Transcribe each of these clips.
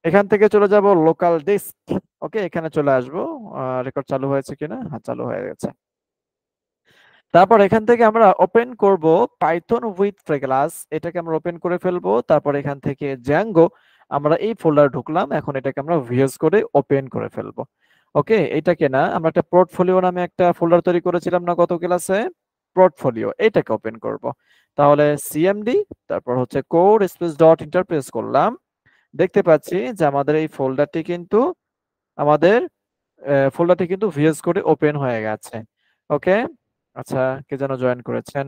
এখান থেকে চলে যাব লোকাল ডিস্ক। ওকে, এখানে চলে আসবো। রেকর্ড চালু হয়েছে কিনা? হ্যাঁ, চালু হয়ে গেছে। তারপর এখান থেকে আমরা ওপেন করব পাইথন উইথ ফ্রেগলাস, এটাকে আমরা ওপেন করে ফেলবো। তারপর এখান থেকে জ্যাঙ্গো, আমরা এই ফোল্ডার ঢুকলাম, এখন এটাকে আমরা ভিএস করে ওপেন করে ফেলবো। ওকে, এটাকে না, আমরা একটা পোর্টফোলিও নামে একটা ফোল্ডার তৈরি করেছিলাম না গত ক্লাসে, পোর্টফোলিও, এটাকে ওপেন করব। তাহলে সিএমডি, তারপর হচ্ছে কোড স্পেস ডট ইন্টারপ্রেস করলাম। দেখতে পাচ্ছি যে আমাদের এই আমাদের ফোল্ডারটি কিন্তু ভিএস করে ওপেন হয়ে গেছে। ওকে, আচ্ছা, কে যেন জয়েন করেছেন।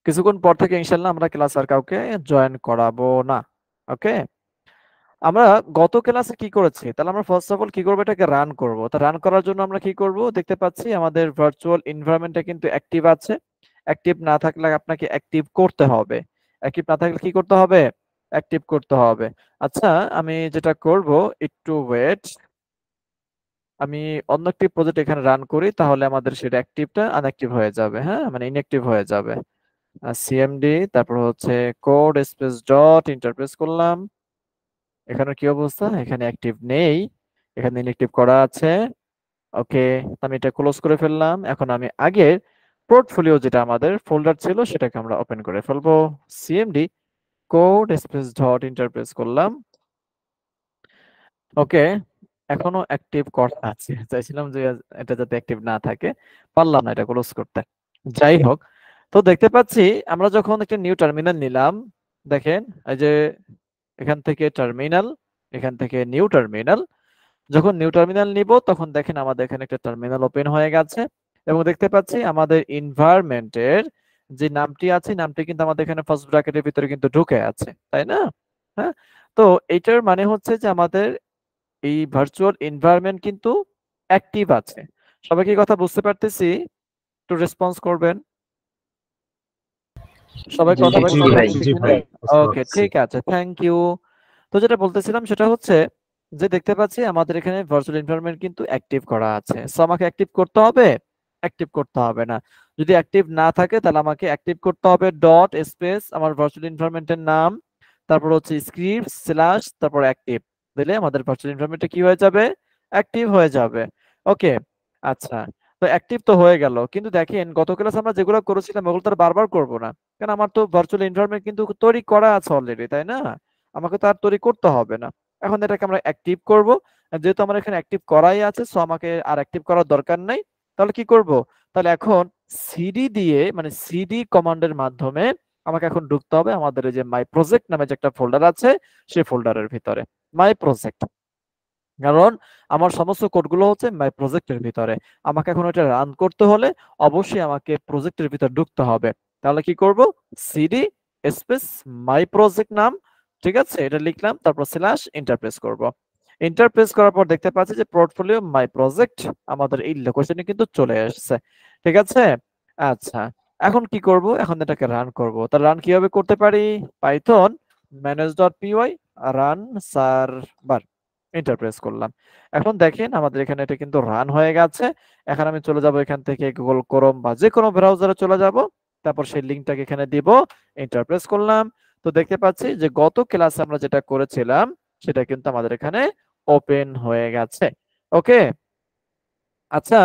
কিছুক্ষণ পর থেকে ইনশাল্লাহ আমরা ক্লাস আর কাউকে জয়েন করাবো না। ওকে, আমরা গত ক্লাসে কি করেছি, তাহলে আমরা ফার্স্ট অফ অল কি করবো, এটাকে রান করব। তা রান করার জন্য আমরা কি করব, দেখতে পাচ্ছি আমাদের ভার্চুয়াল এনভায়রনমেন্টটা কিন্তু অ্যাক্টিভ আছে। অ্যাক্টিভ না থাকলে আপনাকে অ্যাক্টিভ করতে হবে। অ্যাক্টিভ না থাকলে কি করতে হবে? অ্যাক্টিভ করতে হবে। আচ্ছা, আমি যেটা করব, একটু ওয়েট, আমি অন্য একটি প্রজেক্ট এখানে রান করি, তাহলে আমাদের সেটা অ্যাক্টিভটা আনঅ্যাক্টিভ হয়ে যাবে, হ্যাঁ, মানে ইনঅ্যাক্টিভ হয়ে যাবে। সিএমডি, তারপর হচ্ছে কোড স্পেস ডট ইন্টারপ্রেস করলাম। এখানে কি অবস্থা? এখানে অ্যাক্টিভ নেই, এখানে ইনঅ্যাক্টিভ করা আছে। ওকে, আমি এটা ক্লোজ করে ফেললাম। এখন আমি আগের পোর্টফোলিও যেটা আমাদের ফোল্ডার ছিল সেটাকে আমরা ওপেন করে ফেলবো। CMD code space dot Interpress করলাম। ওকে, এখনো অ্যাক্টিভ করা আছে, চাইছিলাম যে এটা যাতে অ্যাক্টিভ না থাকে, পারলাম না এটা ক্লোজ করতে। যাই হোক, তো দেখতে পাচ্ছি আমরা যখন একটা নিউ টার্মিনাল নিলাম, দেখেন এই যে এখান থেকে টার্মিনাল, এখান থেকে নিউ টার্মিনাল, যখন নিউ টার্মিনাল নিব তখন দেখেন আমাদের এখানে একটা টার্মিনাল ওপেন হয়ে গেছে। এবং দেখতে পাচ্ছি আমাদের এনভায়রনমেন্টের যে নামটি আছে, নামটি কিন্তু আমাদের এখানে ফার্স্ট ব্র্যাকেটের ভিতরে কিন্তু ঢুকে আছে, তাই না? হ্যাঁ, তো এটার মানে হচ্ছে যে আমাদের এই ভার্চুয়াল এনভায়রনমেন্ট কিন্তু অ্যাক্টিভ আছে। সবাই কি কথা বুঝতে পারতেছি? একটু রেসপন্স করবেন। সবাই জি কথা জি বুঝতে ভাই, পারছি জি কিনা? ভাই, বুঝতে ওকে, পারছি। ঠিক আছে, থ্যাংক ইউ। তো যেটা বলতেছিলাম সেটা হচ্ছে যে দেখতে পাচ্ছি আমাদের এখানে ভার্চুয়াল এনভায়রনমেন্ট কিন্তু অ্যাক্টিভ করা আছে। সো আমাকে অ্যাক্টিভ করতে হবে? অ্যাক্টিভ করতে হবে না। যদি অ্যাক্টিভ না থাকে তাহলে আমাকে অ্যাক্টিভ করতে হবে ডট স্পেস আমার ভার্চুয়াল এনভায়রনমেন্টের নাম, তারপর হচ্ছে স্ক্রিপ্ট স্ল্যাশ তারপর অ্যাক্টিভ, দিলে আমাদের ভার্চুয়াল এনভায়রনমেন্টটা কি হয়ে যাবে? অ্যাক্টিভ হয়ে যাবে। ওকে, আচ্ছা, তো অ্যাক্টিভ তো হয়ে গেল, কিন্তু দেখেন গত ক্লাস আমরা যেগুলো করেছিলাম ওগুলো তো আর বারবার করবো না, কারণ আমার তো ভার্চুয়াল এনভায়রনমেন্ট কিন্তু তৈরি করা আছে অলরেডি, তাই না? আমাকে তো আর তৈরি করতে হবে না। এখন এটাকে আমরা অ্যাক্টিভ করব। যেহেতু আমার এখানে অ্যাক্টিভ করাই আছে, সো আমাকে আর অ্যাক্টিভ করার দরকার নাই। তাহলে কি করব? তাহলে এখন সিডি দিয়ে, মানে সিডি কমান্ডের মাধ্যমে আমাকে এখন ঢুকতে হবে আমাদের এই যে মাই প্রজেক্ট নামে যে একটা ফোল্ডার আছে, সেই ফোল্ডারের ভিতরে মাই প্রজেক্ট। কারণ আমার সমস্ত কোডগুলো হচ্ছে মাই প্রজেক্টের ভিতরে। আমাকে এখন এটা রান করতে হলে অবশ্যই আমাকে প্রজেক্টের ভিতর ঢুকতে হবে। তাহলে কি করব? সিডি স্পেস মাই প্রজেক্ট নাম, ঠিক আছে, এটা লিখলাম, তারপর স্ল্যাশ ইন্টারপ্রেস করব। ইন্টারপ্রেস করার পর দেখতে পাচ্ছি যে পোর্টফোলিও মাই প্রজেক্ট আমাদের এই লোকেশনে কিন্তু চলে আসছে, ঠিক আছে। আচ্ছা, এখন কি করব? এখন এটাকে রান করব। তাহলে রান কিভাবে করতে পারি? Python manage.py run server, Interpress করলাম। এখন দেখেন আমাদের এখানে এটা কিন্তু রান হয়ে গেছে। এখন আমি চলে যাব এখান থেকে গুগল ক্রোম বা যে কোনো ব্রাউজারে চলে যাব, তারপর সেই লিংকটাকে এখানে দিব, ইন্টারপ্রেস করলাম। তো দেখতে পাচ্ছি যে গত ক্লাসে আমরা যেটা করেছিলাম সেটা কিন্তু আমাদের এখানে ওপেন হয়ে গেছে। ওকে, আচ্ছা,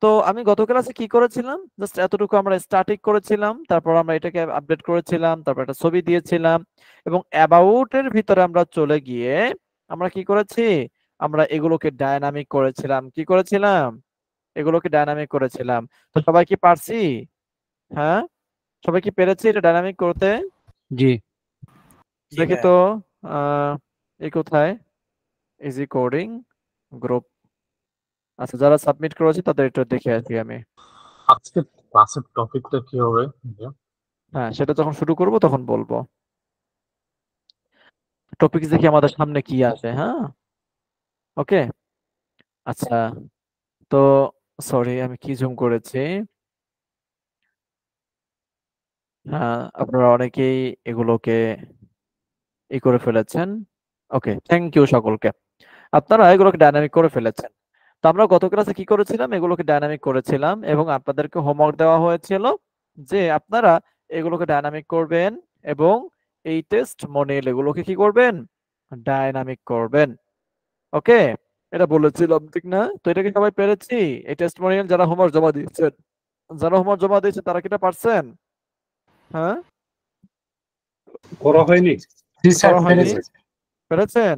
তো আমি গত ক্লাসে কি করেছিলাম, জাস্ট এতটুকু আমরা স্ট্যাটিক করেছিলাম, তারপর আমরা এটাকে আপডেট করেছিলাম, তারপর একটা ছবি দিয়েছিলাম, এবং অ্যাবাউট এর ভিতরে আমরা চলে গিয়ে আমরা কি করেছি, আমরা এগুলোকে ডায়নামিক করেছিলাম। কি করেছিলাম? এগুলোকে ডায়নামিক করেছিলাম। তো সবাই কি পারছি? হ্যাঁ, সবাই কি পেরেছি এটা ডায়নামিক করতে? জি জি দেখি ভাইয়া। তো, আহ এই কোথায়, ইজি কোডিং গ্রুপ। আচ্ছা, যারা সাবমিট করেছে তাদের একটু দেখে আসি আমি। আজকে ক্লাসের টপিকটা কি হবে? হ্যাঁ, সেটা যখন শুরু করব তখন বলবো। টপিক দেখি আমাদের সামনে কি আসে, হ্যাঁ। ওকে, আচ্ছা, তো সরি আমি কি জুম করেছি। হ্যাঁ, আপনারা অনেকেই এগুলোকে করে ফেলেছেন। ওকে, থ্যাংক ইউ সকলকে, আপনারা এগুলোকে ডায়নামিক করে ফেলেছেন। তো আমরা গত ক্লাসে কি করেছিলাম? এগুলোকে ডায়নামিক করেছিলাম এবং আপনাদেরকে হোমওয়ার্ক দেওয়া হয়েছিল যে আপনারা এগুলোকে ডায়নামিক করবেন এবং এই টেস্টমোনিয়াল এগুলোকে কি করবেন, ডায়নামিক করবেন। ওকে, এটা বলেছিলাম ঠিক না? তো এটা কি সবাই পেরেছি? এই টেস্টমোনিয়াল যারা হোমওয়ার্ক জমা দিয়েছেন, তারা কি এটা পারছেন? হ্যাঁ, করা হয়নি? জি স্যার, করা হয়নি? পেরেছি। পেরেছেন?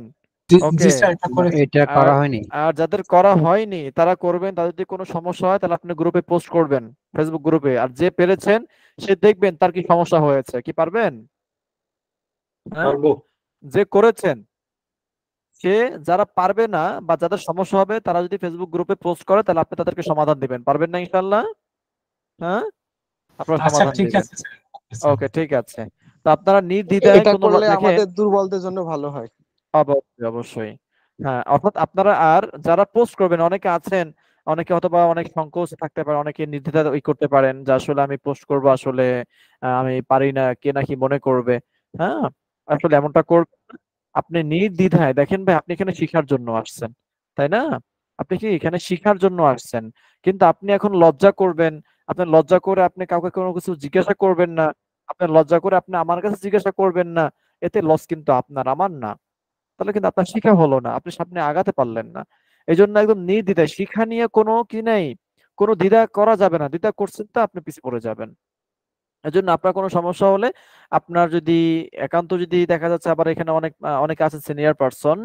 জি ওকে। স্যার, এটা করেছি। এটা আর করা হয়নি। আর যাদের করা হয়নি তারা করবেন। তাদের যদি কোনো সমস্যা হয় তাহলে আপনি গ্রুপে পোস্ট করবেন, ফেসবুক গ্রুপে। আর যে পেরেছেন সে দেখবেন তার কি সমস্যা হয়েছে, কি পারবেন? হ্যাঁ, পারবো। যে করেছেন সে, যারা পারবে না বা যাদের সমস্যা হবে তারা যদি ফেসবুক গ্রুপে পোস্ট করে তাহলে আপনি তাদেরকে সমাধান দিবেন। পারবেন না ইনশাল্লাহ? হ্যাঁ, আপনারা আচ্ছা, সমাধান ঠিক দিবেন। আছে স্যার। ওকে, ঠিক আছে। তো আপনারা নির্দ্বিধায় এটা কোনো করলে দেখেন, আমাদের দুর্বলদের জন্য ভালো হয়। অবশ্যই অবশ্যই। হ্যাঁ, অর্থাৎ আপনারা আর যারা পোস্ট করবেন, অনেকে আছেন, অনেকে অথবা অনেক সংকোচ থাকতে পারে, অনেকে নির্দ্বিধা ওই করতে পারেন যে আসলে আমি পোস্ট করব, আসলে আমি পারি না, কে নাকি মনে করবে। হ্যাঁ, আসলে এমনটা করবেন না। আপনি নির্দ্বিধায় দেখেন ভাই, আপনি এখানে শিখার জন্য আসছেন, তাই না? আপনি কি এখানে শিখার জন্য আসছেন? কিন্তু আপনি এখন লজ্জা করবেন, আপনার লজ্জা করে আপনি কাউকে কোনো কিছু জিজ্ঞাসা করবেন না, আপনার লজ্জা করে আপনি আমার কাছে জিজ্ঞাসা করবেন না, এতে লস কিন্তু আপনার, আমার না। তাহলে কিন্তু আপনার শিখা হলো না, আপনি সামনে আগাতে পারলেন না। এই জন্য একদম নির্দ্বিধায় শিক্ষা নিয়ে কোনো কি নেই, কোনো দ্বিধা করা যাবে না। দ্বিধা করছেন তো আপনি পিছিয়ে পড়ে যাবেন। এজন্য আপনার কোনো সমস্যা হলে, আপনার যদি একান্ত যদি দেখা যাচ্ছে, আবার এখানে অনেকে আছে সিনিয়র পারসন,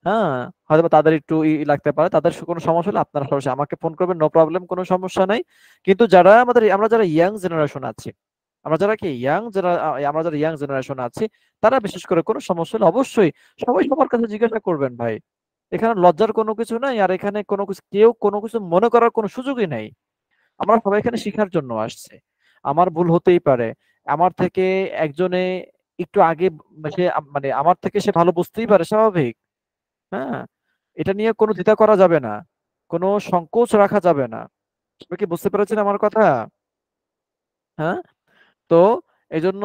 হ্যাঁ, হয়তো তাদের একটু লাগতে পারে, তাদের কোনো সমস্যা হলে আপনারা সরাসরি আমাকে ফোন করবেন, নো প্রবলেম, কোনো সমস্যা নাই। কিন্তু আমরা যারা ইয়াং জেনারেশন আছি, আমরা যারা কি ইয়াং যারা আমরা যারা ইয়াং জেনারেশন আছি, তারা বিশেষ করে কোনো সমস্যা হলে অবশ্যই সবাই সবার কাছে জিজ্ঞাসা করবেন ভাই। এখানে লজ্জার কোনো কিছু নাই, আর এখানে কোনো কিছু, কেউ কোনো কিছু মনে করার কোনো সুযোগই নাই। আমরা সবাই এখানে শিখার জন্য আসছে। আমার ভুল হতেই পারে, আমার থেকে একজনে একটু আগে, সে মানে আমার থেকে সে ভালো বুঝতেই পারে, স্বাভাবিক। হ্যাঁ, এটা নিয়ে কোনো দ্বিধা করা যাবে না, কোনো সংকোচ রাখা যাবে না। আপনি কি বুঝতে পেরেছেন আমার কথা? হ্যাঁ, তো এজন্য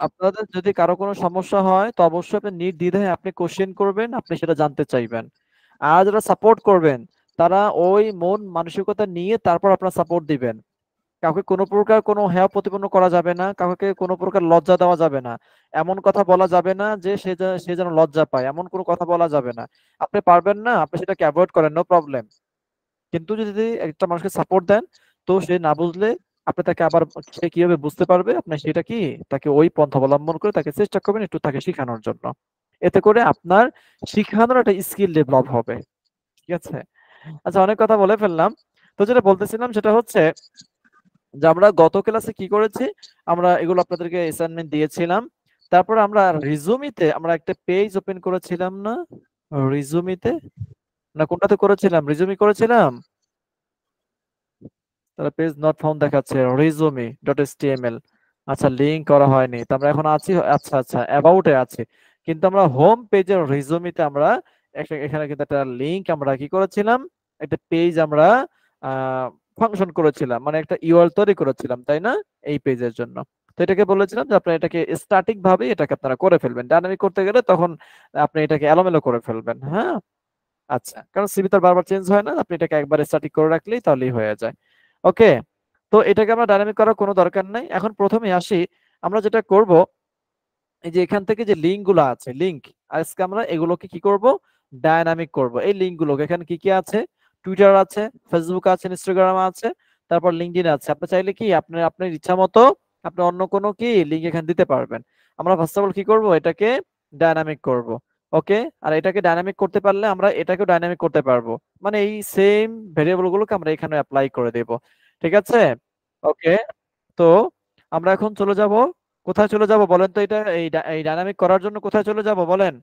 আপনাদের যদি কারো কোনো সমস্যা হয় তো অবশ্যই আপনি নির্দ্বিধায় আপনি কোশ্চেন করবেন, আপনি সেটা জানতে চাইবেন। আর যারা সাপোর্ট করবেন তারা ওই মন মানসিকতা নিয়ে তারপর আপনারা সাপোর্ট দিবেন। কাউকে কোনো প্রকার কোনো হেয় প্রতিপন্ন করা যাবে না, কাউকে কোনো প্রকার লজ্জা দেওয়া যাবে না, এমন কথা বলা যাবে না যে সে যেন লজ্জা পায়, এমন কোনো কথা বলা যাবে না। আপনি পারবেন না, আপনি সেটাকে অ্যাভয়েড করেন, নো প্রবলেম। কিন্তু যদি একটা মানুষকে সাপোর্ট দেন, তো সে না বুঝলে আপনি তাকে আবার, সে কিভাবে বুঝতে পারবে, আপনি সেটা কি তাকে ওই পন্থা অবলম্বন করে তাকে চেষ্টা করবেন একটু তাকে শেখানোর জন্য। এতে করে আপনার শিখানোর একটা স্কিল ডেভেলপ হবে। ঠিক আছে? আচ্ছা, অনেক কথা বলে ফেললাম। তো যেটা বলতেছিলাম সেটা হচ্ছে যে আমরা গত ক্লাসে কি করেছি, আমরা এগুলো আপনাদেরকে অ্যাসাইনমেন্ট দিয়েছিলাম। তারপর আমরা রিজুমিতে আমরা একটা পেজ ওপেন করেছিলাম না? রিজুমিতে না কোনটাতে করেছিলাম? রিজুমি করেছিলাম। তাহলে পেজ নট ফাউন্ড দেখাচ্ছে, resume.html। আচ্ছা, লিংক করা হয়নি, তো আমরা এখন আছি, আচ্ছা আচ্ছা অ্যাবাউটে আছে। কিন্তু আমরা হোম পেজের রিজুমিতে আমরা এখানে কিন্তু একটা লিংক আমরা কি করেছিলাম, একটা পেজ আমরা ফাংশন করেছিলাম, মানে একটা ইউআরএল তৈরি করেছিলাম, তাই না? এই পেজের জন্য। তো এটাকে বলেছিলাম যে আপনারা এটাকে স্ট্যাটিক ভাবে এটাকে আপনারা করে ফেলবেন, ডাইনামিক করতে গেলে তখন আপনি এটাকে এলোমেলো করে ফেলবেন। হ্যাঁ, আচ্ছা, কারণ সিভি তো বারবার চেঞ্জ হয় না, আপনি এটাকে একবার স্ট্যাটিক করে রাখলেই তাহলেই হয়ে যায়। ওকে, তো এটাকে আমরা ডাইনামিক করার কোনো দরকার নাই। এখন প্রথমে আসি, আমরা যেটা করব, এই যে এখান থেকে যে লিঙ্ক গুলো আছে, লিঙ্ক, আজকে আমরা এগুলোকে কি করব, ডায়নামিক করব। এই লিঙ্ক গুলোকে, এখানে কি কি আছে, টুইটার আছে, ফেসবুক আছে, ইনস্টাগ্রাম আছে, তারপর লিঙ্কডইন আছে। আপনি চাইলে কি আপনার আপনার ইচ্ছা মতো আপনি অন্য কোনো কি লিঙ্ক এখানে দিতে পারবেন। আমরা ফার্স্ট অফ অল কি করব, এটাকে ডায়নামিক করব। ওকে, আর এটাকে ডায়নামিক করতে পারলে আমরা এটাকেও ডায়নামিক করতে পারবো, মানে এই সেম ভেরিয়েবল গুলোকে আমরা এখানে অ্যাপ্লাই করে দেব। ঠিক আছে? ওকে, তো আমরা এখন চলে যাব, কোথায় চলে যাব বলেন তো? এটা এই ডাইনামিক করার জন্য কোথায় চলে যাব বলেন?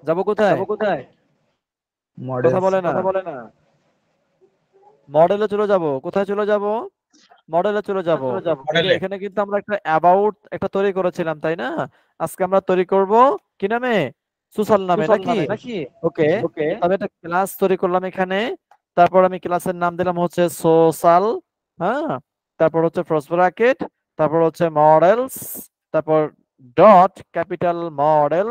যাব কোথায়? মডেল। কথা বলে না। মডেলে চলে যাব। কোথায় চলে যাব? মডেলে চলে যাব। মডেলে। এখানে কিন্তু আমরা একটা অ্যাবাউট একটা তৈরি করেছিলাম, তাই না? আজকে আমরা তৈরি করব কি নামে? সোশ্যাল নামে, নাকি? ওকে, আমি একটা ক্লাস তৈরি করলাম এখানে। তারপর আমি ক্লাসের নাম দিলাম হচ্ছে সোশ্যাল। হ্যাঁ, তারপর হচ্ছে ফার্স্ট ব্র্যাকেট, তারপর হচ্ছে মডেলস, তারপর ডট ক্যাপিটাল মডেল।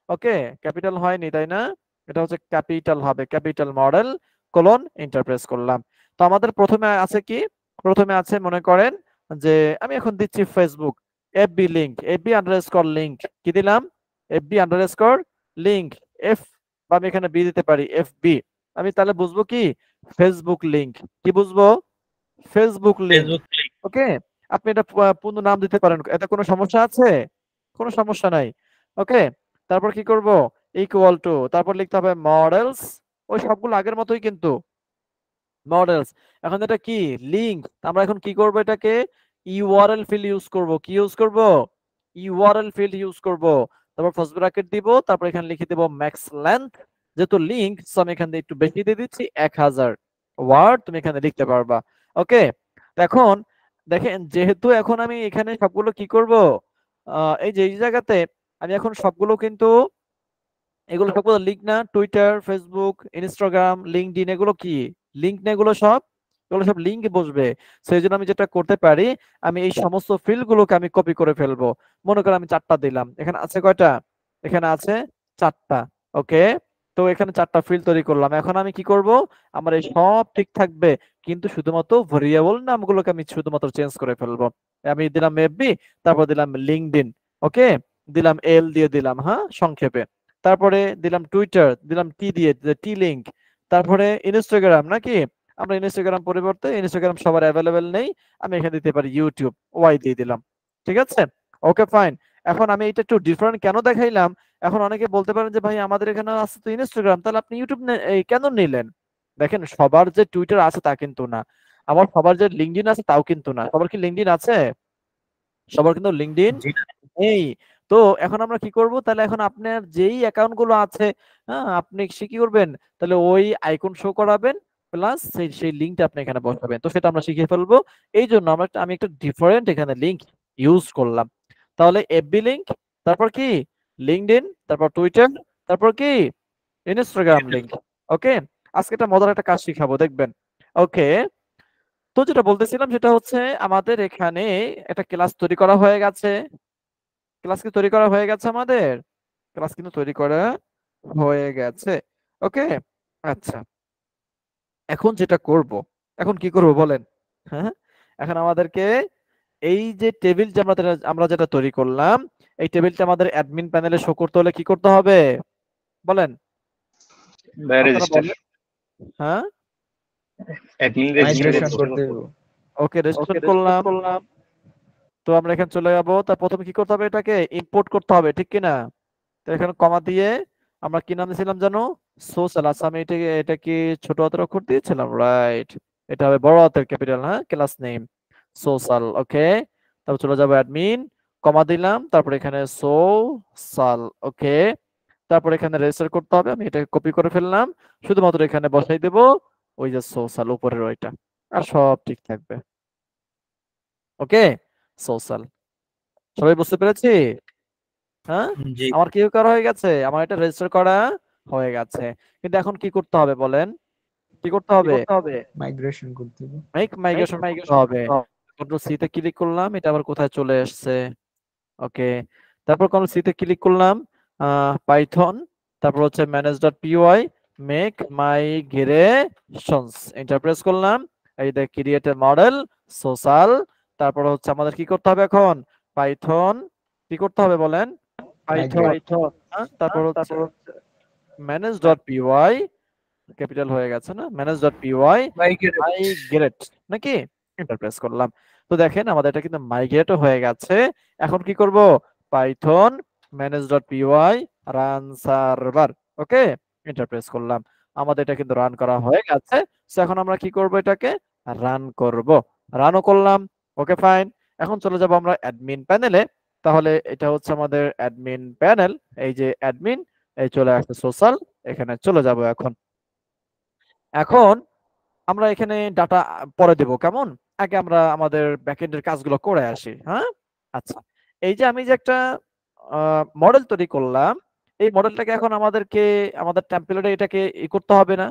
ওকে, ক্যাপিটাল হয়নি তাই না? এটা হচ্ছে ক্যাপিটাল হবে, ক্যাপিটাল মডেল কোলন ইন্টারপ্রেস করলাম। তো আমাদের প্রথমে আছে কি, প্রথমে আছে মনে করেন যে আমি এখন দিচ্ছি Facebook. FB link, FB underscore link কি দিলাম, এফবি আন্ডারস্কোর লিংক, এফ বা আমি এখানে বি দিতে পারি, এফবি। আমি তাহলে বুঝবো কি ফেসবুক লিংক, কি বুঝবো ফেসবুক লিংক। ওকে, আপনি এটা পূর্ণ নাম দিতে পারেন, এতে কোনো সমস্যা আছে? কোনো সমস্যা নাই। ওকে, তারপর কি করব, ইকুয়াল টু, তারপর লিখতে হবে মডেলস, ওই সবগুলো আগের মতোই কিন্তু মডেলস। এখন এটা কি লিংক, আমরা এখন কি করব, এটাকে ইউআরএল ফিল্ড ইউজ করব, কি ইউজ করব ইউআরএল ফিল্ড ইউজ করব। তারপর ফার্স্ট ব্র্যাকেট দিব, তারপর এখানে লিখে দেব ম্যাক্স লেন্থ, যেহেতু লিংক সো আমি এখানে একটু বেশি দিয়ে দিচ্ছি 1000 ওয়ার্ড তুমি এখানে লিখতে পারবা। ওকে, তো এখন দেখেন যেহেতু এখন আমি এখানে সবগুলো কি করব, এই যে এই জায়গাতে আমি এখন সবগুলো কিন্তু এগুলো সবগুলো লিঙ্ক না, টুইটার, ফেসবুক, ইনস্টাগ্রাম, লিঙ্কডইন, এগুলো কি লিঙ্ক না, এগুলো সব লিঙ্ক বসবে। সেই জন্য আমি যেটা করতে পারি, আমি এই সমস্ত ফিল্ড গুলোকে আমি কপি করে ফেলবো। মনে করো আমি 4টা দিলাম, এখানে আছে কয়টা, এখানে আছে 4টা। ওকে, তো এখানে 4টা ফিল্ড তৈরি করলাম। এখন আমি কি করব, আমার এই সব ঠিক থাকবে, কিন্তু শুধুমাত্র ভেরিয়েবল নামগুলোকে আমি শুধুমাত্র চেঞ্জ করে ফেলবো। আমি দিলাম এফবি, তারপর দিলাম লিঙ্কডইন। ওকে, দিলাম এল দিয়ে দিলাম, হ্যাঁ সংক্ষেপে। তারপরে দিলাম টুইটার, দিলাম টি দিয়ে, টি লিংক। তারপরে ইনস্টাগ্রাম নাকি, আমরা ইনস্টাগ্রাম পরিবর্তে, ইনস্টাগ্রাম সবার অ্যাভেলেবেল নেই, আমি এখানে দিতে পারি ইউটিউব, ওয়াই দিয়ে দিলাম। ঠিক আছে, ওকে ফাইন। এখন আমি এটা একটু ডিফারেন্ট কেন দেখাইলাম, এখন অনেকে বলতে পারেন যে ভাই আমাদের এখানে আছে তো ইনস্টাগ্রাম, তাহলে আপনি ইউটিউব কেন নিলেন? দেখেন সবার যে টুইটার আছে তা কিন্তু না, আবার সবার যে লিঙ্কডইন আছে তাও কিন্তু না। সবার কি লিঙ্কডইন আছে? সবার কিন্তু লিঙ্কডইন জি এই। তো এখন আমরা কি করব, তাহলে এখন আপনার যেই অ্যাকাউন্ট গুলো আছে, হ্যাঁ আপনি সে কি করবেন, তাহলে ওই আইকন শো করাবেন, প্লাস সেই সেই লিঙ্কটা আপনি এখানে বসাবেন। তো সেটা আমরা শিখে ফেলবো। এই জন্য আমি একটা ডিফারেন্ট এখানে লিঙ্ক ইউজ করলাম। তাহলে এফবি লিঙ্ক, তারপর কি লিঙ্কডইন, তারপর টুইটার, তারপর কি ইনস্টাগ্রাম লিঙ্ক। ওকে, আজকে একটা মজার একটা কাজ শিখাবো দেখবেন। ওকে, তো যেটা বলতেছিলাম সেটা হচ্ছে আমাদের এখানে একটা ক্লাস তৈরি করা হয়ে গেছে। ক্লাস কি তৈরি করা হয়ে গেছে আমাদের? ক্লাস কিন্তু তৈরি করা হয়ে গেছে। ওকে, আচ্ছা, এখন যেটা করব, এখন কি করব বলেন? হ্যাঁ, এখন আমাদেরকে এই যে টেবিল যে আমরা যেটা তৈরি করলাম, এই টেবিলটা আমাদের অ্যাডমিন প্যানেলে শো করতে হলে কি করতে হবে বলেন, আপনারা রেজিস্টার বলেন। হ্যাঁ, অ্যাডমিন মাইগ্রেশন রেজিস্টার করতে হবে। ওকে রেজিস্ট্রেশন করলাম। তো আমরা এখানে চলে যাব, তার প্রথমে কি করতে হবে, এটাকে ইম্পোর্ট করতে হবে, ঠিক কি না? তো এখানে কমা দিয়ে আমরা কি নাম দিয়েছিলাম জানো, সোশ্যাল। আচ্ছা আমি এটা কি ছোট হাতের অক্ষর দিয়েছিলাম, রাইট? এটা হবে বড় হাতের ক্যাপিটাল, হ্যাঁ, ক্লাস নেম সোশ্যাল। ওকে, তারপর চলে যাবো অ্যাডমিন, কমা দিলাম, তারপর এখানে সোশ্যাল। ওকে, তারপর এখানে রেজিস্টার করতে হবে, আমি এটা কপি করে ফেললাম, শুধুমাত্র এখানে বসাই দেব ওই যে সোশ্যাল উপরের ওইটা, আর সব ঠিক থাকবে। ওকে, সোশ্যাল। সবাই বুঝতে পেরেছি? হ্যাঁ, জি আমার কি করা হয়ে গেছে, আমার এটা রেজিস্টার করা হয়ে গেছে। কিন্তু এখন কি করতে হবে বলেন, কি করতে হবে? মাইগ্রেশন করতে হবে। মেক মাইগ্রেশন করতে হবে। কন্ট্রোল সি তে ক্লিক করলাম, এটা আবার কোথায় চলে আসছে? ওকে, তারপর কন্ট্রোল সি তে ক্লিক করলাম, পাইথন, তারপর হচ্ছে manage.py make migrations, enter press করলাম। এই দেখ ক্রিয়েট এ মডেল সোশ্যাল। তারপর হচ্ছে আমাদের কি করতে হবে এখন, পাইথন কি করতে হবে বলেন, পাইথন, তারপর হচ্ছে manage.py, ক্যাপিটাল হয়ে গেছে না, manage.py মাইগ্রেট নাকি, এন্টার প্রেস করলাম। তো দেখেন আমাদের এটা কিন্তু মাইগ্রেটও হয়ে গেছে। এখন কি করব, পাইথন manage.py রান সার্ভার। ওকে, এন্টার প্রেস করলাম, আমাদের এটা কিন্তু রান করা হয়ে গেছে। সো এখন আমরা কি করব, এটাকে রান করব, রানও করলাম। ওকে ফাইন, এখন চলে যাব আমরা অ্যাডমিন প্যানেলে। তাহলে এটা হচ্ছে আমাদের অ্যাডমিন প্যানেল, এই যে অ্যাডমিন, এই চলে আসছে সোশ্যাল, এখানে চলে যাব। এখন এখন আমরা এখানে ডাটা পরে দেব, কেমন? আগে আমরা আমাদের ব্যাকএন্ডের কাজগুলো করে আসি, হ্যাঁ। আচ্ছা, এই যে আমি যে একটা মডেল তৈরি করলাম, এই মডেলটাকে এখন আমাদেরকে আমাদের টেমপ্লেটে এটাকে করতে হবে না,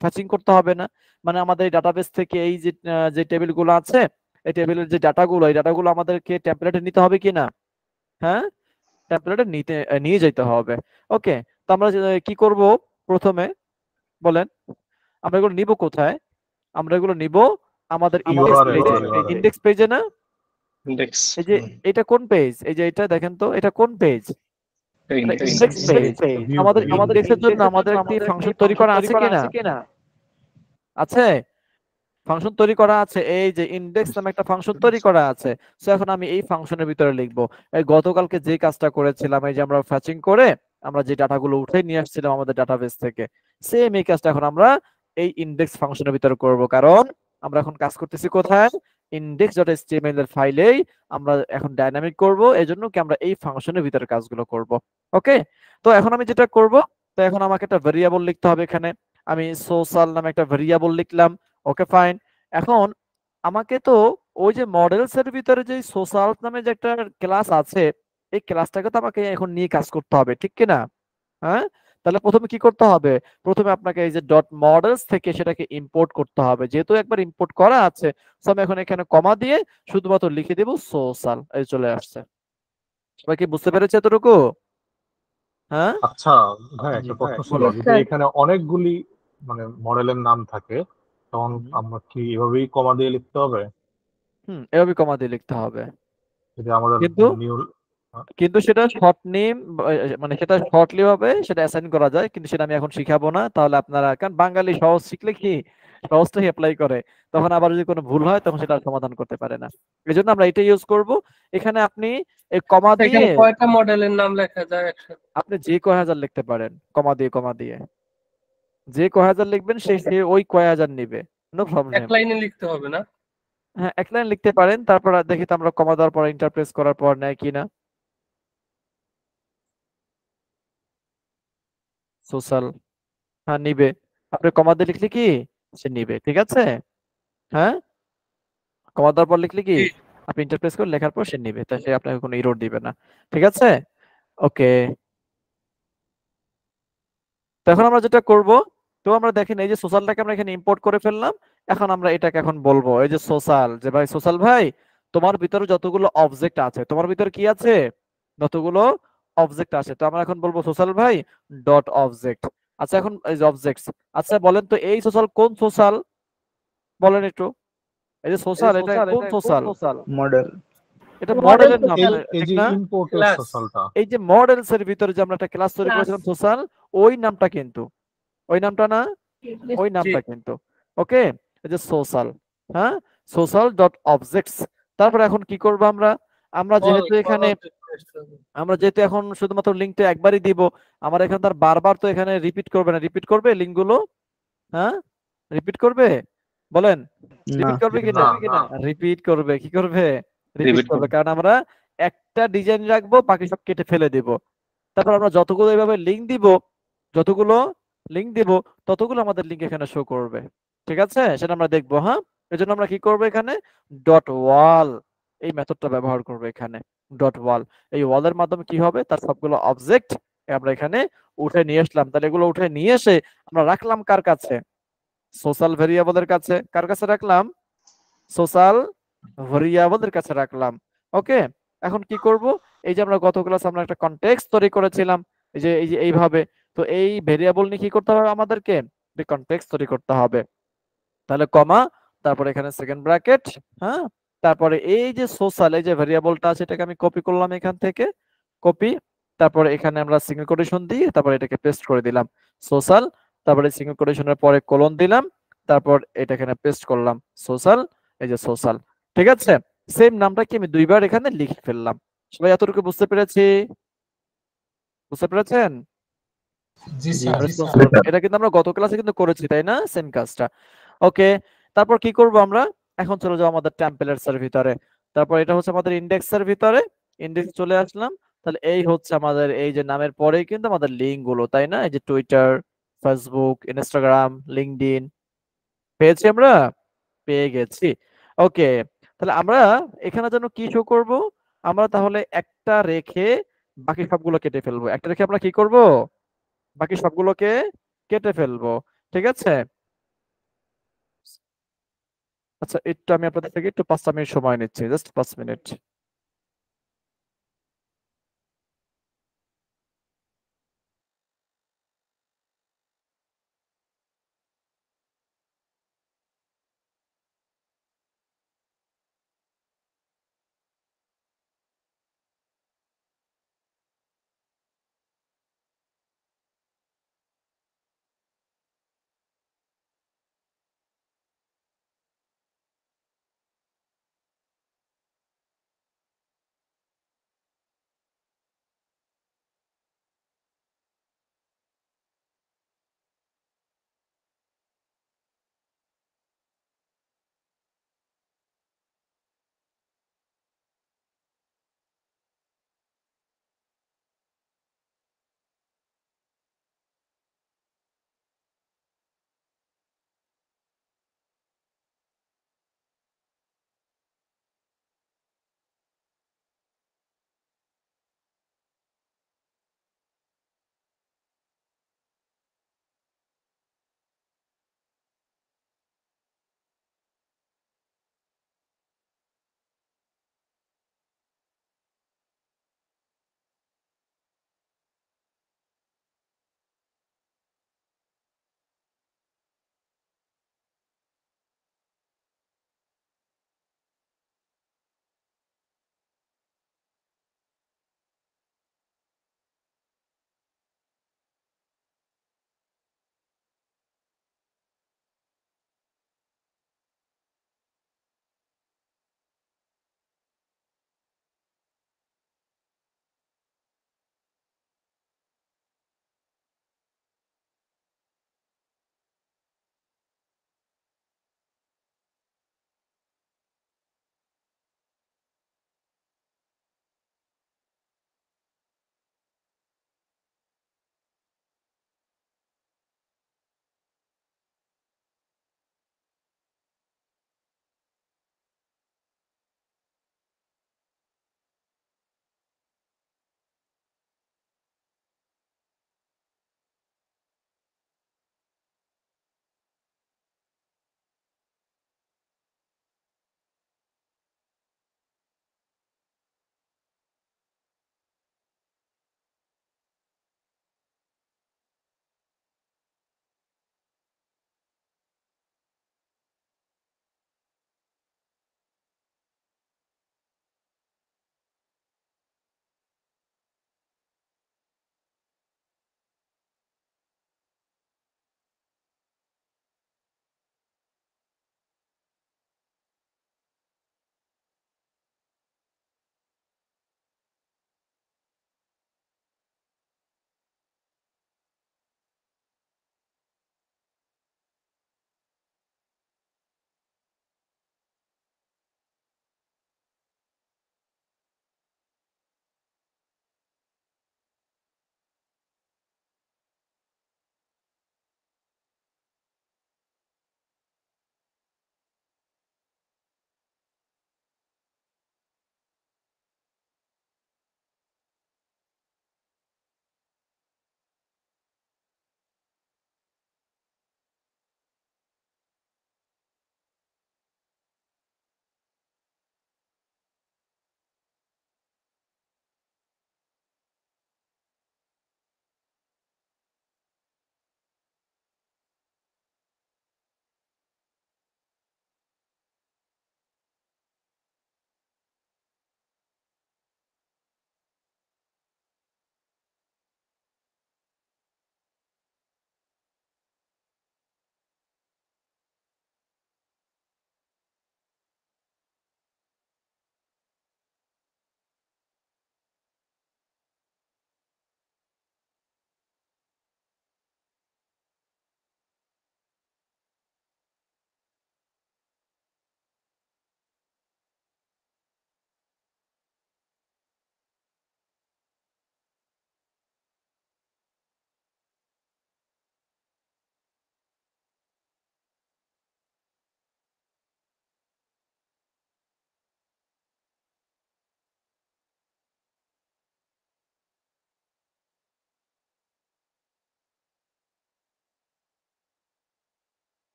ফ্যাচিং করতে হবে না। মানে আমাদের ডাটাবেস থেকে এই যে যে টেবিলগুলো আছে, এই টেবিলের যে ডাটাগুলো, এই ডাটাগুলো আমাদেরকে টেমপ্লেটে নিতে হবে কি না? হ্যাঁ, টেমপ্লেটে নিয়ে যেতে হবে। ওকে, তো আমরা কি করব প্রথমে বলেন, আমরা এগুলো নিব কোথায়? আমরা এগুলো নিব আমাদের ইন্ডেক্স URL পেজে, URL ইন্ডেক্স পেজে না, ইন্ডেক্স এই যে এটা কোন পেজ? এই যে এটা দেখেন তো, এটা কোন পেজ? এটা ইন্ডেক্স ইন্ডেক্স পেজ। আমাদের ইন্ডেক্সের জন্য আমাদের একটি ফাংশন তৈরি করা আছে কিনা? আছে। ফাংশন তৈরি করা আছে, এই যে ইন্ডেক্স নামে একটা ফাংশন তৈরি করা আছে। সো এখন আমি এই ফাংশনের ভিতরে লিখবো, এই গতকালকে যে কাজটা করেছিলাম, এই যে আমরা ফ্যাচিং করে আমরা যে ডাটাগুলো উঠে নিয়ে আসছিলাম আমাদের ডাটাবেস থেকে, সেম এই কাজটা এখন আমরা এই ইন্ডেক্স ফাংশনের ভিতরে করব। কারণ আমরা এখন কাজ করতেছি কোথায়? index.html এর ফাইলেই আমরা এখন ডাইনামিক করব, এজন্য কি আমরা এই ফাংশনের ভিতরে কাজগুলো করব। ওকে, তো এখন আমি যেটা করব, তো এখন আমাকে একটা ভেরিয়েবল লিখতে হবে এখানে। আমি সোশ্যাল নামে একটা ভেরিয়েবল লিখলাম। Okay fine. এখন আমাকে তো ওই যে মডেলস এর ভিতরে যে সোশ্যাল নামে যে একটা ক্লাস আছে, এই ক্লাসটাকে তো আমাকে এখন নিয়ে কাজ করতে হবে, ঠিক কি না? হ্যাঁ, তাহলে প্রথমে কি করতে হবে? প্রথমে আপনাকে এই যে ডট মডেলস থেকে সেটাকে ইম্পোর্ট করতে হবে। যেহেতু একবার ইম্পোর্ট করা আছে, সো আমি এখন এখানে কমা দিয়ে শুধুমাত্র লিখে দেব সোশ্যাল, এই চলে আসছে। সবাই কি বুঝতে পেরেছে এতটুকু? হ্যাঁ, আচ্ছা ভাই, জি একটা প্রশ্ন ছিল, বলুন। যদি এখানে অনেকগুলি মানে মডেলের নাম থাকে তখন আমরা কি এভাবেই কমা দিয়ে লিখতে হবে? এভাবে কমা দিয়ে লিখতে হবে, যদি আমাদের কিন্তু নিউ কিন্তু সেটা শর্ট নেম, মানে সেটা শর্টলি ভাবে সেটা অ্যাসাইন করা যায়, কিন্তু সেটা আমি এখন শিখাবো না। তাহলে আপনারা, কারণ বাঙালি সহজ শিখলে কি সহজটাই অ্যাপ্লাই করে, তখন আবার যদি কোনো ভুল হয় তখন সেটা আর সমাধান করতে পারে না। এই জন্য আমরা এটা ইউজ করব। এখানে আপনি এই কমা দিয়ে এখানে কয়টা মডেলের নাম লেখা যায় একসাথে? আপনি যে কয় হাজার লিখতে পারেন, কমা দিয়ে যে কয় হাজার লিখবেন সে সে ওই কয় হাজার নিবে, নো এক প্রবলেম। লাইনে লিখতে হবে না? হ্যাঁ, এক লাইন লিখতে পারেন, তারপর দেখি তো আমরা কমা দেওয়ার পর ইন্টারপ্রেস করার পর নেয় কিনা। সোশ্যাল, হ্যাঁ নিবে। আপনি কমা দিয়ে লিখলে কি সে নিবে, ঠিক আছে? হ্যাঁ, কমা দেওয়ার পর লিখলে কি জি। আপনি ইন্টারপ্রেস করে লেখার পর সে নিবে, তাই সে আপনাকে কোনো এরর দিবে না, ঠিক আছে? ওকে, তো এখন আমরা যেটা করব, তো আমরা দেখেন এই যে সোশ্যালটাকে আমরা এখানে ইম্পোর্ট করে ফেললাম। এখন আমরা এটাকে এখন বলবো এই যে সোশ্যাল, যে ভাই সোশ্যাল ভাই, তোমার ভিতরে যতগুলো অবজেক্ট আছে, তোমার ভিতরে কি আছে? যতগুলো অবজেক্ট আছে, তো আমরা এখন বলবো সোশ্যাল ভাই ডট অবজেক্ট। আচ্ছা, এখন এই যে অবজেক্টস, আচ্ছা বলেন তো এই সোশ্যাল কোন সোশ্যাল? বলেন একটু, এই যে সোশ্যাল এটা কোন সোশ্যাল? মডেল। এটা মডেল মডেলের নাম, এই সোশ্যাল এই ঠিক যে না? ইম্পোর্টের ক্লাস সোশ্যালটা, এই যে মডেলস এর ভিতরে যে আমরা একটা ক্লাস তৈরি ক্লাস করেছিলাম সোশ্যাল, ওই নামটা কিন্তু, ওই নামটা না, ওই জি। নামটা কিন্তু। ওকে, এই যে সোশ্যাল, হ্যাঁ, সোশ্যাল ডট অবজেক্টস। তারপর এখন কি করব আমরা? আমরা অল যেহেতু এখানে, আমরা যেহেতু এখন শুধুমাত্র লিঙ্কটা একবারই দিব, আমার এখানে তার বারবার তো এখানে রিপিট করবে না, রিপিট করবে লিঙ্ক গুলো? হ্যাঁ, রিপিট করবে? বলেন, না, রিপিট করবে না কিনা? রিপিট করবে, কি করবে? রিপিট রিপিট করবে, কারণ আমরা একটা ডিজাইন রাখবো, বাকি সব কেটে ফেলে দিব। তারপর আমরা যতগুলো এইভাবে লিঙ্ক দিব, যতগুলো লিঙ্ক দিব ততগুলো আমাদের লিঙ্ক এখানে শো করবে, ঠিক আছে? সেটা আমরা দেখবো। হ্যাঁ, এজন্য আমরা কি করব, এখানে ডট ওয়াল এই মেথডটা ব্যবহার করব। এখানে ডট ওয়াল, এই ওয়ালের মাধ্যমে কি হবে, তার সবগুলো অবজেক্ট আমরা এখানে উঠে নিয়ে আসলাম। তাহলে এগুলো উঠে নিয়ে এসে আমরা রাখলাম কার কাছে? সোশ্যাল ভেরিয়েবলের কাছে। কার কাছে রাখলাম? সোশ্যাল ভেরিয়েবলের কাছে রাখলাম। ওকে, এখন কি করব? এই যে আমরা গত ক্লাসে আমরা একটা কনটেক্সট তৈরি করেছিলাম, এই যে এইভাবে, তো এই ভেরিয়েবল নিয়ে কি করতে হবে আমাদেরকে? কনটেক্সট তৈরি করতে হবে। তাহলে কমা, তারপরে এখানে সেকেন্ড ব্র্যাকেট, হ্যাঁ, তারপরে এই যে সোশ্যাল এই যে ভেরিয়েবলটা আছে এটাকে আমি কপি করলাম এখান থেকে, কপি, তারপরে এখানে আমরা সিঙ্গেল কোটেশন দিয়ে তারপরে এটাকে পেস্ট করে দিলাম সোশ্যাল, তারপরে সিঙ্গেল কোটেশনের পরে কোলন দিলাম, তারপর এটা এখানে পেস্ট করলাম সোশ্যাল, এই যে সোশ্যাল, ঠিক আছে? সেম নামটা কি আমি দুইবার এখানে লিখে ফেললাম। সবাই এতটুকু বুঝতে পেরেছি? বুঝতে পেরেছেন? জি স্যার। রেসপন্স করবে, এটা কিন্তু আমরা গত ক্লাসে কিন্তু করেছি, তাই না? সেম কাজটা। ওকে, তারপর কি করব আমরা? এখন চলে যাও আমাদের টেমপ্লেটস এর ভিতরে। তারপর এটা হচ্ছে আমাদের ইনডেক্স এর ভিতরে, ইনডেক্স চলে আসলাম। তাহলে এই হচ্ছে আমাদের এই যে নামের পরেই কিন্তু আমাদের লিংক গুলো, তাই না? এই যে টুইটার, ফেসবুক, ইনস্টাগ্রাম, লিংকডইন, পেয়েছি আমরা, পেয়ে গেছি। ওকে, তাহলে আমরা এখানে যেন কি শো করব? আমরা তাহলে একটা রেখে বাকি সবগুলো কেটে ফেলবো। একটা রেখে আমরা কি করব? বাকি সবগুলোকে কেটে ফেলবো, ঠিক আছে? আচ্ছা, একটু আমি আপনাদের থেকে একটু 5টা মিনিট সময় নিচ্ছি, জাস্ট 5 মিনিট।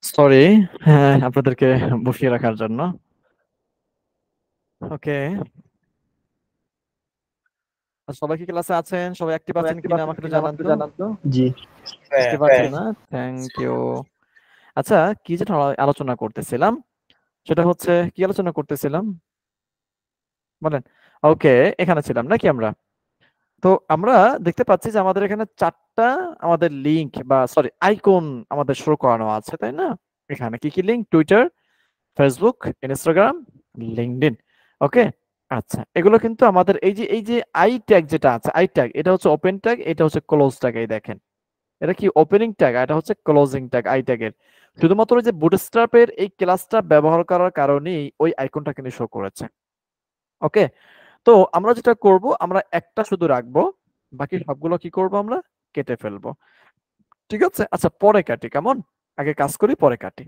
সরি, হ্যাঁ আপনাদেরকে বসিয়ে রাখার জন্য। ওকে, সবাই কি ক্লাসে আছেন? সবাই অ্যাক্টিভ আছেন কিনা আমাকে একটু জানান তো। জি অ্যাক্টিভ আছেন না? Thank you. আচ্ছা, কি যেটা আলোচনা করতেছিলাম সেটা হচ্ছে, কি আলোচনা করতেছিলাম বলেন? ওকে, এখানে ছিলাম নাকি আমরা? তো আমরা দেখতে পাচ্ছি যে আমাদের এখানে 4টা আমাদের লিংক বা সরি আইকন আমাদের শো করানো আছে, তাই না? এখানে কি কি link? Twitter, Facebook, Instagram, LinkedIn. Okay, আচ্ছা, এগুলো কিন্তু আমাদের এই যে আই ট্যাগ যেটা আছে, আই ট্যাগ এটা হচ্ছে ওপেন ট্যাগ, এটা হচ্ছে ক্লোজ ট্যাগ। এই দেখেন, এটা কি ওপেনিং ট্যাগ, এটা হচ্ছে ক্লোজিং ট্যাগ আই ট্যাগের। শুধুমাত্র ওই যে বুটস্ট্র্যাপের এই ক্লাসটা ব্যবহার করার কারণেই ওই আইকনটা কিন্তু শো করেছে। ওকে, তো আমরা যেটা করব, আমরা একটা শুধু রাখবো, বাকি সবগুলো কি করব, আমরা কেটে ফেলবো। ঠিক আছে, আচ্ছা পরে কাটি, কেমন? আগে কাজ করি পরে কাটি।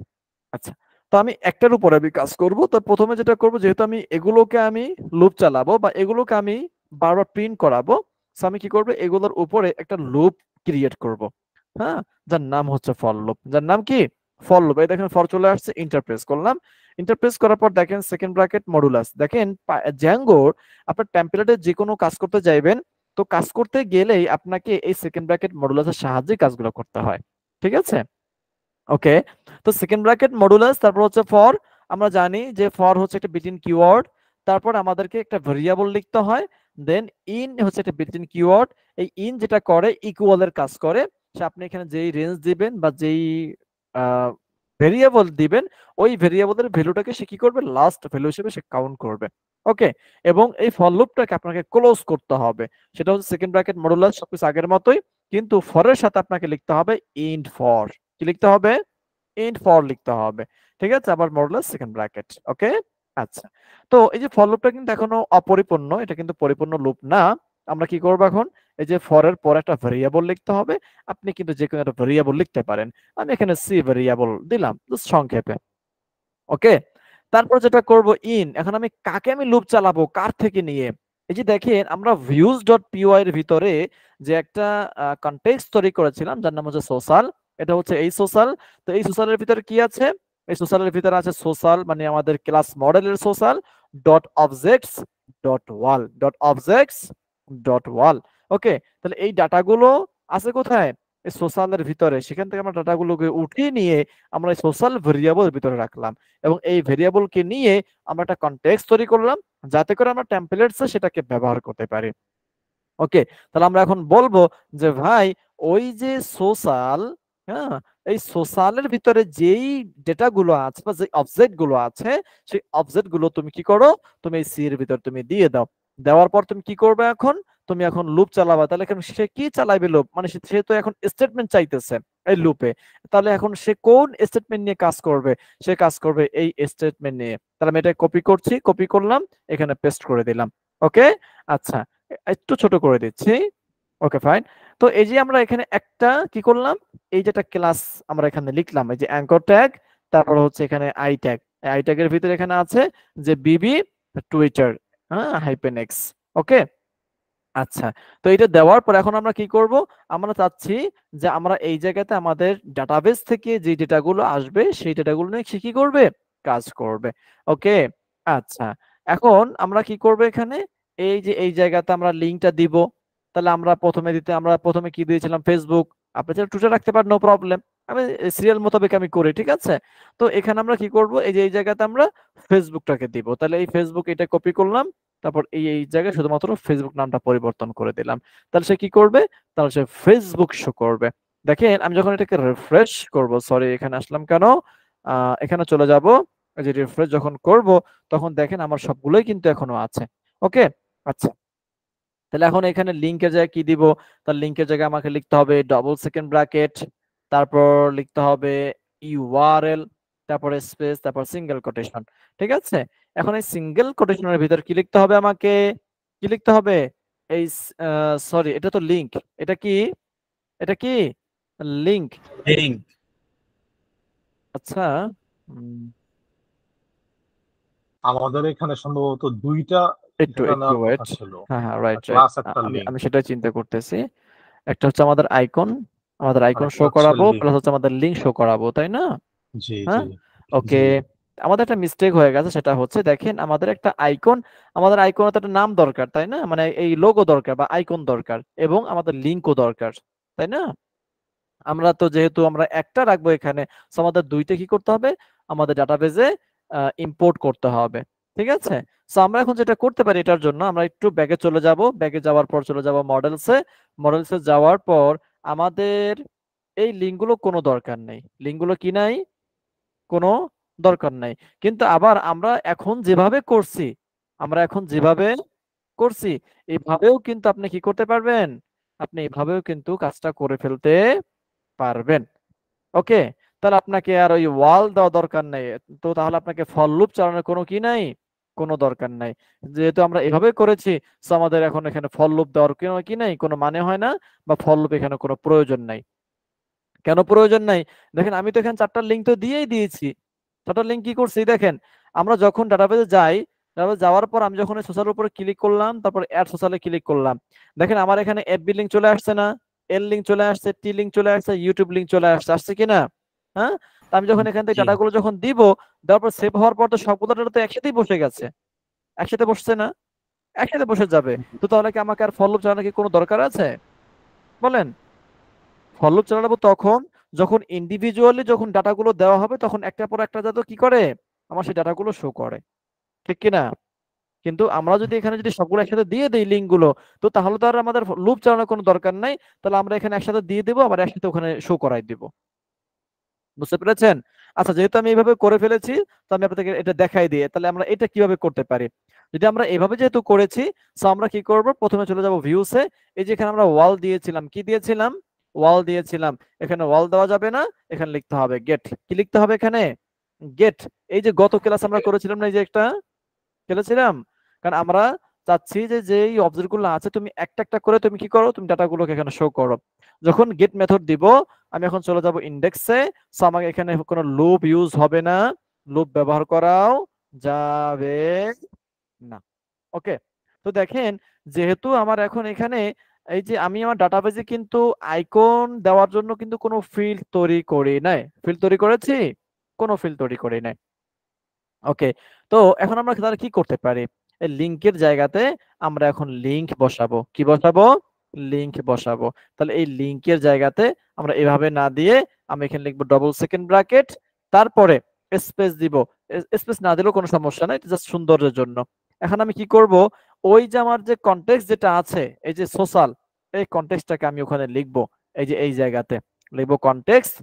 আচ্ছা, তো আমি একটার উপরে আমি কাজ করব। তো প্রথমে যেটা করব, যেহেতু আমি এগুলোকে আমি লুপ চালাবো বা এগুলোকে আমি বারবার প্রিন্ট করাবো, সো আমি কি করব, এগুলোর উপরে একটা লুপ ক্রিয়েট করব। হ্যাঁ, যার নাম হচ্ছে ফর লুপ। যার নাম কি? For loop. এই দেখেন ফর চলে আসছে, ইন্টারপ্রেস করলাম। ইন্টারপ্রেস করার পর দেখেন সেকেন্ড ব্র্যাকেট মডুলাস। দেখেন জ্যাঙ্গোর আপনার টেমপ্লেটে যে কোনো কাজ করতে যাইবেন, তো কাজ করতে গেলেই আপনাকে এই সেকেন্ড ব্র্যাকেট মডুলাসের সাহায্যে কাজগুলো করতে হয়। ঠিক আছে, ওকে। তো সেকেন্ড ব্র্যাকেট মডুলাস, তারপর হচ্ছে ফর। আমরা জানি যে ফর হচ্ছে একটা বিটইন কিওয়ার্ড, তারপর আমাদেরকে একটা ভেরিয়েবল লিখতে হয়। দেন ইন হচ্ছে একটা বিটইন কিওয়ার্ড। এই ইন যেটা করে ইকুয়ালের কাজ করে, সে আপনি এখানে যেই রেঞ্জ দিবেন বা যেই ভেরিয়েবল দিবেন, ওই ভেরিয়েবলের ভ্যালুটাকে সে কি করবে, লাস্ট ভ্যালু হিসেবে সে কাউন্ট করবে। ওকে, এবং এই ফর লুপটাকে আপনাকে ক্লোজ করতে হবে। সেটা হচ্ছে সেকেন্ড ব্র্যাকেট মডুলাস, সবকিছু আগের মতোই, কিন্তু ফরের সাথে আপনাকে লিখতে হবে ইন্ট ফর। কি লিখতে হবে? ইন্ট ফর লিখতে হবে। ঠিক আছে, আবার মডুলাস সেকেন্ড ব্র্যাকেট। ওকে, আচ্ছা। তো এই যে ফর লুপটা কিন্তু এখনো অপরিপূর্ণ, এটা কিন্তু পরিপূর্ণ লুপ না। আমরা কি করব এখন? এই যে ফরের পর একটা ভেরিয়েবল লিখতে হবে। আপনি কিন্তু যে কোনো একটা ভেরিয়েবল লিখতে পারেন। আমি এখানে সি ভেরিয়েবল দিলাম জাস্ট সংক্ষেপে। ওকে, তারপর যেটা করব ইন, এখন আমি কাকে আমি লুপ চালাবো, কার থেকে নিয়ে? এই যে দেখেন আমরা ভিউজ ডট পিওয়াই এর ভিতরে যে একটা কনটেক্সট তৈরি করেছিলাম যার নাম হচ্ছে সোশ্যাল। এটা হচ্ছে এই সোশ্যাল। তো এই সোশ্যালের ভিতরে কি আছে? এই সোশ্যালের ভিতরে আছে সোশ্যাল মানে আমাদের ক্লাস মডেলের সোশ্যাল ডট অবজেক্টস ডট ওয়াল, ডট অবজেক্টস ডট ওয়াল। ওকে, তাহলে এই ডাটাগুলো আছে কোথায়? এই সোশ্যালের ভিতরে। সেখান থেকে আমরা ডাটাগুলোকে উঠিয়ে নিয়ে আমরা এই সোশ্যাল ভেরিয়েবলের ভিতরে রাখলাম, এবং এই ভেরিয়েবলকে নিয়ে আমরা একটা কনটেক্সট তৈরি করলাম যাতে করে আমরা টেমপ্লেটসে সেটাকে ব্যবহার করতে পারি। ওকে, তাহলে আমরা এখন বলবো যে ভাই ওই যে সোশ্যাল, হ্যাঁ, এই সোশ্যালের ভিতরে যেই ডেটা গুলো আছে বা যে অবজেক্ট গুলো আছে, সেই অবজেক্ট গুলো তুমি কি করো, তুমি এই সি এর ভিতর তুমি দিয়ে দাও। দেওয়ার পর তুমি কি করবে এখন? তুমি এখন লুপ চালাবা। তাহলে এখন সে কি চালাবে লুপ, মানে সে তো এখন স্টেটমেন্ট চাইতেছে এই লুপে। তাহলে এখন সে কোন স্টেটমেন্ট নিয়ে কাজ করবে? সে কাজ করবে এই স্টেটমেন্ট নিয়ে। তাহলে আমি এটা কপি করছি, কপি করলাম, এখানে পেস্ট করে দিলাম। ওকে, আচ্ছা, একটু ছোট করে দিচ্ছি। Okay fine. তো এই যে আমরা এখানে একটা কি করলাম, এই যেটা ক্লাস আমরা এখানে লিখলাম, এই যে অ্যাঙ্কর ট্যাগ, তারপর হচ্ছে এখানে আই ট্যাগ। আই ট্যাগের ভিতরে এখানে আছে যে বিবি টুইটার, হ্যাঁ, হাইপেন এক্স। ওকে, আচ্ছা। তো এটা দেওয়ার পর এখন আমরা কি করব? আমরা চাচ্ছি যে আমরা এই জায়গাতে আমাদের ডাটাবেস থেকে যে ডেটাগুলো আসবে সেই ডেটাগুলো নিয়ে সে কি করবে, কাজ করবে। ওকে, আচ্ছা। এখন আমরা কি করব এখানে, এই যে এই জায়গাতে আমরা লিংকটা দিব। তাহলে আমরা প্রথমে কি দিয়েছিলাম, ফেসবুক। আপনি চাইলে টুইটার রাখতে পারেন, নো প্রবলেম। আমি সিরিয়াল মোতাবেক আমি করি, ঠিক আছে? তো এখানে আমরা কি করব, এই যে এই জায়গাতে আমরা ফেসবুকটাকে দিব। তাহলে এই ফেসবুক এটা কপি করলাম, তারপর এই জায়গায় শুধুমাত্র ফেসবুক নামটা পরিবর্তন করে দিলাম। তাহলে সে কি করবে? তাহলে সে ফেসবুক শো করবে। দেখেন আমি যখন এটাকে রিফ্রেশ করব, সরি এখানে আসলাম কেন, এখানে চলে যাব। এই যে রিফ্রেশ যখন করব, তখন দেখেন আমার সবগুলোই কিন্তু এখনো আছে। ওকে, আচ্ছা। তাহলে এখন এখানে লিংকের জায়গায় কি দিব? তার লিংকের জায়গায় আমাকে লিখতে হবে ডবল সেকেন্ড ব্র্যাকেট, তারপর লিখতে হবে ইউআরএল, তারপরে স্পেস, তারপর সিঙ্গেল কোটেশন। ঠিক আছে, এখন এই সিঙ্গেল কোটেশনের ভিতর কি লিখতে হবে আমাকে? কি লিখতে হবে? এই সরি, এটা তো লিংক। এটা কি? এটা কি লিংক? লিঙ্ক আচ্ছা, আমাদের এখানে সম্ভবত দুইটা একটু ডেটা একটু নেওয়ার কথা ওয়েট। ছিল, হ্যাঁ হ্যাঁ, রাইট রাইট। প্লাস একটা আমি লিঙ্ক, আমি সেটাই চিন্তা করতেছি। একটা হচ্ছে আমাদের আইকন, আর একটা শো হচ্ছে করাবো, লিঙ্ক। প্লাস হচ্ছে আমাদের লিংক শো করাবো, তাই না? জি হ্যাঁ, জি ওকে। আমাদের একটা মিস্টেক হয়ে গেছে, সেটা হচ্ছে দেখেন আমাদের একটা আইকন, আমাদের আইকনের তো একটা নাম দরকার তাই না, মানে এই লোগো দরকার বা আইকন দরকার, এবং আমাদের লিঙ্কও দরকার, তাই না? আমরা তো যেহেতু আমরা একটা রাখবো এখানে, so আমাদের দুইটা কি করতে হবে, আমাদের ডাটাবেজে ইম্পোর্ট করতে হবে। ঠিক আছে, সো আমরা এখন যেটা করতে পারি, এটার জন্য আমরা একটু ব্যাগে চলে যাব, ব্যাগে যাওয়ার পর চলে যাব মডেলসে, মডেলসে যাওয়ার পর আমাদের এই লিঙ্কগুলো কোনো দরকার নেই, লিঙ্কগুলো কি নাই, কোনো দরকার নাই। কিন্তু আবার আমরা এখন যেভাবে করছি, আমরা এখন যেভাবে করছি এইভাবেও কিন্তু আপনি কি করতে পারবেন, আপনি এভাবেও কিন্তু কাজটা করে ফেলতে পারবেন। ওকে, তাহলে আপনাকে আর ওই ওয়াল দেওয়া দরকার নেই, তো তাহলে আপনাকে ফর লুপ চালানোর কোনো কি নাই, কোনো দরকার নাই। যেহেতু আমরা এভাবে করেছি, সো আমাদের এখন এখানে ফর লুপ দেওয়ার কোনো কি নাই, কোনো মানে হয় না, বা ফর লুপ এখানে কোনো প্রয়োজন নাই। কেন প্রয়োজন নাই? দেখেন আমি তো এখানে চারটা লিঙ্ক তো দিয়েই দিয়েছি। চারটা লিঙ্ক কি করছি দেখেন, আমরা যখন ডাটাবেজে যাই, ডাটাবেজে যাওয়ার পর আমি যখন সোশ্যালের উপরে ক্লিক করলাম, তারপর অ্যাড সোশ্যালে ক্লিক করলাম, দেখেন আমার এখানে এফবি লিঙ্ক চলে আসছে না, এল লিঙ্ক চলে আসছে, টি লিঙ্ক চলে আসছে, ইউটিউব লিঙ্ক চলে আসছে, আসছে কিনা? হ্যাঁ, তা আমি যখন এখান থেকে জি ডাটাগুলো যখন দিব, দেওয়ার পর সেভ হওয়ার পর তো সবগুলো ডাটা তো একসাথেই বসে গেছে, একসাথে বসছে না, একসাথে বসে যাবে। তো তাহলে কি আমাকে আর ফর লুপ চালানোর কি কোনো দরকার আছে? বলেন। ফর লুপ চালাবো তখন যখন ইন্ডিভিজুয়ালি যখন ডাটাগুলো দেওয়া হবে, তখন একটার পর একটা যাতে কি করে, আমার সেই ডাটাগুলো শো করে, ঠিক কিনা? কিন্তু আমরা যদি এখানে যদি সবগুলো একসাথে দিয়ে দিই লিঙ্ক গুলো, তো তাহলে তো আর আমাদের লুপ চালানোর কোনো দরকার নাই, তাহলে আমরা এখানে একসাথে দিয়ে দেবো, আবার একসাথে ওখানে শো করাই দিব। বুঝতে পেরেছেন? আচ্ছা, যেহেতু আমি এইভাবে করে ফেলেছি, তো আমি আপনাদেরকে এটা দেখাই দিয়ে, তাহলে আমরা এটা কিভাবে করতে পারি। যদি আমরা এভাবে যেহেতু করেছি, সো আমরা কি করব, প্রথমে চলে যাব ভিউসে, এই যে এখানে আমরা ওয়াল দিয়েছিলাম, কি দিয়েছিলাম, ওয়াল দিয়েছিলাম, এখানে ওয়াল দেওয়া যাবে না, এখানে লিখতে হবে গেট, কি লিখতে হবে এখানে, গেট। এই যে গত ক্লাস আমরা করেছিলাম না, এই যে একটা খেলেছিলাম, কারণ আমরা চাচ্ছি যে যেই অবজেক্ট গুলো আছে তুমি একটা একটা করে তুমি কি করো, তুমি ডাটাগুলোকে এখানে শো করো। যখন গেট মেথড দিব, আমি এখন চলে যাব ইন্ডেক্সে, সো আমাকে এখানে কোনো লুপ ইউজ হবে না, লুপ ব্যবহার করাও যাবে না। ওকে, তো দেখেন যেহেতু আমার এখন এখানে এই যে আমি আমার ডাটাবেজে কিন্তু আইকন দেওয়ার জন্য কিন্তু কোনো ফিল্ড তৈরি করি নাই, ফিল্ড তৈরি করেছি, কোনো ফিল্ড তৈরি করি নাই। ওকে, তো এখন আমরা তাহলে কি করতে পারি, এই লিংকের জায়গাতে আমরা এখন লিংক বসাবো, কি বসাবো, লিংক বসাবো। তাহলে এই লিংকের জায়গাতে আমরা এভাবে না দিয়ে আমি এখানে লিখবো ডবল সেকেন্ড ব্র্যাকেট, তারপরে স্পেস দিব, স্পেস না দিলেও কোনো সমস্যা নাই, জাস্ট সৌন্দর্যের জন্য। এখন আমি কি করব, ওই যে আমার যে কনটেক্সট যেটা আছে, এই যে সোশ্যাল, এই কনটেক্সটটাকে আমি ওখানে লিখবো, এই যে এই জায়গাতে লিখবো কনটেক্সট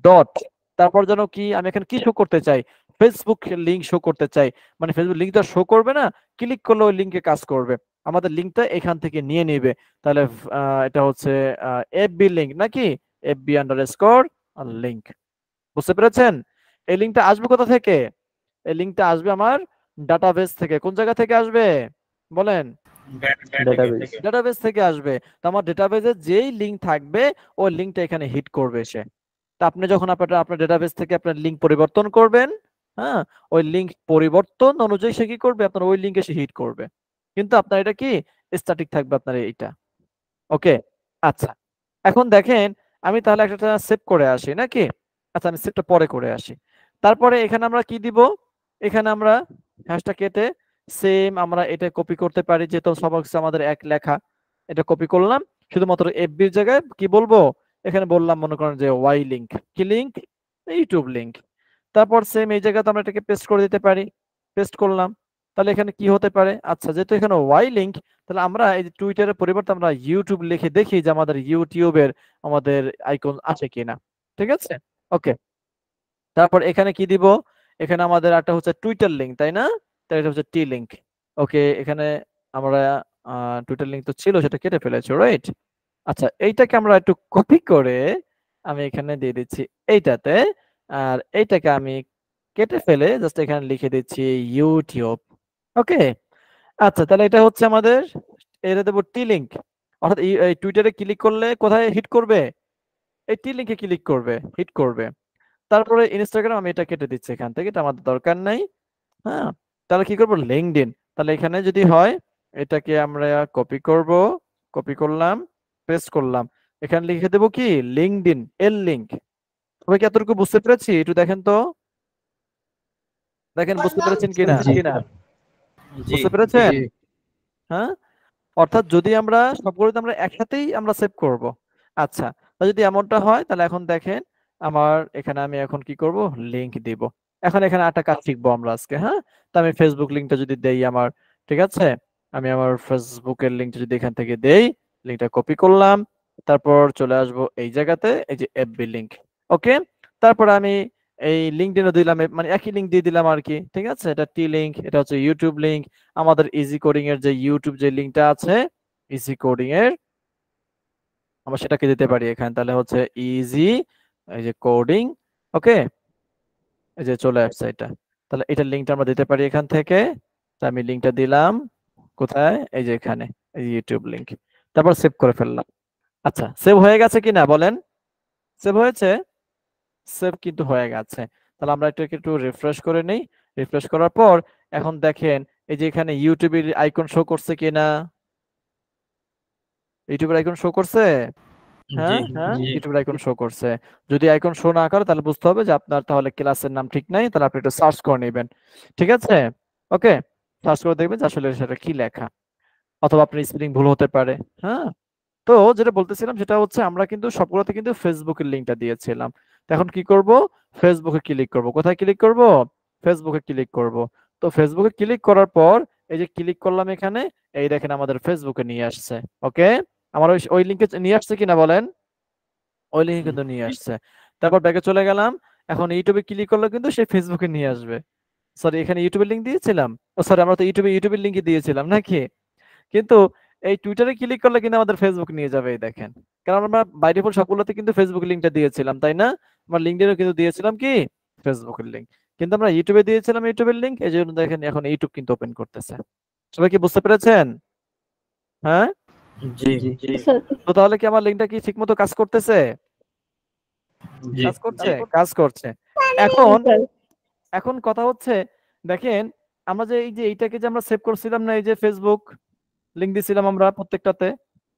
ডট, তারপর যেন কি আমি এখানে কি শো করতে চাই, ফেসবুক লিংক শো করতে চাই, মানে ফেসবুক লিংক তো শো করবে না, ক্লিক করলে ওই লিংকে কাজ করবে, আমাদের লিংকটা এখান থেকে নিয়ে নেবে। তাহলে এটা হচ্ছে এফবি লিংক নাকি, এফবি আন্ডারস্কোর লিংক। বুঝতে পেরেছেন? এই লিংকটা আসবে কোথা থেকে, এই লিংকটা আসবে আমার ডাটাবেস থেকে। কোন জায়গা থেকে আসবে বলেন? database. ডাটাবেস থেকে আসবে। তো আমার ডাটাবেসে যেই লিংক থাকবে, ওই লিংকটা এখানে হিট করবে সে। তা আপনি যখন আপনার ডাটাবেস থেকে আপনার লিংক পরিবর্তন করবেন, হ্যাঁ, ওই লিংক পরিবর্তন অনুযায়ী সে কি করবে, আপনার ওই লিংকে সে হিট করবে। কিন্তু আপনার এটা কি স্ট্যাটিক থাকবে আপনার এইটা। ওকে, আচ্ছা, এখন দেখেন আমি তাহলে একটা সেভ করে আসি নাকি, আচ্ছা আমি সেভটা পরে করে আসি। তারপরে এখানে আমরা কি দিব, এখানে আমরা হ্যাশটা কেটে সেম আমরা এটা কপি করতে পারি, যেহেতু সব হচ্ছে আমাদের এক লেখা, এটা কপি করলাম, শুধুমাত্র এফবির জায়গায় কি বলবো, এখানে বললাম মনে করেন যে ওয়াই লিংক, কি লিংক, ইউটিউব লিংক। তারপর সেম এই জায়গাতে আমরা এটাকে পেস্ট করে দিতে পারি, পেস্ট করলাম। তাহলে এখানে কি হতে পারে, আচ্ছা যেহেতু এখানে ওয়াই লিংক, তাহলে আমরা এই যে টুইটারের পরিবর্তে আমরা ইউটিউব লিখে দেখি যে আমাদের ইউটিউবের আমাদের আইকন আছে কিনা। ঠিক আছে, ওকে। তারপর এখানে কি দিব, এখানে আমাদের একটা হচ্ছে টুইটার লিংক তাই না, তাই এটা হচ্ছে টি লিংক। ওকে, এখানে আমরা টুইটার লিংক তো ছিল, সেটা কেটে ফেলেছি, রাইট। আচ্ছা, এইটাকে আমরা একটু কপি করে আমি এখানে দিয়ে দিচ্ছি এইটাতে, আর এইটাকে আমি কেটে ফেলে জাস্ট এখানে লিখে দিচ্ছি ইউটিউব। ওকে, আচ্ছা তাহলে এটা হচ্ছে আমাদের, এটা দেবো টি লিংক, অর্থাৎ এই টুইটারে ক্লিক করলে কোথায় হিট করবে, এই টি লিংকে ক্লিক করবে, হিট করবে। তারপরে ইনস্টাগ্রাম আমি এটা কেটে দিচ্ছি এখান থেকে, এটা আমাদের দরকার নাই। হ্যাঁ, তাহলে কি করবো, লিঙ্কডইন, তাহলে এখানে যদি হয় এটাকে আমরা কপি করব, কপি করলাম, পেস্ট করলাম, এখানে লিখে দেবো কি লিঙ্কডইন, এল লিংক, সবাই কি এতটুকু বুঝতে পেরেছি? একটু দেখেন তো, দেখেন বুঝতে পেরেছেন কিনা? বুঝতে পেরেছেন? হ্যাঁ, অর্থাৎ যদি আমরা সবগুলো আমরা একসাথেই আমরা সেভ করব। আচ্ছা, তা যদি এমনটা হয় তাহলে এখন দেখেন আমার এখানে আমি এখন কি করব, লিংক দিব। এখন এখানে একটা কাজ শিখবো আমরা আজকে। হ্যাঁ, তো আমি ফেসবুক লিংকটা যদি দেই আমার, ঠিক আছে, আমি আমার ফেসবুকের লিংকটা যদি এখান থেকে দেই, লিংকটা কপি করলাম, তারপর চলে আসবো এই জায়গাতে, এই যে এফবি লিংক। ওকে, তারপর আমি এই লিঙ্কডইনও দিলাম, মানে একই লিংক দিয়ে দিলাম আর কি। ঠিক আছে, এটা টি লিংক, এটা হচ্ছে ইউটিউব লিংক। আমাদের ইজি কোডিং এর যে ইউটিউব যে লিংকটা আছে, ইজি কোডিং এর, আমরা সেটাকে দিতে পারি এখানে। তাহলে হচ্ছে ইজি, এই যে কোডিং। ওকে, এই যে চলে আসছে এটা। তাহলে এটার লিংকটা আমরা দিতে পারি এখান থেকে। তো আমি লিংকটা দিলাম কোথায়, এই যে এখানে, এই ইউটিউব লিংক। তারপর সেভ করে ফেললাম। আচ্ছা, সেভ হয়ে গেছে কিনা বলেন? সেভ হয়েছে? সেভ কিন্তু হয়ে গেছে। তাহলে আমরা এটাকে একটু রিফ্রেশ করে নেই। রিফ্রেশ করার পর এখন দেখেন এই যে এখানে ইউটিউবের আইকন শো করছে কিনা? ইউটিউবের আইকন শো করছে? হ্যাঁ, ইউটিউবের আইকন শো করছে। যদি আইকন শো না করে তাহলে বুঝতে হবে যে আপনার তাহলে ক্লাসের নাম ঠিক নাই, তাহলে আপনি একটু সার্চ করে নেবেন। ঠিক আছে, ওকে, সার্চ করে দেখবেন যে আসলে সেটা কি লেখা, অথবা আপনার স্পেলিং ভুল হতে পারে। হ্যাঁ, তো যেটা বলতেছিলাম সেটা হচ্ছে আমরা কিন্তু সবগুলোতে কিন্তু ফেসবুকের লিংকটা দিয়েছিলাম। তো এখন কি করব, ফেসবুকে ক্লিক করব। কোথায় ক্লিক করব? ফেসবুকে ক্লিক করব। তো ফেসবুকে ক্লিক করার পর এই যে ক্লিক করলাম এখানে, এই দেখেন আমাদের ফেসবুকে নিয়ে আসছে। ওকে, আমার ওই ওই লিংকে নিয়ে আসছে কিনা বলেন? ওই লিঙ্কে কিন্তু নিয়ে আসছে। তারপর ব্যাকে চলে গেলাম, এখন ইউটিউবে ক্লিক করলে কিন্তু সে ফেসবুকে নিয়ে আসবে। সরি, এখানে ইউটিউবের লিংক দিয়েছিলাম, ও সরি, আমরা তো ইউটিউবের লিংকই দিয়েছিলাম নাকি? কিন্তু এই টুইটারে ক্লিক করলে কিন্তু আমাদের ফেসবুক নিয়ে যাবে, এই দেখেন। কারণ আমরা বাই ডিফল্ট সবগুলোতে কিন্তু ফেসবুক লিংকটা দিয়েছিলাম, তাই না? আমরা লিঙ্কডইনও কিন্তু দিয়েছিলাম কি, ফেসবুকের লিংক। কিন্তু আমরা ইউটিউবে দিয়েছিলাম ইউটিউবের লিংক, এই জন্য দেখেন এখন ইউটিউব কিন্তু ওপেন করতেছে। সবাই কি বুঝতে পেরেছেন? হ্যাঁ, স্যার। তো তাহলে কি আমার লিংকটা কি ঠিকমতো কাজ করতেছে? কাজ করছে, কাজ করছে। এখন স্যার। এখন কথা হচ্ছে, দেখেন আমরা যে এই যে এইটাকে যে আমরা সেভ করছিলাম না, এই যে ফেসবুক লিংক দিয়েছিলাম, আমরা প্রত্যেকটাতে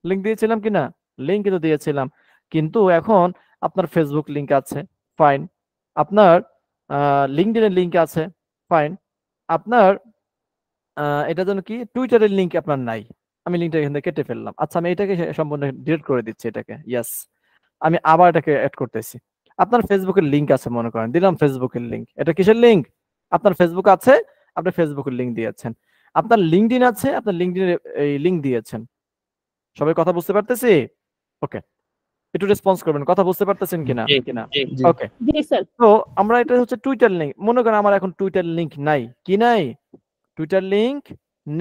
লিংক দিয়েছিলাম কিনা? লিংক কিন্তু দিয়েছিলাম। কিন্তু এখন আপনার ফেসবুক লিংক আছে, ফাইন। আপনার লিঙ্কডইনের লিংক আছে, ফাইন। আপনার এটা যেন কি টুইটারের লিংক আপনার নাই। আমি লিংকটা এখান থেকে কেটে ফেললাম। আচ্ছা, আমি এটাকে সম্পূর্ণ ডিলিট করে দিচ্ছি এটাকে, ইয়েস। আমি আবার এটাকে অ্যাড করতেছি। আপনার ফেসবুকের লিংক আছে মনে করেন, দিলাম ফেসবুকের লিংক। এটা কিসের লিংক? আপনার ফেসবুক আছে, আপনি ফেসবুকের লিংক দিয়েছেন। আপনার লিঙ্কডইন আছে, আপনার লিঙ্কডইনের এই লিংক দিয়েছেন। সবাই কথা বুঝতে পারতেছি? ওকে, একটু রেসপন্স করবেন, কথা বুঝতে পারতেছেন কিনা? ওকে, জি স্যার। তো আমরা এটা হচ্ছে টুইটার লিংক, মনে করেন আমার এখন টুইটার লিংক নাই, কি নাই? টুইটার লিংক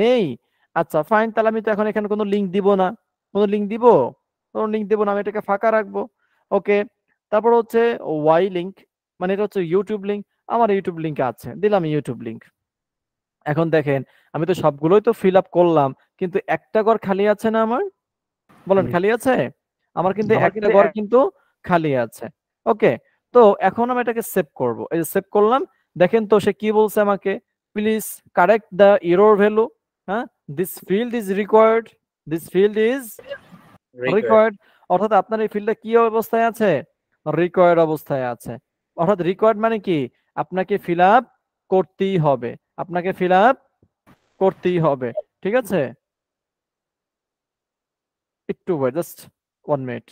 নেই। আচ্ছা ফাইন, তাহলে আমি তো এখন এখানে কোনো লিংক দিব না। কোনো লিংক দিব? কোনো লিংক দিব না, আমি এটাকে ফাঁকা রাখবো। ওকে, তারপর হচ্ছে ওয়াই লিংক, মানে এটা হচ্ছে ইউটিউব লিংক। আমার ইউটিউব লিংক আছে, দিলাম ইউটিউব লিংক। এখন দেখেন আমি তো সবগুলোই তো ফিল আপ করলাম, কিন্তু একটা ঘর খালি আছে না আমার? বলেন, খালি আছে? আমার কিন্তু একটা ঘর কিন্তু খালি আছে। ওকে, তো এখন আমি এটাকে সেভ করব। এই যে সেভ করলাম, দেখেন তো সে কি বলছে আমাকে, please correct the error value. হ্যাঁ, this field is required, this field is required. অর্থাৎ আপনার এই ফিল্ডটা কি অবস্থায় আছে? রিকোয়ার্ড অবস্থায় আছে। অর্থাৎ রিকোয়ার্ড মানে কি, আপনাকে ফিল আপ করতেই হবে, আপনাকে ফিল আপ করতেই হবে। ঠিক আছে, একটু ওয়েট, জাস্ট 1 মিনিট।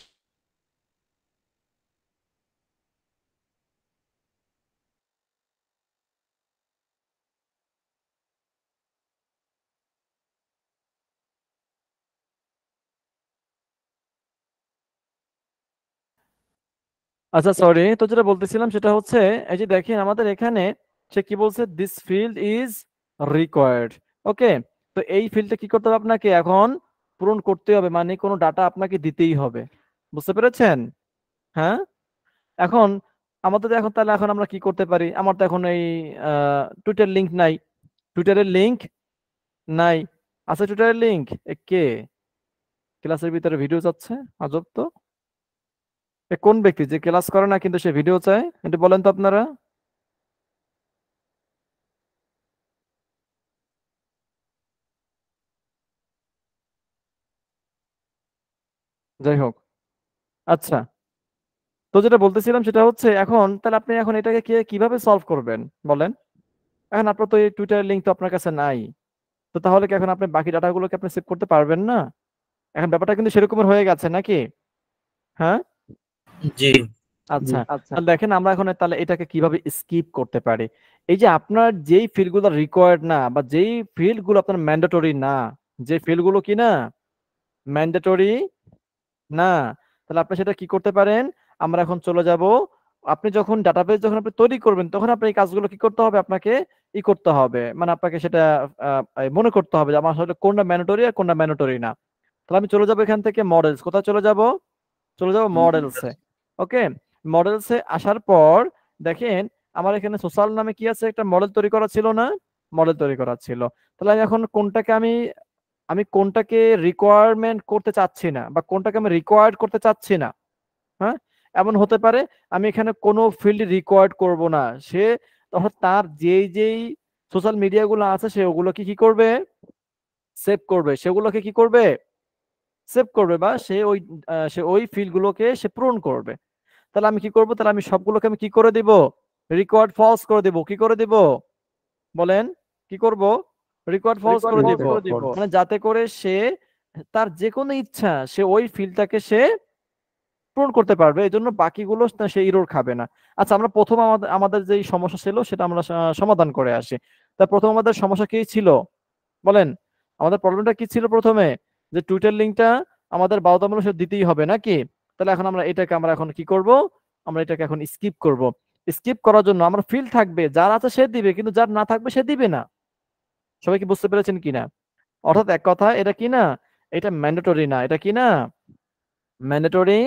আচ্ছা সরি, তো যেটা বলতেছিলাম সেটা হচ্ছে, এই যে দেখেন আমাদের এখানে সে কি বলছে, দিস ফিল্ড ইজ রিকোয়ার্ড। ওকে, তো এই ফিল্ডটা কি করতে হবে আপনাকে এখন পূরণ করতে হবে, মানে কোনো ডাটা আপনাকে দিতেই হবে। বুঝতে পেরেছেন? হ্যাঁ, এখন আমাদের এখন তাহলে এখন আমরা কি করতে পারি? আমার তো এখন এই টুইটার লিংক নাই, টুইটারের লিংক নাই। আচ্ছা, টুইটারের লিংক কে ক্লাসের ভিতরে ভিডিও চাচ্ছে? আজব তো, এ কোন ব্যক্তি যে ক্লাস করে না কিন্তু সে ভিডিও চায়? এটা বলেন তো আপনারা। যাই হোক, আচ্ছা, তো যেটা বলতেছিলাম সেটা হচ্ছে এখন তাহলে আপনি এখন এটাকে কিভাবে সলভ করবেন বলেন? এখন আপনার তো এই টুইটার লিংক তো আপনার কাছে নাই, তো তাহলে কি এখন আপনি বাকি ডাটাগুলোকে আপনি সেভ করতে পারবেন না? এখন ব্যাপারটা কিন্তু সেরকমের হয়ে গেছে নাকি? হ্যাঁ, জি আচ্ছা তাহলে দেখেন আমরা এখন তাহলে এটাকে কিভাবে স্কিপ করতে পারি। এই যে আপনার যেই ফিল্ডগুলো রিকোয়ার্ড না বা যেই ফিল্ডগুলো আপনার ম্যান্ডেটরি না, যে ফিল্ডগুলো কি না ম্যান্ডেটরি না, তাহলে আপনি সেটা কি করতে পারেন? আমরা এখন চলে যাব, আপনি যখন ডাটাবেস যখন আপনি তৈরি করবেন তখন আপনি এই কাজগুলো কি করতে হবে আপনাকে করতে হবে, মানে আপনাকে সেটা মনে করতে হবে যে আমার আসলে কোনটা ম্যান্ডেটরি আর কোনটা ম্যান্ডেটরি না। তাহলে আমি চলে যাব এখান থেকে মডেলস, কোথায় চলে যাব? চলে যাব মডেলসে। ওকে, মডেলসে আসার পর দেখেন আমার এখানে সোশ্যাল নামে কি আছে, একটা মডেল তৈরি করা ছিল না? মডেল তৈরি করা ছিল। তাহলে আমি এখন কোনটাকে আমি কোনটাকে রিকোয়ারমেন্ট করতে চাচ্ছি না বা কোনটাকে আমি রিকোয়ার্ড করতে চাচ্ছি না। হ্যাঁ, এমন হতে পারে আমি এখানে কোনো ফিল্ড রিকোয়ার্ড করব না, সে তখন তার যেই সোশ্যাল মিডিয়া গুলো আছে সে ওগুলোকে কি করবে? সেভ করবে। সেগুলোকে কি করবে? সেভ করবে, বা সে ওই ফিল্ড গুলোকে সে পূরণ করবে। তাহলে আমি কি করব? তাহলে আমি সবগুলোকে আমি কি করে দিব? রিকোয়ার্ড ফলস করে দিব। কি করে দিব বলেন? কি করব? রিকোয়ার্ড ফলস করে দিব, মানে যাতে করে সে তার যে কোনো ইচ্ছা সে ওই ফিল্ডটাকে সে পূরণ করতে পারবে, এই জন্য বাকিগুলো সে ইরর খাবে না। আচ্ছা, আমরা প্রথম আমাদের যে সমস্যা ছিল সেটা আমরা সমাধান করে আসি। তা প্রথম আমাদের সমস্যা কি ছিল বলেন? আমাদের প্রবলেমটা কি ছিল প্রথমে? যে টুইটার লিংকটা আমাদের বাধ্যতামূলক দিতেই হবে নাকি? তাহলে এখন আমরা এখন কি করব? আমরা এটাকে এখন স্কিপ করব। স্কিপ করার জন্য আমার ফিল্ড থাকবে, যার আছে সে দিবে, কিন্তু যার না থাকবে সে দিবে না। সবাই কি বুঝতে পেরেছেন কিনা? অর্থাৎ এক কথা, এটা কি না, এটা ম্যান্ডেটরি না। এটা কি না, ম্যান্ডেটরি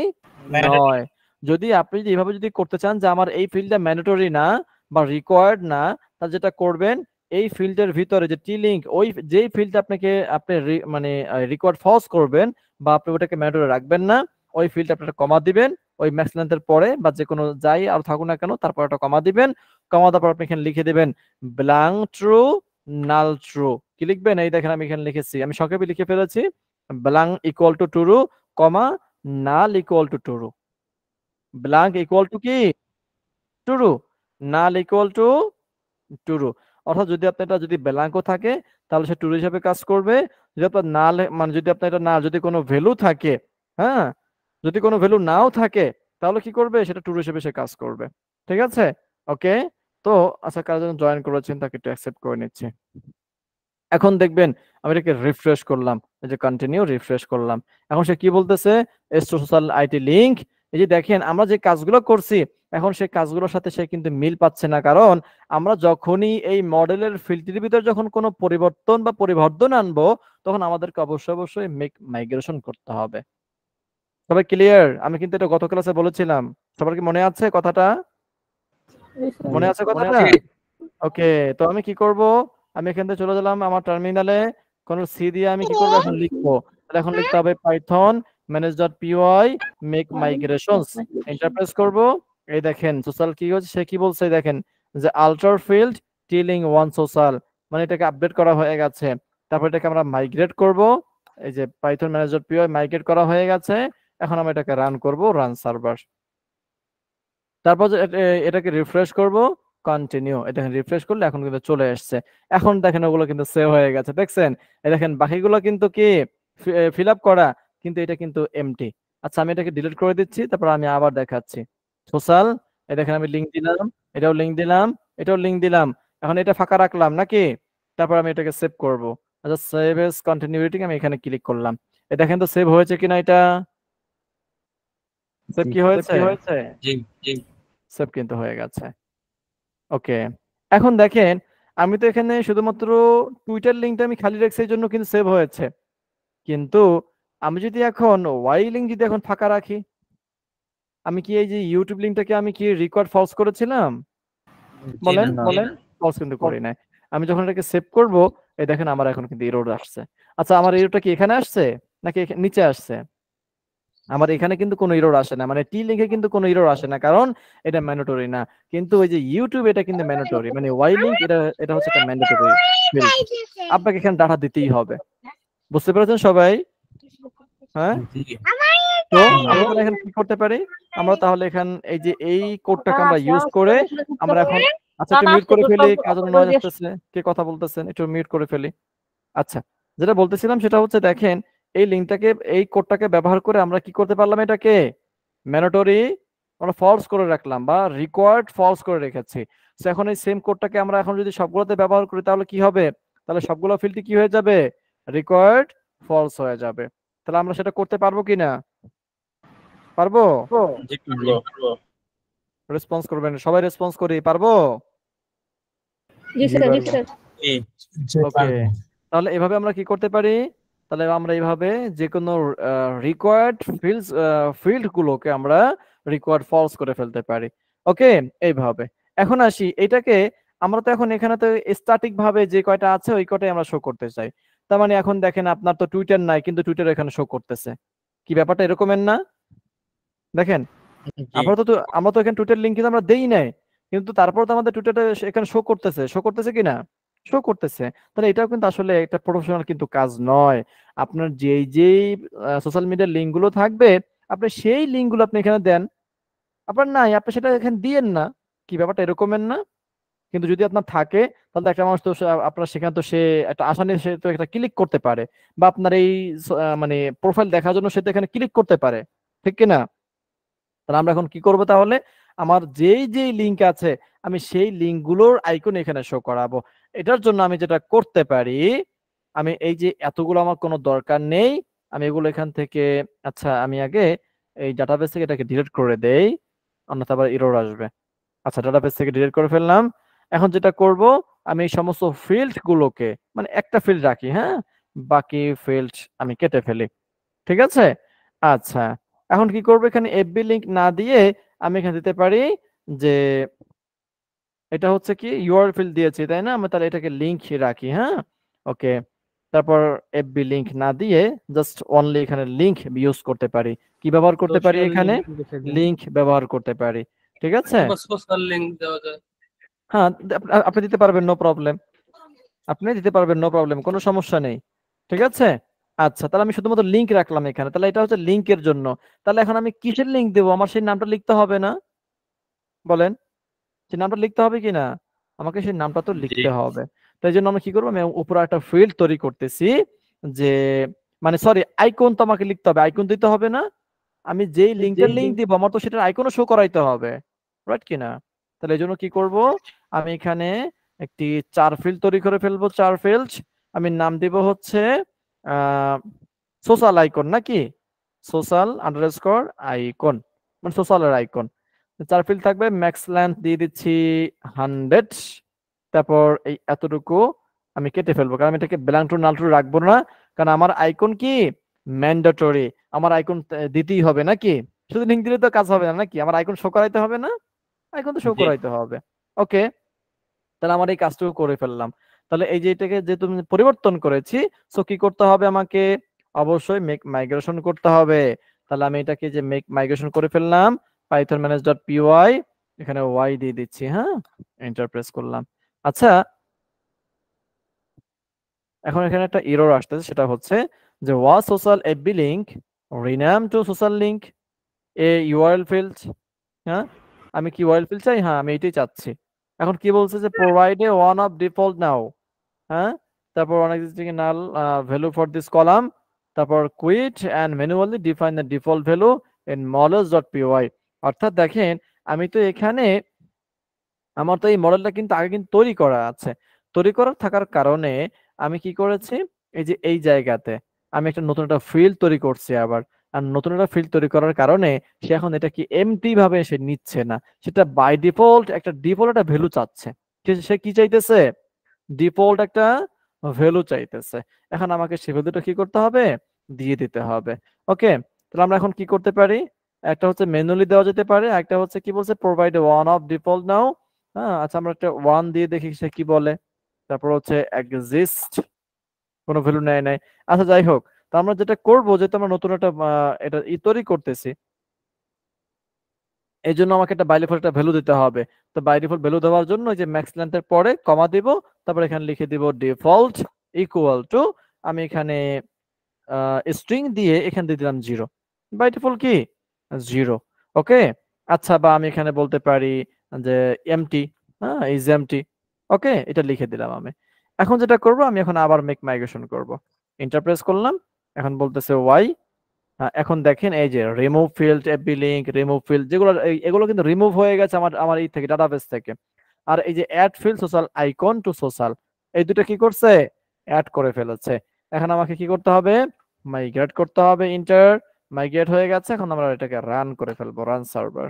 নয়। যদি আপনি এইভাবে যদি করতে চান যে আমার এই ফিল্ডটা ম্যান্ডেটরি না বা রিকোয়ার্ড না, তাহলে যেটা করবেন এই ফিল্ডের ভিতরে যে টি লিংক, ওই যেই ফিল্ড আপনি মানে রিকোয়ার্ড ফলস করবেন বা আপনি ওটাকে ম্যান্ডেটরি রাখবেন না, ওই ফিল্ড আপনারা কমা দিবেন ওই ম্যাক্স লেন্থের পরে, বা যে কোনো যাই আর থাকুক না কেন তারপর একটা কমা দিবেন। কমা দেওয়ার পর আপনি এখানে লিখে দিবেন ব্ল্যাঙ্ক ট্রু, নাল ট্রু। কি লিখবেন? এই দেখেন আমি এখানে লিখেছি, আমি সংক্ষেপে লিখে ফেলেছি blank equal to true, comma null equal to true. Blank equal to কি? True. Null equal to true. অর্থাৎ যদি আপনার এটা যদি ব্ল্যাঙ্কও থাকে তাহলে সে ট্রু হিসাবে কাজ করবে। যদি আপনার নাল মানে যদি আপনার এটা না যদি কোনো ভ্যালু থাকে, হ্যাঁ, যদি কোনো ভ্যালু নাও থাকে তাহলে কি করবে? সেটা ট্রু হিসেবে সে কাজ করবে। ঠিক আছে? ওকে। তো আচ্ছা, কারা যেন জয়েন করেছেন তাকে একটু অ্যাকসেপ্ট করে নিচ্ছি। এখন দেখবেন আমি এটাকে রিফ্রেশ করলাম, এই যে কন্টিনিউ রিফ্রেশ করলাম। এখন সে কি বলতেছে? Social IT link. এই যে দেখেন আমরা যে কাজগুলো করছি এখন সেই কাজগুলোর সাথে সে কিন্তু মিল পাচ্ছে না, কারণ আমরা যখনই এই মডেলের ফিল্ডটির ভিতরে যখন কোনো পরিবর্তন বা পরিবর্তন আনবো তখন আমাদেরকে অবশ্যই মেক মাইগ্রেশন করতে হবে। সবাই ক্লিয়ার? আমি কিন্তু এটা গত ক্লাসে বলেছিলাম, সবার কি মনে আছে কথাটা? মনে আছে কথাটা? ওকে, তো আমি কি করব? আমি এখান থেকে চলে গেলাম আমার টার্মিনালে, কন্ট্রোল সি দিয়ে আমি কি করব? এখন লিখবো। তাহলে এখন লিখতে হবে Python manage.py make migrations. Enter press করব। এই দেখেন সোশ্যাল কি হচ্ছে, সে কি বলছে দেখেন যে আল্টার ফিল্ড টিলিং ওয়ান সোশ্যাল, মানে এটাকে আপডেট করা হয়ে গেছে। তারপর এটাকে আমরা মাইগ্রেট করব। এই যে পাইথন manage.py মাইগ্রেট করা হয়ে গেছে। এখন আমরা এটাকে রান করব, রান সার্ভার। তারপর এটাকে রিফ্রেশ করব, কন্টিনিউ। এটা রিফ্রেশ করলে এখন কিন্তু চলে আসছে। এখন দেখেন ওগুলো কিন্তু সেভ হয়ে গেছে, দেখছেন? এই দেখেন বাকিগুলো কিন্তু কি ফিল আপ করা, কিন্তু এটা কিন্তু এমটি। আচ্ছা, আমি এটাকে ডিলিট করে দিচ্ছি, তারপর আমি আবার দেখাচ্ছি। সোশ্যাল, এই দেখেন আমি লিংক দিলাম, এটাও লিংক দিলাম, এটাও লিংক দিলাম। এখন এটা ফাঁকা রাখলাম নাকি? তারপর আমি এটাকে সেভ করব। আচ্ছা, সেভ এস কন্টিনিউইটি আমি এখানে ক্লিক করলাম। এই দেখেন তো সেভ হয়েছে কিনা, এটা সেভ কি হয়েছে? জি জি সেভ কিন্তু হয়ে গেছে। ওকে, এখন দেখেন আমি তো এখানে শুধুমাত্র টুইটার লিংকটা আমি খালি রাখছি এই জন্য কিন্তু সেভ হয়েছে, কিন্তু আমি যদি এখন ওয়াই লিংক যদি এখন ফাঁকা রাখি, আমি কি এই যে ইউটিউব লিংকটাকে আমি কি রিকোয়ার্ড ফলস করেছিলাম? বলেন বলেন, ফলস কিন্তু করি নাই। আমি যখন এটাকে সেভ করব এই দেখেন আমার এখন কিন্তু এরর আসছে। আচ্ছা, আমার এররটা কি এখানে আসছে নাকি নিচে আসছে? আমার এখানে কিন্তু কোনো এরর আসে না, মানে টি লিংকে কিন্তু কোনো এরর আসে না, কারণ এটা ম্যান্ডেটরি না। কিন্তু ওই যে ইউটিউব এটা কিন্তু ম্যান্ডেটরি, মানে ওয়াই লিংক এটা হচ্ছে একটা ম্যান্ডেটরি ফিল্ড। আপনাকে এখানে ডাটা দিতেই হবে। বুঝতে পেরেছেন সবাই? হ্যাঁ, তো আমরা তাহলে এখানে কি করতে পারি, আমরা তাহলে এখানে এই যে এই কোডটাকে আমরা ইউজ করে আমরা এখন, আচ্ছা একটু মিউট করে ফেলি, কাজের নয়েজ আসতেছে, কে কথা বলতেছেন একটু মিউট করে ফেলি। আচ্ছা, যেটা বলতেছিলাম সেটা হচ্ছে দেখেন এই লিঙ্কটাকে, এই কোডটাকে ব্যবহার করে আমরা কি করতে পারলাম, এটাকে ম্যান্ডেটরি আমরা ফলস করে রাখলাম বা রিকোয়ার্ড ফলস করে রেখেছি। তো এখন এই সেম কোডটাকে আমরা এখন যদি সবগুলোতে ব্যবহার করি তাহলে কি হবে, তাহলে সবগুলো ফিল্ডে কি হয়ে যাবে, রিকোয়ার্ড ফলস হয়ে যাবে। তাহলে আমরা সেটা করতে পারবো কিনা, পারবো? জি পারবো। রেসপন্স করবেন সবাই, রেসপন্স করি, পারবো? জি স্যার, জি স্যার। জি ওকে, তাহলে এভাবে আমরা কি করতে পারি, তাহলে আমরা এইভাবে যে কোনো রিকোয়ার্ড ফিল্ড গুলোকে আমরা রিকোয়ার্ড ফলস করে ফেলতে পারি। ওকে, এইভাবে। এখন আসি এটাকে, আমরা তো এখন এখানে তো স্ট্যাটিক ভাবে যে কয়টা আছে ওই কয়টাই আমরা শো করতে চাই। তার মানে এখন দেখেন আপনার তো টুইটার নাই কিন্তু টুইটার এখানে শো করতেছে, কি ব্যাপারটা এরকমের না? দেখেন জি আমরা তো এখানে টুইটার লিংক কিন্তু আমরা দেই নাই, কিন্তু তারপর তো আমাদের টুইটারটা এখানে শো করতেছে কিনা, শো করতেছে। তাহলে এটাও কিন্তু আসলে একটা প্রফেশনাল কিন্তু কাজ নয়। আপনার যেই সোশ্যাল মিডিয়ার লিঙ্ক গুলো থাকবে আপনি সেই লিঙ্ক গুলো আপনি এখানে দেন, আপনার নাই আপনি সেটা এখানে দিয়েন না, কি ব্যাপারটা এরকমের না? কিন্তু যদি আপনার থাকে তাহলে একটা মানুষ তো আপনার সেখানে তো সে একটা আসানি সে তো একটা ক্লিক করতে পারে, বা আপনার এই মানে প্রোফাইল দেখার জন্য সে তো এখানে ক্লিক করতে পারে, ঠিক কিনা? তাহলে আমরা এখন কি করব, তাহলে আমার যেই লিংক আছে আমি সেই লিংক গুলোর আইকন এখানে শো করাবো। এটার জন্য আমি যেটা করতে পারি, আমি এই যে এতগুলো আমার কোনো দরকার নেই, আমি এগুলো এখান থেকে, আচ্ছা আমি আগে এই ডাটাবেস থেকে এটাকে ডিলিট করে দেই, অন্যথা আবার এরর আসবে। আচ্ছা ডাটাবেস থেকে ডিলিট করে ফেললাম। এখন যেটা করব, আমি এই সমস্ত ফিল্ড গুলোকে মানে একটা ফিল্ড রাখি, হ্যাঁ, বাকি ফিল্ড আমি কেটে ফেলি, ঠিক আছে? আচ্ছা, এখন কি করবো, এখানে এফবি লিংক না দিয়ে আমি এখানে দিতে পারি যে এটা হচ্ছে কি ইউআরএল ফিল্ড দিয়েছি তাই না, আমি তাহলে এটাকে লিংক রাখি, হ্যাঁ। ওকে, তারপর এফবি লিংক না দিয়ে জাস্ট অনলি এখানে লিংক ইউজ করতে পারি, কি ব্যবহার করতে পারি, Social এখানে link লিখে দিন। লিংক ব্যবহার করতে পারি, ঠিক আছে? অথবা সোশ্যাল লিংক দেওয়া যায়। হ্যাঁ, আপনি দিতে পারবেন, নো প্রবলেম, আপনি দিতে পারবেন, নো প্রবলেম, কোনো সমস্যা নেই, ঠিক আছে? আচ্ছা, তাহলে আমি শুধুমাত্র লিংক রাখলাম এখানে, তাহলে এটা হচ্ছে লিংকের জন্য। তাহলে এখন আমি কিসের লিংক দেবো, আমার সেই নামটা লিখতে হবে না, বলেন? সেই নামটা লিখতে হবে কিনা, আমাকে সেই নামটা তো লিখতে হবে। তাই জন্য আমরা কি করবো, আমি উপরে একটা ফিল্ড তৈরি করতেছি, যে মানে সরি আইকন তো আমাকে লিখতে হবে, আইকন দিতে হবে না, আমি যেই লিংকটার লিংক দিব আমার তো সেটার আইকনও শো করাইতে হবে, রাইট কিনা? তাহলে এই জন্য কি করব, আমি এখানে একটি 4 ফিল্ড তৈরি করে ফেলবো, 4 ফিল্ড, আমি নাম দিব হচ্ছে সোশ্যাল আইকন, নাকি সোশ্যাল আন্ডারস্কোর আইকন, মানে সোশ্যালের আইকন। 4 ফিল্ড থাকবে, ম্যাক্স লেন্থ দিয়ে দিচ্ছি 100, তারপর এই এতটুকু আমি কেটে ফেলবো, কারণ আমি এটাকে ব্ল্যাঙ্ক টু নাল টু রাখবো না, কারণ আমার আইকন কি ম্যান্ডেটরি, আমার আইকন দিতেই হবে নাকি, শুধু লিংক দিলে তো কাজ হবে না নাকি, আমার আইকন শো করাইতে হবে না, আইকন তো শো করাইতে হবে। ওকে, তাহলে আমার এই কাজটুকু করে ফেললাম। তাহলে এই যে এটাকে যে তুমি পরিবর্তন করেছি, সো কি করতে হবে আমাকে, অবশ্যই মেক মাইগ্রেশন করতে হবে। তাহলে আমি এটাকে যে মেক মাইগ্রেশন করে ফেললাম, পাইথন manage.py, এখানে ওয়াই দিয়ে দিচ্ছি, হ্যাঁ, এন্টার প্রেস করলাম। আচ্ছা, এখন এখানে একটা এরর আসতেছে, সেটা হচ্ছে যে was social FB link rename to social link a URL field, হ্যাঁ, আমি কি URL field চাই, হ্যাঁ আমি এটাই চাচ্ছি। এখন কি বলছে যে provide a one of default now, হ্যাঁ, তারপর on existing null value for this column, তারপর quit and manually define the default value in models.py। অর্থাৎ দেখেন আমি তো এখানে আমার তো এই মডেলটা কিন্তু আগে কিন্তু তৈরি করা আছে, তৈরি করা থাকার কারণে আমি কি করেছি, এই যে এই জায়গাতে আমি একটা নতুন একটা ফিল্ড তৈরি করছি আবার, আর নতুন একটা ফিল্ড তৈরি করার কারণে সে এখন এটা কি এমটি ভাবে সে নিচ্ছে না, সেটা বাই ডিফল্ট একটা ভ্যালু চাচ্ছে। সে কি চাইতেছে, ডিফল্ট একটা ভ্যালু চাইতেছে। এখন আমাকে সে ভ্যালুটা কি করতে হবে, দিয়ে দিতে হবে। ওকে, তাহলে আমরা এখন কি করতে পারি, একটা হচ্ছে ম্যানুয়ালি দেওয়া যেতে পারে, একটা হচ্ছে কি বলছে প্রোভাইড ওয়ান অফ ডিফল্ট নাও, হ্যাঁ। আচ্ছা, আমরা একটা ওয়ান দিয়ে দেখি সে কি বলে, তারপর হচ্ছে এক্সিস্ট, কোনো ভ্যালু নেয় নাই। আচ্ছা যাই হোক, তো আমরা যেটা করবো, যেহেতু আমরা নতুন একটা এটা তৈরি করতেছি, এই জন্য আমাকে একটা বাই ডিফল্ট একটা ভ্যালু দিতে হবে। তো বাই ডিফল্ট ভ্যালু দেওয়ার জন্য যে ম্যাক্স লেন্থের পরে কমা দিব, তারপর এখানে লিখে দিব ডিফল্ট ইকুয়াল টু, আমি এখানে স্ট্রিং দিয়ে এখানে দিয়ে দিলাম 0। বাই ডিফল্ট কি 0। ওকে, আচ্ছা, বা আমি এখানে বলতে পারি যে এমটি, হ্যাঁ ইজ এমটি। ওকে, এটা লিখে দিলাম আমি। এখন যেটা করব, আমি এখন আবার মেক মাইগ্রেশন করব। ইন্টারপ্রেস করলাম, এখন বলতেছে ওয়াই। এখন দেখেন এই যে remove field, FB link, remove field, যেগুলো এগুলো কিন্তু রিমুভ হয়ে গেছে আমার আমার এই থেকে, ডাটাবেস থেকে। আর এই যে add field social icon to social, এই দুটো কি করছে, অ্যাড করে ফেলেছে। এখন আমাকে কি করতে হবে, মাইগ্রেট করতে হবে। ইন্টার, মাইগ্রেট হয়ে গেছে। এখন আমরা এটাকে রান করে ফেলবো, রান সার্ভার।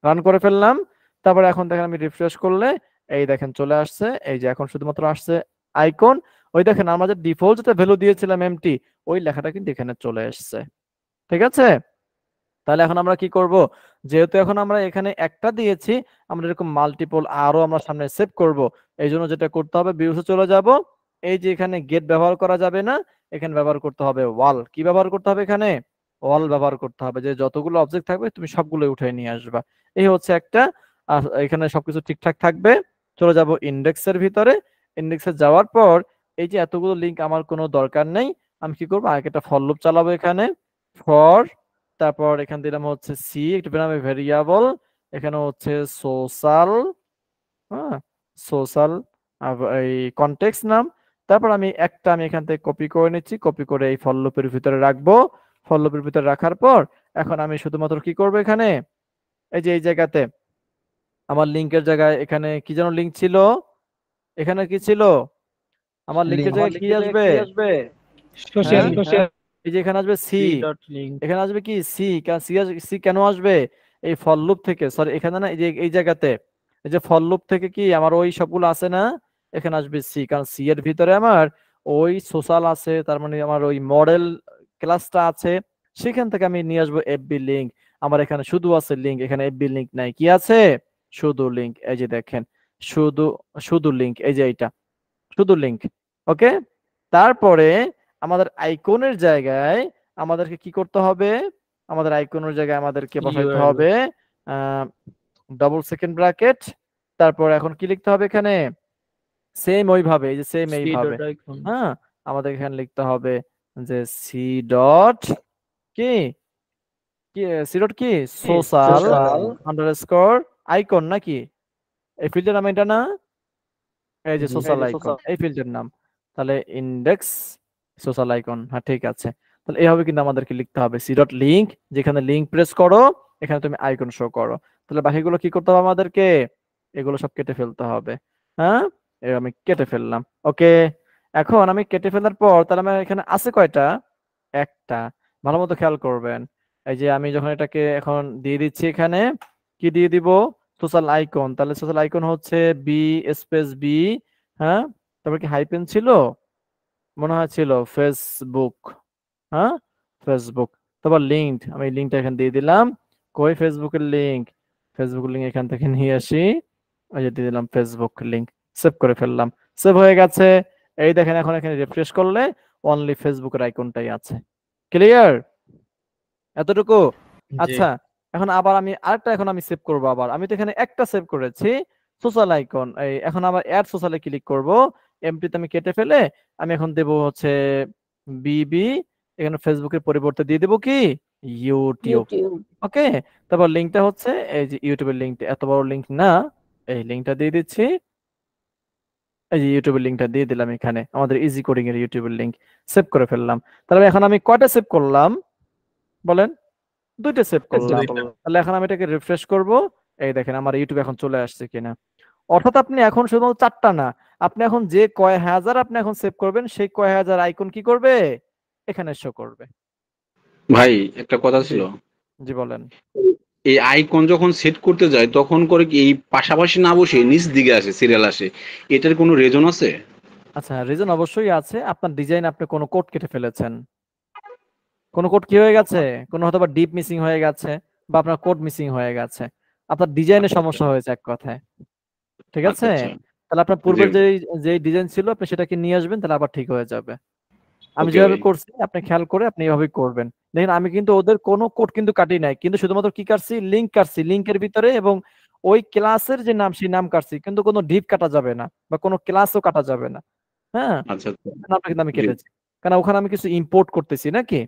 রান করে ফেললাম। তারপরে এখন দেখেন আমি রিফ্রেশ করলে এই দেখেন চলে আসছে। এই যে এখন শুধুমাত্র আসছে আইকন। ওই দেখেন আমরা যে ডিফল্ট যেটা ভ্যালু দিয়েছিলাম এমটি, ওই লেখাটা কিন্তু এখানে চলে আসছে। ঠিক আছে, তাহলে এখন আমরা কি করব, যেহেতু এখন আমরা এখানে একটা দিয়েছি, আমরা এরকম মাল্টিপল আরো আমরা সামনে সেভ করব। এই জন্য যেটা করতে হবে, ভিউসে চলে যাব। এই যে এখানে গেট ব্যবহার করা যাবে না, এখানে ব্যবহার করতে হবে ওয়াল। কি ব্যবহার করতে হবে এখানে, ওয়াল ব্যবহার করতে হবে, যে যতগুলো অবজেক্ট থাকবে তুমি সবগুলো উঠে নিয়ে আসবা। এই হচ্ছে একটা। আর এখানে সবকিছু ঠিকঠাক থাকবে। চলে যাব ইন্ডেক্সের ভিতরে। ইন্ডেক্সে যাওয়ার পর এই যে এতগুলো লিংক আমার কোনো দরকার নেই, আমি কি করবো, আগে একটা ফর লুপ চালাবো এখানে। ফর, তারপর এখান দিলাম হচ্ছে সি, একটু নামে ভেরিয়েবল, এখানে হচ্ছে সোশ্যাল, হ্যাঁ সোশ্যাল, এই কনটেক্সট নাম। তারপর আমি এখান থেকে কপি করে নিচ্ছি, কপি করে এই ফর লুপের ভিতরে রাখবো। ফর লুপের ভিতরে রাখার পর এখন আমি শুধুমাত্র কি করবো, এখানে এই যে এই জায়গাতে আমার লিংকের জায়গায় এখানে কি যেন লিংক ছিল, এখানে কি ছিল, আমার লিংকের জায়গায় কি আসবে, সোশ্যাল হ্যাঁ, এই যে এখানে আসবে সি, লিংক এখানে আসবে কি সি। সি কেন আসবে, এই ফর লুপ থেকে, সরি এখানে না, এই যে এই জায়গাতে, এই যে ফর লুপ থেকে কি আমার ওই সবগুলো আছে না, এখানে আসবে সি, কারণ সি এর ভিতরে আমার ওই সোশ্যাল আছে, তার মানে আমার ওই মডেল ক্লাসটা আছে। সেখান থেকে আমি নিয়ে আসবো এফবি লিংক। আমার এখানে শুধু আছে লিংক, এখানে এফবি লিংক নাই, কি আছে, শুধু লিংক। এই যে দেখেন, শুধু শুধু লিংক, এই যে এইটা শুধু লিংক। ওকে, তারপরে আমাদের আইকনের জায়গায় আমাদেরকে কি করতে হবে, আমাদের আইকনের জায়গায় আমাদেরকে বসাইতে URL হবে ডবল সেকেন্ড ব্র্যাকেট। তারপর এখন কি লিখতে হবে এখানে, সেম ওইভাবে, এই যে সেম সি এইভাবে, ডট আইকন হ্যাঁ আমাদের এখানে লিখতে হবে যে সি ডট কি, সি ডট কি, সোশ্যাল আন্ডারস্কোর আইকন, নাকি এই ফিল্ডের নাম এটা না, এই যে জি সোশ্যাল আইকন এই ফিল্ডের নাম। তাহলে ইন্ডেক্স সোশ্যাল আইকন, হ্যাঁ ঠিক আছে। তাহলে এইভাবে কিন্তু আমাদেরকে লিখতে হবে সি ডট লিঙ্ক, যেখানে লিঙ্ক প্রেস করো এখানে তুমি আইকন শো করো। তাহলে বাকিগুলো কি করতে হবে আমাদেরকে, এগুলো সব কেটে ফেলতে হবে। হ্যাঁ, আমি কেটে ফেললাম। ওকে, এখন আমি কেটে ফেলার পর তাহলে আমার এখানে আছে কয়টা, একটা। ভালো মতো খেয়াল করবেন, এই যে আমি যখন এটাকে এখন দিয়ে দিচ্ছি এখানে, কি দিয়ে দিব, সোশ্যাল আইকন। তাহলে সোশ্যাল আইকন হচ্ছে বি স্পেস বি, হ্যাঁ তারপর কি হাইপেন ছিল, মনে হয় ছিল, ফেসবুক, হ্যাঁ ফেসবুক। তারপর লিঙ্ক, আমি লিঙ্কটা এখানে দিয়ে দিলাম। কই ফেসবুকের লিঙ্ক, ফেসবুক লিঙ্ক এখান থেকে নিয়ে আসি, ওই যে দিয়ে দিলাম ফেসবুক লিঙ্ক। সেভ করে ফেললাম, সেভ হয়ে গেছে। এই দেখেন এখন এখানে রিফ্রেশ করলে অনলি ফেসবুকের আইকনটাই আছে। ক্লিয়ার এতটুকু? জি আচ্ছা, এখন আবার আমি আরেকটা এখন আমি সেভ করব। আবার আমি তো এখানে একটা সেভ করেছি সোশ্যাল আইকন, এই এখন আবার অ্যাড সোশ্যালে ক্লিক করব। এমটিতে আমি কেটে ফেলে আমি এখন দেব হচ্ছে বিবি, এখানে ফেসবুকের পরিবর্তে দিয়ে দেব কি ইউটিউব। ওকে, তারপর লিঙ্কটা হচ্ছে এই যে ইউটিউবের লিঙ্কটা, এত বড় লিঙ্ক না, এই লিঙ্কটা দিয়ে দিচ্ছি। এই যে ইউটিউবের লিঙ্কটা দিয়ে দিলাম এখানে, আমাদের ইজি কোডিং এর ইউটিউবের লিঙ্ক। সেভ করে ফেললাম। তাহলে এখন আমি কয়টা সেভ করলাম বলেন, দুইটা সেভ করলাম। তাহলে এখন আমি এটাকে রিফ্রেশ করব। এই দেখেন আমার ইউটিউব এখন চলে আসছে কিনা। অর্থাৎ আপনি এখন শুধুমাত্র চারটা না, আপনি এখন যে কয় হাজার আপনি এখন সেভ করবেন সেই কয় হাজার আইকন কি করবে, এখানে শো করবে। ভাই একটা কথা জি ছিল, জি বলেন। এই আইকন যখন সেট করতে যায় তখন করে কি এই পাশাপাশি না বসে নিচ দিকে আসে, সিরিয়াল আসে, এটার কোনো রিজন আছে? আচ্ছা, রিজন অবশ্যই আছে। আপনার ডিজাইন, আপনি কোনো কোড কেটে ফেলেছেন, কোনো কোড কি হয়ে গেছে, কোনো হয়তো বা ডিপ মিসিং হয়ে গেছে, বা আপনার কোড মিসিং হয়ে গেছে, আপনার ডিজাইনের সমস্যা হয়েছে এক কথায়। ঠিক আচ্ছা আছে, আচ্ছা, তাহলে আপনার জি পূর্বের ভাই, যে ডিজাইন ছিল আপনি সেটাকে নিয়ে আসবেন, তাহলে আবার ঠিক হয়ে যাবে। আমি ওকে যেভাবে ভাই, করছি আপনি খেয়াল করে আপনি এভাবেই করবেন। দেখেন আমি কিন্তু ওদের কোনো কোড কিন্তু কাটি নাই, কিন্তু শুধুমাত্র কি কাটছি, লিংক কাটছি লিংকের ভিতরে, এবং ওই ক্লাসের যে নাম সেই নাম কাটছি, কিন্তু কোনো ডিপ কাটা যাবে না বা কোনো ক্লাসও কাটা যাবে না। হ্যাঁ, আচ্ছা আচ্ছা, নামটা কিন্তু আমি জি কেটেছি, কারণ ওখানে আমি কিছু ইম্পোর্ট করতেছি নাকি।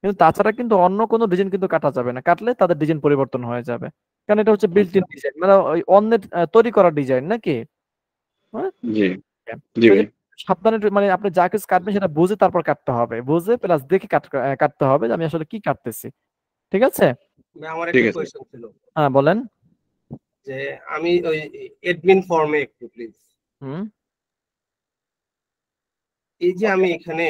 কিন্তু তাছাড়া কিন্তু অন্য কোনো ডিজাইন কিন্তু কাটা যাবে না, কাটলে তাদের ডিজাইন পরিবর্তন হয়ে যাবে, কারণ এটা হচ্ছে বিল্ট ইন ডিজাইন, মানে ওই অন্যের তৈরি করা ডিজাইন নাকি। হ্যাঁ? জি জি তো এই যে ভাই। সাবধানে মানে আপনি যা কিছু কাটবেন সেটা বুঝে তারপর কাটতে হবে, বুঝে প্লাস দেখে কাটতে হবে যে আমি আসলে কি কাটতেছি। ঠিক আছে? আমার ঠিক একটা আছে। কোয়েশ্চেন ছিল হ্যাঁ বলেন। যে আমি ওই এডমিন ফর্মে একটু প্লিজ, হুম। এই যে আমি এখানে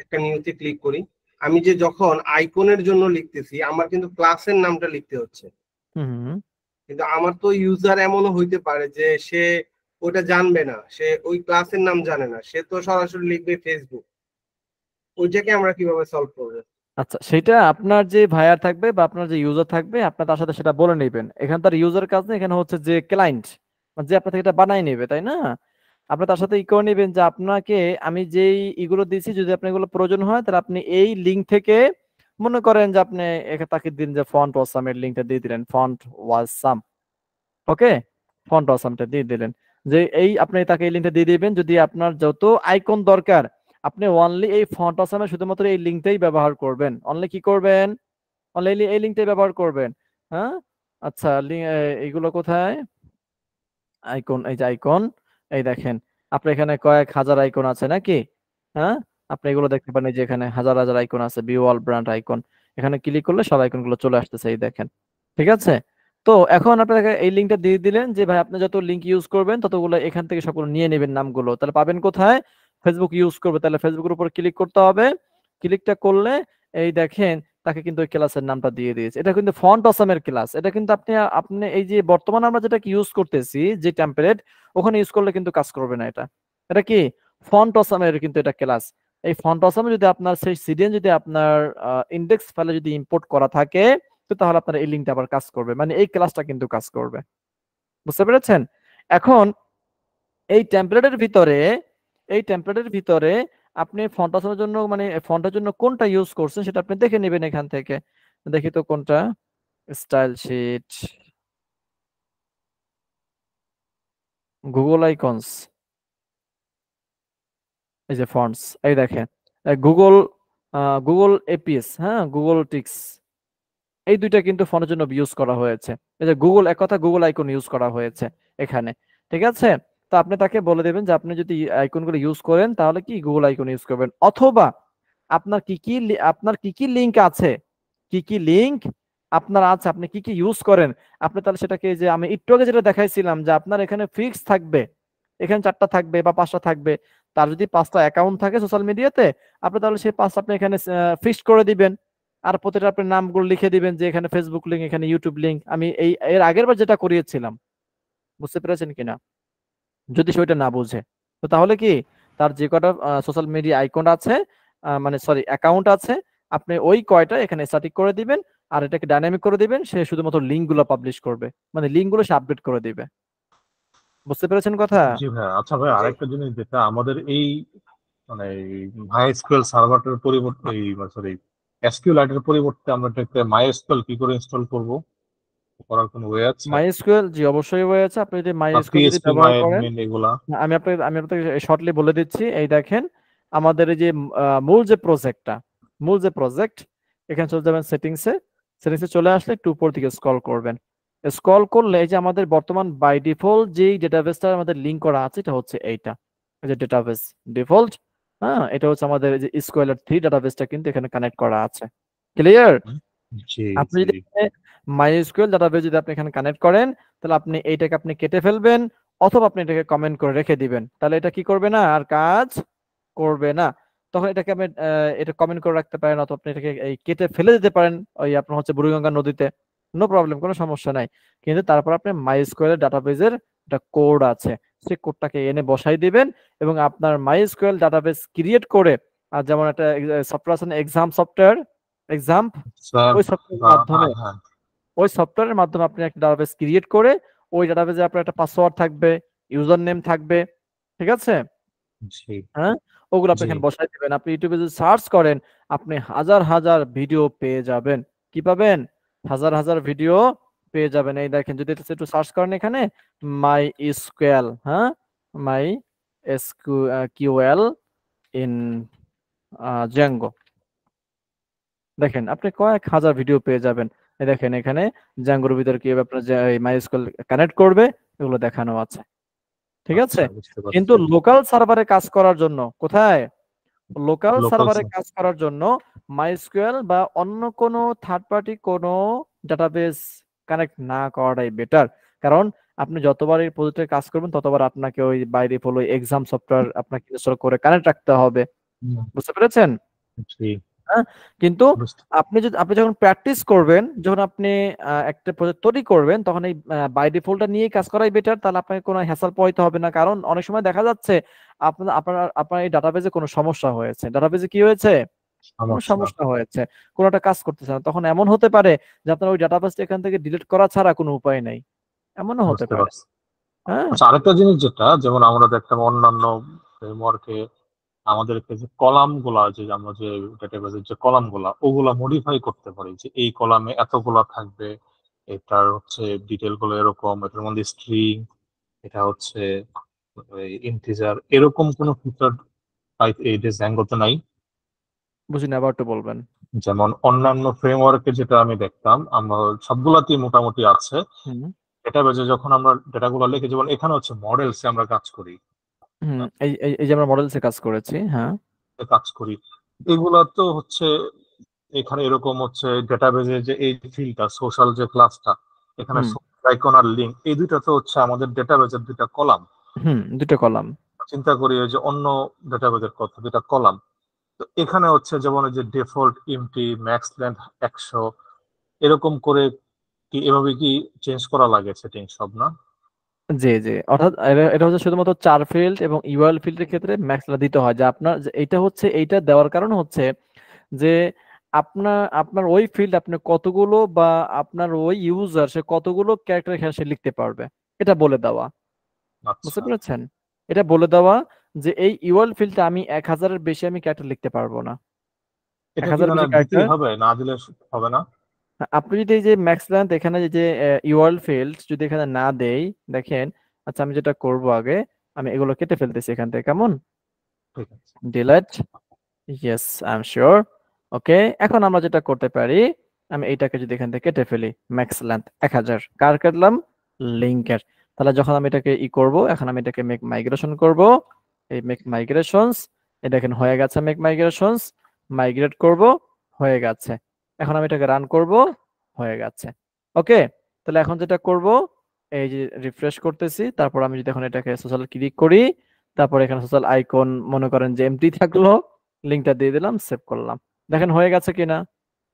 একটা নিউতে ক্লিক করি, আমি যে যখন আইকনের জন্য লিখতেছি আমার কিন্তু ক্লাসের নামটা লিখতে হচ্ছে, হুম। কিন্তু আমার তো ইউজার এমনও হইতে পারে যে সে ওটা জানবে না, সে ওই ক্লাসের নাম জানে না, সে তো সরাসরি লিখবে ফেসবুক, ওইটাকে আমরা কিভাবে সলভ করবো? আচ্ছা, সেটা আপনার যে ভাইয়ার থাকবে বা আপনার যে ইউজার থাকবে আপনার তার সাথে সেটা বলে নেবেন। এখানে তার ইউজার কাজ না, এখানে হচ্ছে যে ক্লায়েন্ট যে আপনার থেকে এটা বানাই নেবে, তাই না? আপনি তার সাথে ই করে নেবেন যে আপনাকে আমি যেই ইগুলো দিয়েছি যদি আপনার এগুলো প্রয়োজন হয় তাহলে আপনি এই লিঙ্ক থেকে, মনে করেন যে আপনি তাকে দিন যে ফন্ট ওয়াসামের লিঙ্কটা দিয়ে দিলেন, ফন্ট ওয়াসাম, ওকে, ফন্ট ওয়াসামটা দিয়ে দিলেন, যে এই আপনি তাকে এই লিঙ্কটা দিয়ে দিবেন। যদি আপনার যত আইকন দরকার আপনি অনলি এই ফন্ট ওয়াসামে শুধুমাত্র এই লিঙ্কটাই ব্যবহার করবেন, অনলি কি করবেন, অনলি এই লিঙ্কটাই ব্যবহার করবেন। হ্যাঁ, আচ্ছা, এইগুলো কোথায়, আইকন, এই যে আইকন, এই দেখেন আপনার এখানে কয়েক হাজার আইকন আছে নাকি? হ্যাঁ, আপনি এগুলো দেখতে পারেন, এই যে এখানে হাজার হাজার আইকন আছে, ভিউ অল ব্র্যান্ড আইকন, এখানে ক্লিক করলে সব আইকন গুলো চলে আসতেছে, এই দেখেন। ঠিক আছে? তো এখন আপনাকে এই লিঙ্কটা দিয়ে দিলেন যে ভাই আপনি যত লিঙ্ক ইউজ করবেন ততগুলো এখান থেকে সবগুলো নিয়ে নেবেন নামগুলো, তাহলে পাবেন কোথায়, ফেসবুক ইউজ করবে, তাহলে ফেসবুকের উপর ক্লিক করতে হবে। ক্লিকটা করলে এই দেখেন তাকে কিন্তু ওই ক্লাসের নামটা দিয়ে দিয়েছে, এটা কিন্তু ফন্ট অসামের ক্লাস, এটা কিন্তু আপনি আপনি এই যে বর্তমানে আমরা যেটা ইউজ করতেছি যে টেমপ্লেট, ওখানে ইউজ করলে কিন্তু কাজ করবে না। এটা এটা কি ফন্ট অসামের কিন্তু এটা ক্লাস। এই ফন্ট অসামে যদি আপনার সেই সিডিএন যদি আপনার ইন্ডেক্স ফাইলে যদি ইম্পোর্ট করা থাকে তো তাহলে আপনার এই লিঙ্কটা আবার কাজ করবে, মানে এই ক্লাসটা কিন্তু কাজ করবে। বুঝতে পেরেছেন? এখন এই টেমপ্লেটের ভিতরে, এই টেমপ্লেটের ভিতরে আপনি ফন্ট অসামের জন্য মানে ফন্টের জন্য কোনটা ইউজ করছেন সেটা আপনি দেখে নেবেন এখান থেকে। দেখি তো কোনটা, স্টাইল শিট, গুগল আইকনস, এই যে ফন্টস, এই দেখেন গুগল গুগল এপিএস, হ্যাঁ, গুগল টিক্স, এই দুইটা কিন্তু ফোনের জন্য ইউজ করা হয়েছে। এই যে গুগল, এক কথা গুগল আইকন ইউজ করা হয়েছে এখানে। ঠিক আছে? তো আপনি তাকে বলে দেবেন যে আপনি যদি আইকনগুলো ইউজ করেন তাহলে কি গুগল আইকন ইউজ করবেন, অথবা আপনার আপনার কি কি লিংক আছে, কি কি লিংক আপনার আছে, আপনি কি কি ইউজ করেন, আপনি তাহলে সেটাকে, যে আমি একটু আগে যেটা দেখাইছিলাম যে আপনার এখানে ফিক্স থাকবে, এখানে 4টা থাকবে বা 5টা থাকবে, তার যদি 5টা অ্যাকাউন্ট থাকে সোশ্যাল মিডিয়াতে আপনি তাহলে সেই 5টা আপনি এখানে ফিক্সড করে দিবেন। আর প্রতিটা আপনি নামগুলো লিখে দিবেন যে এখানে ফেসবুক লিংক, এখানে ইউটিউব লিংক, আমি এই এর আগের বার যেটা করিয়েছিলাম। বুঝতে পেরেছেন কিনা? যদি সেটা না বুঝে তো তাহলে কি, তার যে কটা সোশ্যাল মিডিয়া আইকন আছে, মানে সরি অ্যাকাউন্ট আছে, আপনি ওই কয়টা এখানে স্ট্যাটিক করে দিবেন আর এটাকে ডাইনামিক করে দিবেন, সে শুধুমাত্র লিংক গুলো পাবলিশ করবে, মানে লিংক গুলো সে আপডেট করে দিবে। বুঝতে পেরেছেন কথা? জি ভাই। আচ্ছা ভাই, জি। আরেকটা জিনিস যেটা আমাদের এই মানে মাইএসকিউএল সার্ভারটার পরিবর্তে এই সরি এসকিউএল এর পরিবর্তে আমরা এটাকে মাইএসকিউএল কি করে ইনস্টল করব, করার কোনো ওয়ে আছে? মাইএসকিউএল, জি অবশ্যই হয়েছে, আপনি যদি বা মাইএসকিউএল যদি পিএসপি ব্যবহার মাই করেন, অ্যাডমিন এগুলা? আমি আপনাকে শর্টলি বলে দিচ্ছি। এই দেখেন আমাদের এই যে মূল যে প্রজেক্টটা, মূল যে প্রজেক্ট, এখানে চলে যাবেন সেটিংসে, সেটিংসে চলে আসলে একটু উপর দিকে স্ক্রল করবেন। স্ক্রল করলে এই যে আমাদের বর্তমান বাই ডিফল্ট যেই ডেটাবেসটা আমাদের লিংক করা আছে এটা হচ্ছে এইটা, এই যে ডেটাবেস ডিফল্ট, হ্যাঁ, এটা হচ্ছে আমাদের এই যে স্কোয়ালার 3 ডেটাবেসটা কিন্তু এখানে কানেক্ট করা আছে। ক্লিয়ার? জি আপনি জি। যদি মাইএসকিউএল ডাটাবেস যদি আপনি এখানে কানেক্ট করেন তাহলে আপনি এইটাকে আপনি কেটে ফেলবেন, অথবা আপনি এটাকে কমেন্ট করে রেখে দিবেন, তাহলে এটা কি করবে না, আর কাজ করবে না। তখন এটাকে আপনি এটা কমেন্ট করে রাখতে পারেন, অথবা আপনি এটাকে এই কেটে ফেলে দিতে পারেন ওই আপনার হচ্ছে বুড়িগঙ্গা নদীতে, নো প্রবলেম, কোনো সমস্যা নাই। কিন্তু তারপর আপনি মাইএসকিউএল ডাটাবেসের একটা কোড আছে, সেই কোডটাকে এনে বসাই দিবেন এবং আপনার মাইএসকিউএল ডাটাবেস ক্রিয়েট করে, আর যেমন একটা সফটওয়্যার আছে এক্সাম সফটওয়্যার, এক্সাম, স্যার, ওই সফটওয়্যারের মাধ্যমে, হ্যাঁ হ্যাঁ। ওই সফটওয়্যারের মাধ্যমে আপনি একটা ডাটাবেস ক্রিয়েট করে ওই ডাটাবেসে আপনার একটা পাসওয়ার্ড থাকবে, ইউজার নেম থাকবে, ঠিক আছে? জি হ্যাঁ, ওগুলো আপনি জি। এখানে বসাই দিবেন। আপনি ইউটিউবে যদি সার্চ করেন আপনি হাজার হাজার ভিডিও পেয়ে যাবেন। কি পাবেন? হাজার হাজার ভিডিও পেয়ে যাবেন। এই দেখেন যদি এটা একটু সার্চ করেন এখানে মাই এসকিউএল, হ্যাঁ, মাই এসকিউএল ইন জেঙ্গো, দেখেন আপনি কয়েক হাজার ভিডিও পেয়ে যাবেন। এই দেখেন এখানে জাঙ্গোর ভিতরে কিভাবে আপনার মাইস্কুয়েল কানেক্ট করবে এগুলো দেখানো আছে, ঠিক আছে? আচ্ছা, বুঝতে পারছি। কিন্তু লোকাল সার্ভারে কাজ করার জন্য কোথায়, লোকাল Local সার্ভারে server। কাজ করার জন্য মাইস্কুয়েল বা অন্য কোনো থার্ড পার্টি কোনো ডাটাবেস কানেক্ট না করাটাই বেটার। কারণ আপনি যতবার এই প্রজেক্টে কাজ করবেন ততবার আপনাকে ওই বাই ডিফল্ট ওই এক্সাম সফটওয়্যার আপনাকে ইনস্টল করে কানেক্ট রাখতে হবে, হুম, বুঝতে পেরেছেন? জি, হ্যাঁ, কিন্তু বুঝতে আপনি যখন প্র্যাকটিস করবেন, যখন আপনি একটা প্রজেক্ট তৈরি করবেন, তখন এই বাই ডিফল্টটা নিয়েই কাজ করাই বেটার। তাহলে আপনাকে কোনো হ্যাসেল পোহাইতে হবে না। কারণ অনেক সময় দেখা যাচ্ছে আপনার এই ডাটাবেজে কোনো সমস্যা হয়েছে। ডাটাবেজে কি হয়েছে? কোনো সমস্যা। সমস্যা হয়েছে। কোনো একটা কাজ করতেছে না। তখন এমন হতে পারে যে আপনার ওই ডাটাবেসটা এখান থেকে ডিলিট করা ছাড়া কোনো উপায় নাই। এমনও হতে বুঝতে পারে। পারছি। হ্যাঁ? আচ্ছা, আরেকটা জিনিস যেটা যেমন আমরা দেখতাম অন্যান্য ফ্রেমওয়ার্কে আমাদেরকে যে কলাম গুলা, যে আমরা যে ডেটাবেসের যে কলাম গুলা ওগুলা মডিফাই করতে পারি, যে এই কলামে এতগুলা থাকবে, এটার হচ্ছে ডিটেল গুলো এরকম, এটার মধ্যে স্ট্রিং, এটা হচ্ছে ইন্টিজার, এরকম কোনো ফিচার এই ডিজাইনগুলোতে নাই। বুঝিনি, আবার একটু বলবেন। যেমন অন্যান্য ফ্রেমওয়ার্কে যেটা আমি দেখতাম, আমরা সবগুলাতেই মোটামুটি আছে হুম, ডেটাবেসে, যখন আমরা ডেটাগুলো লিখে, যেমন এখানে হচ্ছে মডেলসে আমরা কাজ করি, হুম। এই যে আমরা মডেলসে কাজ করেছি, হ্যাঁ। এগুলা তো হচ্ছে এখানে এরকম হচ্ছে ডেটাবেজে যে এই ফিল্ডটা সোশ্যাল যে ক্লাসটা, এখানে হুম, আইকন আর লিঙ্ক, এই দুইটা তো হচ্ছে আমাদের ডেটাবেজের দুইটা কলাম। হুম, দুটো কলাম। চিন্তা করি ওই যে অন্য ডেটাবেজের কথা, দুইটা কলাম। তো এখানে হচ্ছে যেমন ওই যে ডিফল্ট এমটি ম্যাক্স লেন্থ 100 এরকম করে, কি এভাবে কি চেঞ্জ করা লাগে সেটিং সব, না? জি, জি। অর্থাৎ এটা হচ্ছে শুধুমাত্র 4 ফিল্ড এবং ইউআরএল ফিল্ডের ক্ষেত্রে ম্যাক্সটা দিতে হয়। যে আপনার যে এইটা হচ্ছে, এইটা দেওয়ার কারণ হচ্ছে যে আপনার ওই ফিল্ড আপনি কতগুলো, বা আপনার ওই ইউজার সে কতগুলো ক্যারেক্টার এখানে সে লিখতে পারবে এটা বলে দেওয়া, বুঝতে আচ্ছা, পেরেছেন? এটা বলে দেওয়া যে এই ইউআরএল ফিল্ডে আমি 1000-এর বেশি আমি ক্যারেক্টার লিখতে পারবো না। এটা কি 1000-এর মানে বেশি দিতেই ক্যারেক্টার হবে, না দিলে হবে না? আপনি যদি এই যে ম্যাক্স লেন্থ এখানে যে ইউআরএল ফিল্ড যদি এখানে না দেই, দেখেন। আচ্ছা, আমি যেটা করব আগে, আমি এগুলো কেটে ফেলতেছি এখান থেকে, কেমন? ঠিক আছে। Delete, yes, I am sure. Okay, এখন আমরা যেটা করতে পারি, আমি এইটাকে যদি এখান থেকে কেটে ফেলি, ম্যাক্স লেন্থ 1000, কার কাটলাম? লিংকের। তাহলে যখন আমি এটাকে করব, এখন আমি এটাকে মেক মাইগ্রেশন করব, এই মেক মাইগ্রেশনস, এই দেখেন হয়ে গেছে মেক মাইগ্রেশনস, মাইগ্রেট করব, হয়ে গেছে। এখন আমি এটাকে রান করব, হয়ে গেছে। ওকে, তাহলে এখন যেটা করব, এই যে রিফ্রেশ করতেছি, তারপর আমি যদি এখন এটাকে সোশ্যাল ক্লিক করি, তারপর এখানে সোশ্যাল আইকন মনে করেন যে এমটি থাকলো, লিঙ্কটা দিয়ে দিলাম, সেভ করলাম। দেখেন হয়ে গেছে কিনা?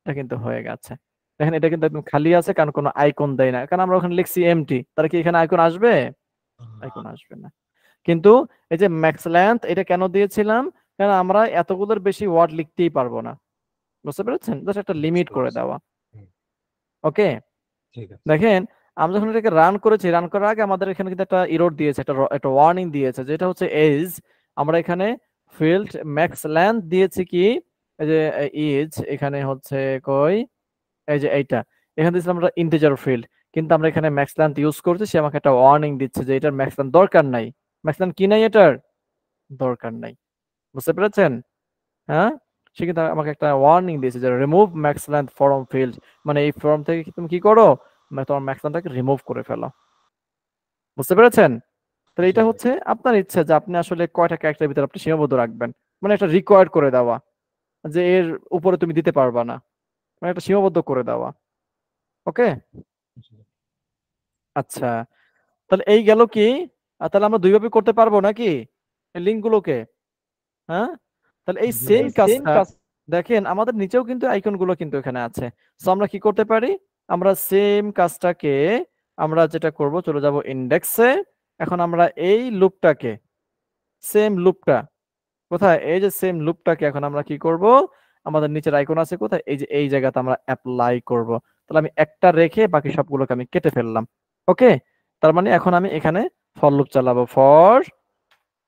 এটা কিন্তু হয়ে গেছে। দেখেন এটা কিন্তু একদম খালি আছে, কারণ কোনো আইকন দেয় না, কারণ আমরা ওখানে লিখছি এমটি। তাহলে কি এখানে আইকন আসবে? আইকন আসবে না। কিন্তু এই যে ম্যাক্স লেন্থ এটা কেন দিয়েছিলাম? কারণ আমরা এতগুলোর বেশি ওয়ার্ড লিখতেই পারবো না, বুঝতে পেরেছেন? জাস্ট একটা লিমিট বুঝতে করে পারছি। দেওয়া। হুম, ওকে, ঠিক আছে। দেখেন আমরা যখন এটাকে রান করেছি, রান করার আগে আমাদের এখানে কিন্তু একটা এরর দিয়েছে, একটা ওয়ার্নিং দিয়েছে, যেটা হচ্ছে এজ। আমরা এখানে ফিল্ড ম্যাক্স লেন্থ দিয়েছি কি, এই যে ইজ, এখানে হচ্ছে কই, এই যে এইটা, এখানে দিয়েছিলাম আমরা ইন্টিজার ফিল্ড, কিন্তু আমরা এখানে ম্যাক্স লেন্থ ইউজ করছি। সে আমাকে একটা ওয়ার্নিং দিচ্ছে যে এটার ম্যাক্স লেন্থ দরকার নাই। ম্যাক্স লেন্থ কি নাই, এটার দরকার নাই, বুঝতে পেরেছেন? হ্যাঁ, সে কিন্তু আমাকে একটা ওয়ার্নিং দিয়েছে যে remove max length form field, মানে এই ফর্ম থেকে তুমি কি করো, মানে তোমার ম্যাক্স লেন্থটাকে রিমুভ করে ফেলো, বুঝতে পেরেছেন? তাহলে জি এটা ভাই। হচ্ছে আপনার ইচ্ছা যে আপনি আসলে কয়টা ক্যারেক্টারের ভিতরে আপনি সীমাবদ্ধ রাখবেন, মানে একটা রিকোয়ার্ড করে দেওয়া যে এর উপরে তুমি দিতে পারবা না, মানে একটা সীমাবদ্ধ করে দেওয়া। ওকে, জি। আচ্ছা, তাহলে এই গেল কি, তাহলে আমরা দুইভাবে করতে পারবো নাকি এই লিঙ্ক গুলোকে? হ্যাঁ, তাহলে এই জি সেম ভাই। কাজটা দেখেন আমাদের নিচেও কিন্তু আইকন গুলো কিন্তু এখানে আছে। সো আমরা কি করতে পারি, আমরা সেম কাজটাকে আমরা যেটা করব, চলে যাব ইন্ডেক্সে। এখন আমরা এই লুপটাকে, সেম লুপটা কোথায়, এই যে সেম লুপটাকে এখন আমরা কি করব, আমাদের নিচের আইকন আছে কোথায়, এই যে এই জায়গাতে আমরা অ্যাপ্লাই করব। তাহলে আমি একটা রেখে বাকি সবগুলোকে আমি কেটে ফেললাম। ওকে, তার মানে এখন আমি এখানে ফর লুপ চালাবো, ফর,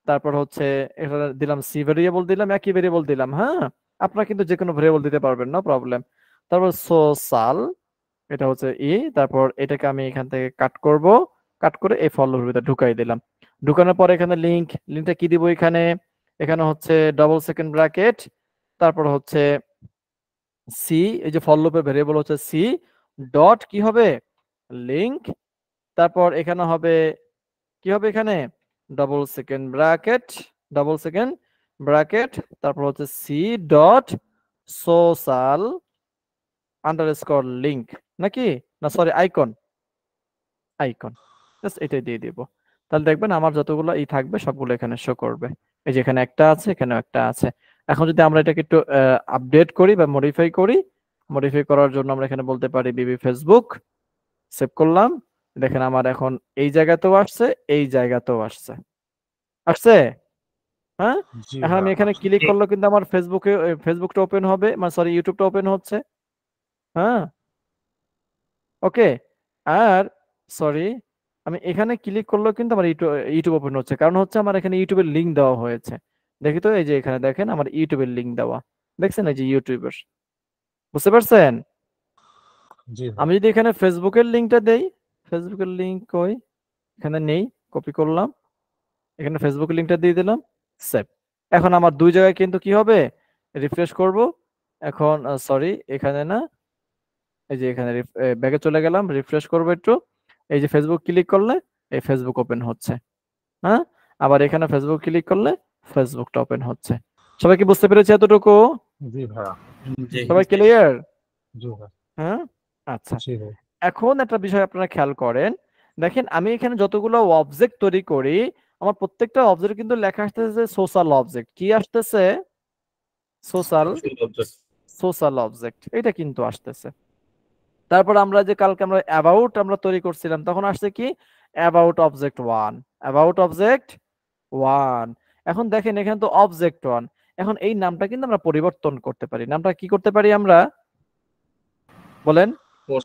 তারপর হচ্ছে এখানে দিলাম সি ভেরিয়েবল, দিলাম একই ভেরিয়েবল দিলাম। হ্যাঁ, আপনারা কিন্তু যে কোনো ভেরিয়েবল দিতে পারবেন, নো প্রবলেম। তারপর সোশ্যাল, এটা হচ্ছে তারপর এটাকে আমি এখান থেকে কাট করব, কাট করে এই ফর লুপের ভিতরে ঢুকাই দিলাম। ঢুকানোর পরে এখানে লিঙ্কটা কি দিব, এখানে এখানে হচ্ছে ডবল সেকেন্ড ব্র্যাকেট, তারপর হচ্ছে সি, এই যে ফর লুপের ভেরিয়েবল হচ্ছে সি ডট কি হবে লিংক, তারপর এখানে হবে কি হবে এখানে ডাবল সেকেন্ড ব্র্যাকেট, তারপর হচ্ছে C dot social underscore link, নাকি না সরি আইকন জাস্ট এটাই দিয়ে দিব। তাহলে দেখবেন আমার যতগুলো ই থাকবে সবগুলো এখানে শো করবে। এই যে এখানে একটা আছে, এখানেও একটা আছে। এখন যদি আমরা এটাকে একটু আপডেট করি বা মডিফাই করার জন্য আমরা এখানে বলতে পারি বিবি ফেসবুক, সেভ করলাম। দেখেন আমার এখন এই জায়গাতেও আসছে, এই জায়গাতেও আসছে। হ্যাঁ, জি এখন আমি ভাইয়া এখানে আসছে। ক্লিক করলে কিন্তু আমার ফেসবুকটা ওপেন হবে, মানে সরি ইউটিউবটা ওপেন হচ্ছে। হ্যাঁ, ওকে। আর সরি, আমি এখানে ক্লিক করলেও কিন্তু আমার ইউটিউব ওপেন হচ্ছে, কারণ হচ্ছে আমার এখানে ইউটিউবের লিংক দেওয়া হয়েছে। দেখি তো, এই যে এখানে দেখেন আমার ইউটিউবের লিংক দেওয়া, দেখছেন এই যে ইউটিউবের, বুঝতে পারছেন? জি আমি ভাই যদি এখানে ফেসবুকের লিংকটা দেই, ফেসবুকের লিংক কই, এখানে নেই, কপি করলাম, এখানে ফেসবুকের লিংকটা দিয়ে দিলাম, সেভ। এখন আমার দুই জায়গায় কিন্তু কি হবে, রিফ্রেশ করব। এখন সরি এখানে না, এই যে এখানে ব্যাকে চলে গেলাম, রিফ্রেশ করবো একটু। এই যে ফেসবুক ক্লিক করলে এই ফেসবুক ওপেন হচ্ছে। হ্যাঁ, আবার এখানে ফেসবুক ক্লিক করলে ফেসবুকটা ওপেন হচ্ছে। সবাই কি বুঝতে পেরেছে এতটুকু? জি ভাইয়া সবাই ক্লিয়ার? জি ভাই হ্যাঁ, আচ্ছা। জি ভাই এখন একটা বিষয় আপনারা খেয়াল করেন, দেখেন আমি এখানে যতগুলো অবজেক্ট তৈরি করি, আমার প্রত্যেকটা অবজেক্ট কিন্তু লেখা আসতেছে সোশ্যাল অবজেক্ট। কি আসতেছে? সোশ্যাল অবজেক্ট, এটা কিন্তু আসতেছে। তারপর আমরা যে কালকে আমরা অ্যাবাউট আমরা তৈরি করছিলাম, তখন আসছে কি অ্যাবাউট অবজেক্ট 1, অ্যাবাউট অবজেক্ট 1। এখন দেখেন এখানে তো অবজেক্ট 1, এখন এই নামটা কিন্তু আমরা পরিবর্তন করতে পারি। নামটা কি করতে পারি আমরা, বলেন?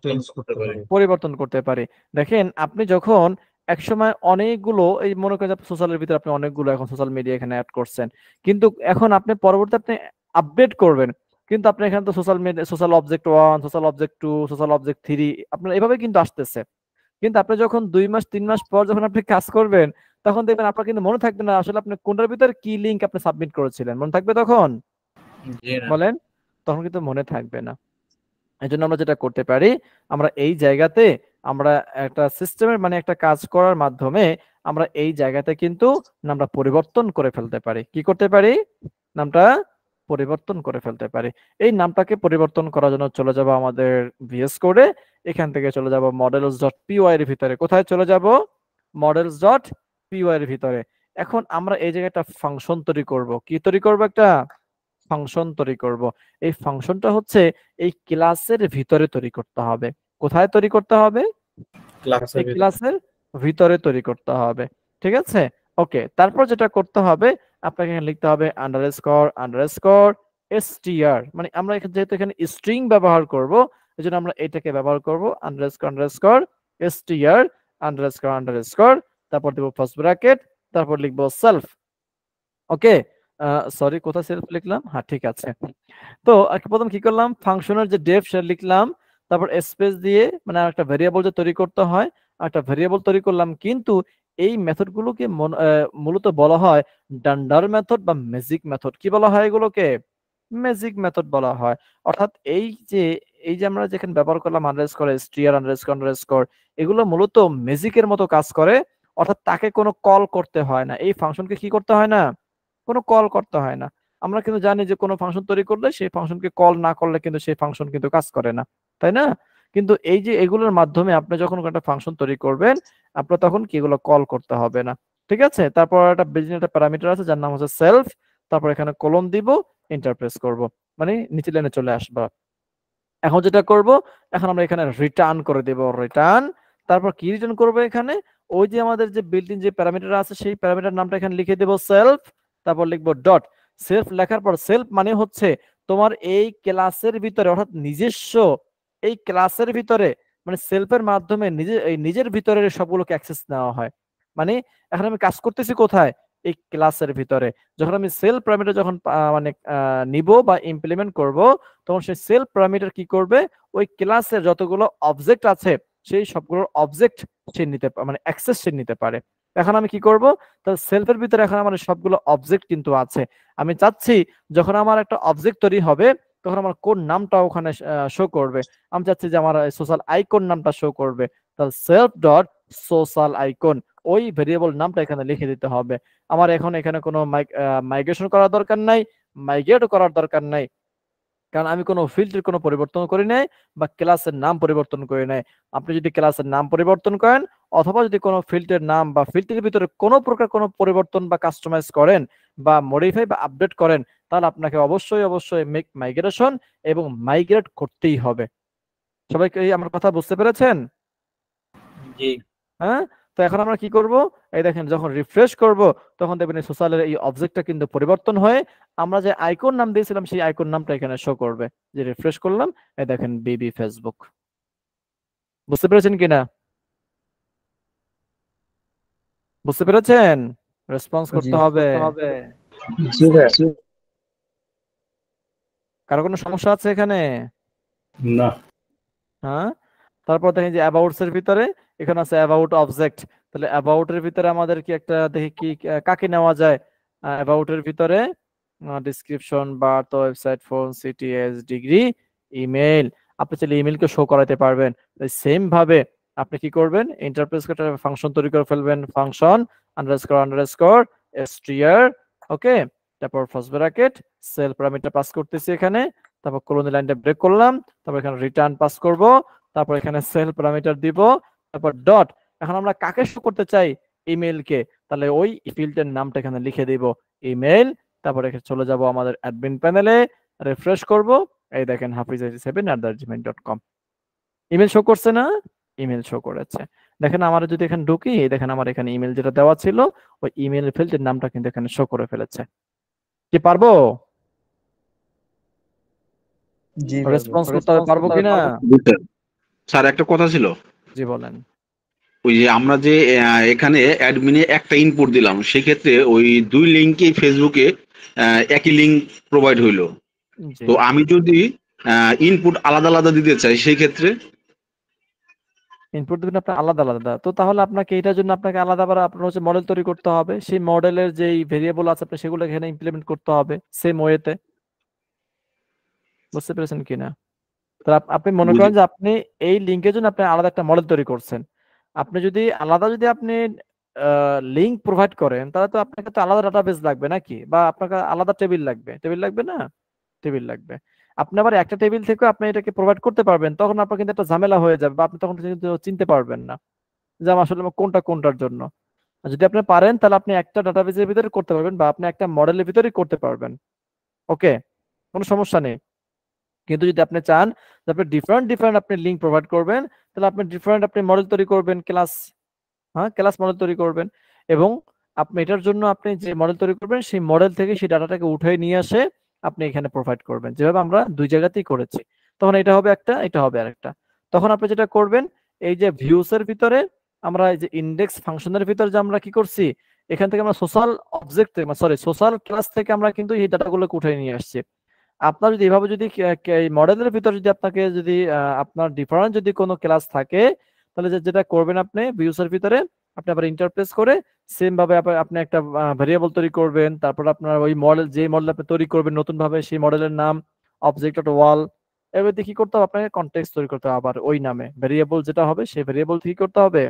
চেঞ্জ করতে পারি। পরিবর্তন করতে পারি। দেখেন আপনি যখন একসময় অনেকগুলো, এই মনে করেন সোশ্যালের ভিতরে আপনি অনেকগুলো এখন সোশ্যাল মিডিয়া এখানে অ্যাড করছেন, কিন্তু এখন আপনি পরবর্তী আপনি আপডেট করবেন, কিন্তু আপনি এখানে তো social media social object 1, social object 2, social object 3 আপনার এভাবে কিন্তু আসতেছে। কিন্তু আপনি যখন 2 মাস 3 মাস পর যখন আপনি কাজ করবেন, তখন দেখবেন আপনার কিন্তু মনে থাকবে না আসলে আপনি কোনটার ভিতরে কি লিংক আপনি সাবমিট করেছিলেন। মনে থাকবে তখন? বলেন, তখন কিন্তু মনে থাকবে না। এই জন্য আমরা যেটা করতে পারি, আমরা এই জায়গাতে আমরা একটা সিস্টেমের মানে একটা কাজ করার মাধ্যমে আমরা এই জায়গাতে কিন্তু নামটা পরিবর্তন করে ফেলতে পারি। কি করতে পারি? নামটা পরিবর্তন করে ফেলতে পারি। এই নামটাকে পরিবর্তন করার জন্য চলে যাব আমাদের ভিএস কোডে, এখান থেকে চলে যাব models.py এর ভিতরে। কোথায় চলে যাব? models.py এর ভিতরে। এখন আমরা এই জায়গায় একটা ফাংশন তৈরি করব। কি তৈরি করব? একটা ফাংশন তৈরি করব। এই ফাংশনটা হচ্ছে এই ক্লাসের ভিতরে তৈরি করতে হবে। কোথায় তৈরি করতে হবে? এই ক্লাসের ভিতরে তৈরি করতে হবে। ঠিক আছে, ওকে। তারপর যেটা করতে হবে, আপনাকে এখানে লিখতে হবে আন্ডারস্কোর str, মানে আমরা এখানে যেহেতু এখানে স্ট্রিং ব্যবহার করব, এজন্য আমরা এটাকে ব্যবহার করব আন্ডারস্কোর str তারপর দেব ফার্স্ট ব্র্যাকেট, তারপর লিখবো সেলফ। ওকে, সরি কোথায় সেলফ লিখলাম? হ্যাঁ ঠিক আছে। তো প্রথম কি করলাম, ফাংশনের যে ডেফ সেটা লিখলাম, তারপর স্পেস দিয়ে মানে একটা ভেরিয়েবল যে তৈরি করতে হয়, একটা ভেরিয়েবল তৈরি করলাম। কিন্তু এই মেথডগুলোকে মূলত বলা হয় ডান্ডার মেথড বা ম্যাজিক মেথড। কি বলা হয় এগুলোকে? ম্যাজিক মেথড বলা হয়। অর্থাৎ এই যে আমরা যেখানে ব্যবহার করলাম আন্ডারস্কোর, এগুলো মূলত ম্যাজিকের মতো কাজ করে। অর্থাৎ তাকে কোনো কল করতে হয় না, এই ফাংশনকে কি করতে হয় না, কোনো কল করতে হয় না। আমরা কিন্তু জানি যে কোনো ফাংশন তৈরি করলে সেই ফাংশনকে কল না করলে কিন্তু সেই ফাংশন কিন্তু কাজ করে না, তাই না? কিন্তু এই যে এগুলোর মাধ্যমে আপনি যখন একটা ফাংশন তৈরি করবেন, আপনার তখন কি এগুলো কল করতে হবে না। ঠিক আছে, তারপর একটা বিল্ট ইন একটা প্যারামিটার আছে যার নাম হচ্ছে সেলফ, তারপর এখানে কলন দিব, এন্টার প্রেস করব, মানে নিচে লাইনে চলে আসবা। এখন যেটা করব, এখন আমরা এখানে রিটার্ন করে দেব রিটার্ন। তারপর কি রিটার্ন করব, এখানে ওই যে আমাদের যে বিল্ট ইন যে প্যারামিটার আছে সেই প্যারামিটার নামটা এখানে লিখে দেব সেলফ, তারপর লিখবো ডট। সেলফ লেখার পর সেলফ মানে হচ্ছে তোমার এই ক্লাসের ভিতরে, অর্থাৎ নিজস্ব এই ক্লাসের ভিতরে, মানে সেলফের মাধ্যমে নিজের ভিতরে সবগুলোকে অ্যাক্সেস নেওয়া হয়। মানে এখন আমি কাজ করতেছি কোথায়? এই ক্লাসের ভিতরে। যখন আমি সেলফ প্যারামিটার যখন মানে নিব বা ইমপ্লিমেন্ট করব, তখন সেই সেলফ প্যারামিটার কি করবে, ওই ক্লাসের যতগুলো অবজেক্ট আছে সেই সবগুলোর অবজেক্ট সে নিতে মানে অ্যাক্সেস সে নিতে পারে। এখন আমি কি করব, তাহলে সেলফের ভিতরে এখন আমার সবগুলো অবজেক্ট কিন্তু আছে। আমি চাচ্ছি যখন আমার একটা অবজেক্ট তৈরি হবে, তখন আমার কোন নামটা ওখানে শো করবে। আমি চাচ্ছি যে আমার সোশ্যাল আইকন নামটা শো করবে, তাহলে সেলফ ডট সোশ্যাল আইকন ওই ভেরিয়েবল নামটা এখানে লিখে দিতে হবে। আমার এখন এখানে কোনো মাইগ্রেশন করার দরকার নাই, মাইগ্রেট করার দরকার নাই, কারণ আমি কোনো ফিল্ডের কোনো পরিবর্তন করি নাই বা ক্লাসের নাম পরিবর্তন করি নাই। আপনি যদি ক্লাসের নাম পরিবর্তন করেন অথবা যদি কোনো ফিল্ডের নাম বা ফিল্ডের ভিতরে কোনো প্রকার কোনো পরিবর্তন বা কাস্টমাইজ করেন বা মডিফাই বা আপডেট করেন, তাহলে আপনাকে অবশ্যই অবশ্যই মেক মাইগ্রেশন এবং মাইগ্রেট করতেই হবে। সবাই কি আমার কথা বুঝতে পেরেছেন? জি। হ্যাঁ, তো এখন আমরা কি করব, এই দেখেন যখন রিফ্রেশ করব তখন দেখবেন এই সোশ্যালের এই অবজেক্টটা কিন্তু পরিবর্তন হয়ে আমরা যে আইকন নাম দিয়েছিলাম সেই আইকন নামটা এখানে শো করবে। যে রিফ্রেশ করলাম, এই দেখেন বিবি ফেসবুক। বুঝতে পেরেছেন কিনা? বুঝতে পেরেছেন? রেসপন্স করতে হবে। জি ভাই। কারো কোনো সমস্যা আছে এখানে? না। হ্যাঁ, তারপর দেখেন যে অ্যাবাউটস এর ভিতরে এখানে আছে অ্যাবাউট অবজেক্ট। তাহলে অ্যাবাউট এর ভিতরে আমাদের কি একটা দেখি কি কাকে নেওয়া যায়। অ্যাবাউট এর ভিতরে description, birth, website, phone, city, age, degree, email. আপনি চাইলে ইমেলকে শো করাতে পারবেন। সেম ভাবে আপনি কি করবেন, ইন্টারপ্রেস একটা ফাংশন তৈরি করে ফেলবেন, ফাংশন আন্ডারস্কোর str, ওকে। তারপর first bracket self parameter pass করতেছি এখানে, তারপর কোলন লাইনটা ব্রেক করলাম, তারপর এখানে রিটার্ন পাস করব, তারপর এখানে সেল প্যারামিটার দিব, তারপর ডট। এখন আমরা কাকে শো করতে চাই, ইমেলকে, তাহলে ওই ফিল্ডের নামটা এখানে লিখে দিব ইমেল। তারপর এখানে চলে যাব আমাদের অ্যাডমিন প্যানেলে, রিফ্রেশ করব, এই দেখেন hafiz87@gmail.com ইমেল শো করছে না? ইমেল শো করেছে। দেখেন আমার যদি এখানে ঢুকি, এই দেখেন আমার এখানে ইমেল যেটা দেওয়া ছিল ওই ইমেল ফিল্ডের নামটা কিন্তু এখানে শো করে ফেলেছে। কি পারবো? জি রেসপন্স করতে হবে, পারবো কিনা? স্যার একটা কথা ছিল, জি বলেন। ওই যে আমরা যে এখানে অ্যাডমিনে একটা ইনপুট দিলাম, সেক্ষেত্রে ওই দুই লিঙ্কই ফেসবুকে একই লিঙ্ক প্রোভাইড হইলো। জি, তো আমি যদি ইনপুট আলাদা আলাদা দিতে চাই সেই ক্ষেত্রে ইনপুট দিবেন আপনার আলাদা আলাদা, তো তাহলে আপনাকে এটার জন্য আপনাকে আলাদা আবার আপনার হচ্ছে মডেল তৈরি করতে হবে। সেই মডেলের যেই ভেরিয়েবল আছে আপনি সেগুলো এখানে ইমপ্লিমেন্ট করতে হবে সেম ওয়েতে। বুঝতে পেরেছেন কিনা? তো আপনি মনে বুঝি। করেন যে আপনি এই লিঙ্কের জন্য আপনি আলাদা একটা মডেল তৈরি করছেন। আপনি যদি আলাদা যদি আপনি লিঙ্ক প্রোভাইড করেন তাহলে তো আপনাকে তো আলাদা ডাটাবেস লাগবে নাকি, বা আপনাকে আলাদা টেবিল লাগবে, টেবিল লাগবে না? টেবিল লাগবে। আপনি আবার একটা টেবিল থেকে আপনি এটাকে প্রোভাইড করতে পারবেন, তখন আপনার কিন্তু একটা ঝামেলা হয়ে যাবে বা আপনি তখন কিন্তু চিনতে পারবেন না যে আমার আসলে কোনটা কোনটার জন্য। আর যদি আপনি পারেন তাহলে আপনি একটা ডাটাবেসের ভিতরে করতে পারবেন বা আপনি একটা মডেলের ভিতরেই করতে পারবেন। ওকে, কোনো সমস্যা নেই। কিন্তু যদি আপনি চান যে আপনি ডিফারেন্ট ডিফারেন্ট আপনি লিঙ্ক প্রোভাইড করবেন, তাহলে আপনি ডিফারেন্ট আপনি মডেল তৈরি করবেন, ক্লাস, হ্যাঁ ক্লাস মডেল তৈরি করবেন, এবং আপনি এটার জন্য আপনি যে মডেল তৈরি করবেন সেই মডেল থেকে সেই ডাটাটাকে উঠিয়ে নিয়ে আসে আপনি এখানে প্রোভাইড করবেন, যেভাবে আমরা দুই জায়গাতেই করেছি। তখন এটা হবে একটা, এটা হবে আরেকটা। তখন আপনি যেটা করবেন, এই যে ভিউস এর ভিতরে আমরা এই যে ইন্ডেক্স ফাংশনের ভিতরে যে আমরা কি করছি, এখান থেকে আমরা সোশ্যাল অবজেক্ট থেকে সরি সোশ্যাল ক্লাস থেকে আমরা কিন্তু এই ডাটাগুলোকে উঠিয়ে নিয়ে আসছি। আপনার যদি এভাবে যদি মডেলের ভিতরে যদি আপনাকে যদি আপনার ডিফারেন্ট যদি কোনো ক্লাস থাকে, তাহলে যেটা করবেন আপনি ভিউসের ভিতরে আপনি আবার ইন্টারপ্রেস করে সেম ভাবে আপনি একটা ভেরিয়েবল তৈরি করবেন। তারপর আপনার ওই মডেল, যে মডেল আপনি তৈরি করবেন নতুন ভাবে সেই মডেলের নাম অবজেক্ট ডট ওয়াল, এবার কি করতে হবে আপনাকে কনটেক্সট তৈরি করতে হবে, আবার ওই নামে ভেরিয়েবল যেটা হবে সেই ভেরিয়েবল কি করতে হবে,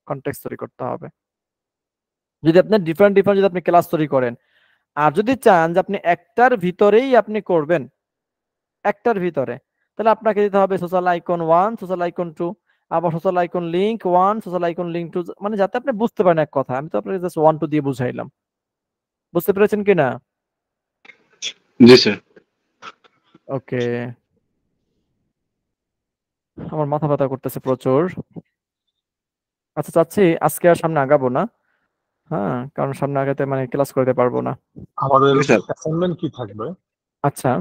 কনটেক্সট তৈরি করতে হবে। যদি আপনি ডিফারেন্ট ডিফারেন্ট যদি আপনি ক্লাস তৈরি করেন, আর যদি চান যে আপনি একটার ভিতরেই আপনি করবেন, একটার ভিতরে, তাহলে আপনাকে দিতে হবে সোশ্যাল আইকন 1, সোশ্যাল আইকন 2, আবার social icon link 1, social icon link 2, মানে যাতে আপনি বুঝতে পারেন এক কথা। আমি তো আপনাকে জাস্ট 1 2 দিয়ে বুঝাইলাম। বুঝতে পেরেছেন কিনা? জি স্যার। ওকে, আমার মাথা ব্যথা করতেছে প্রচুর। আচ্ছা, চাচ্ছি আজকে আর সামনে আগাবো না, হ্যাঁ, কারণ সামনে আগাতে মানে ক্লাস করতে পারবো না। আমাদের জি স্যার। অ্যাসাইনমেন্ট কি থাকবে? আচ্ছা,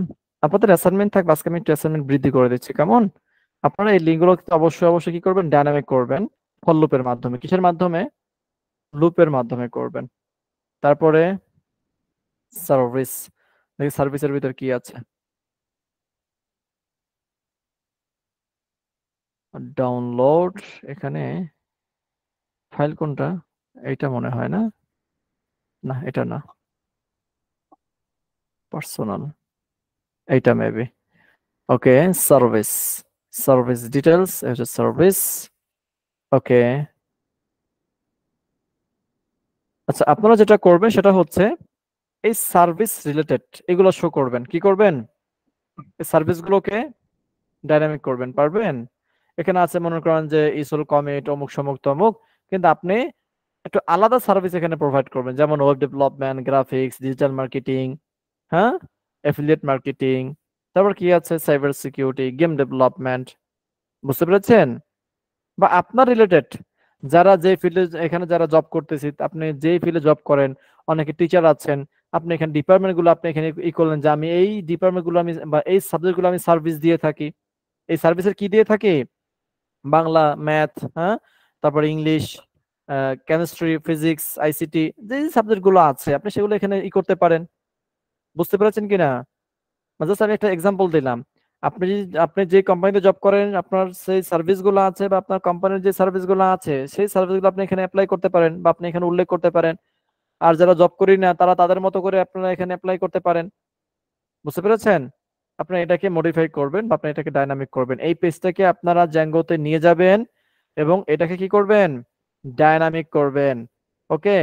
আপনাদের অ্যাসাইনমেন্ট থাকবে, আজকে আমি একটু অ্যাসাইনমেন্ট বৃদ্ধি করে দিচ্ছি, কেমন? আপনারা এই লিঙ্কগুলো অবশ্যই অবশ্যই কি করবেন, ডায়নামিক করবেন, ফর লুপের মাধ্যমে। কিসের মাধ্যমে? লুপের মাধ্যমে করবেন। তারপরে সার্ভিস, দেখি সার্ভিসের ভিতর কি আছে। ডাউনলোড, এখানে ফাইল কোনটা, এইটা মনে হয় না, না এটা না, পার্সোনাল, এইটা মেবি। ওকে, সার্ভিস, সার্ভিস ডিটেলস, এটা সার্ভিস। ওকে, আচ্ছা আপনারা যেটা করবেন সেটা হচ্ছে এই সার্ভিস রিলেটেড এগুলো শো করবেন। কি করবেন? এই সার্ভিসগুলোকে ডাইনামিক করবেন। পারবেন? এখানে আছে মনে করেন যে ইসল কমিট অমুক সমুক তমুক, কিন্তু আপনি একটু আলাদা সার্ভিস এখানে প্রোভাইড করবেন, যেমন web development, graphics, digital marketing, হ্যাঁ, অ্যাফিলিয়েট মার্কেটিং, তারপর কি আছে সাইবার সিকিউরিটি, গেম ডেভেলপমেন্ট। বুঝতে পেরেছেন? বা আপনার রিলেটেড যারা যে ফিল্ডে এখানে যারা জব করতেছি, আপনি যে ফিল্ডে জব করেন, অনেকে টিচার আছেন, আপনি এখানে ডিপার্টমেন্ট গুলো আপনি এখানে ই করলেন যে আমি এই ডিপার্টমেন্ট গুলো আমি বা এই সাবজেক্ট গুলো আমি সার্ভিস দিয়ে থাকি। এই সার্ভিসের কি দিয়ে থাকি? বাংলা, ম্যাথ, হ্যাঁ, তারপর ইংলিশ, কেমিস্ট্রি, ফিজিক্স, আইসিটি, যে সাবজেক্ট গুলো আছে আপনি সেগুলো এখানে ই করতে পারেন। বুঝতে পেরেছেন কিনা? জাস্ট আমি একটা এক্সাম্পল দিলাম। আপনি যে কোম্পানিতে জব করেন, আপনার সেই সার্ভিস গুলো আছে বা আপনার কোম্পানির যে সার্ভিস গুলো আছে সেই সার্ভিস গুলো আপনি এখানে অ্যাপ্লাই করতে পারেন বা আপনি এখানে উল্লেখ করতে পারেন। আর যারা জব করি না তারা তাদের মতো করে আপনারা এখানে অ্যাপ্লাই করতে পারেন। বুঝতে পেরেছেন? আপনি এটাকে মডিফাই করবেন বা আপনি এটাকে ডাইনামিক করবেন। এই পেজটাকে আপনারা জ্যাঙ্গোতে নিয়ে যাবেন এবং এটাকে কি করবেন? ডাইনামিক করবেন। ওকে,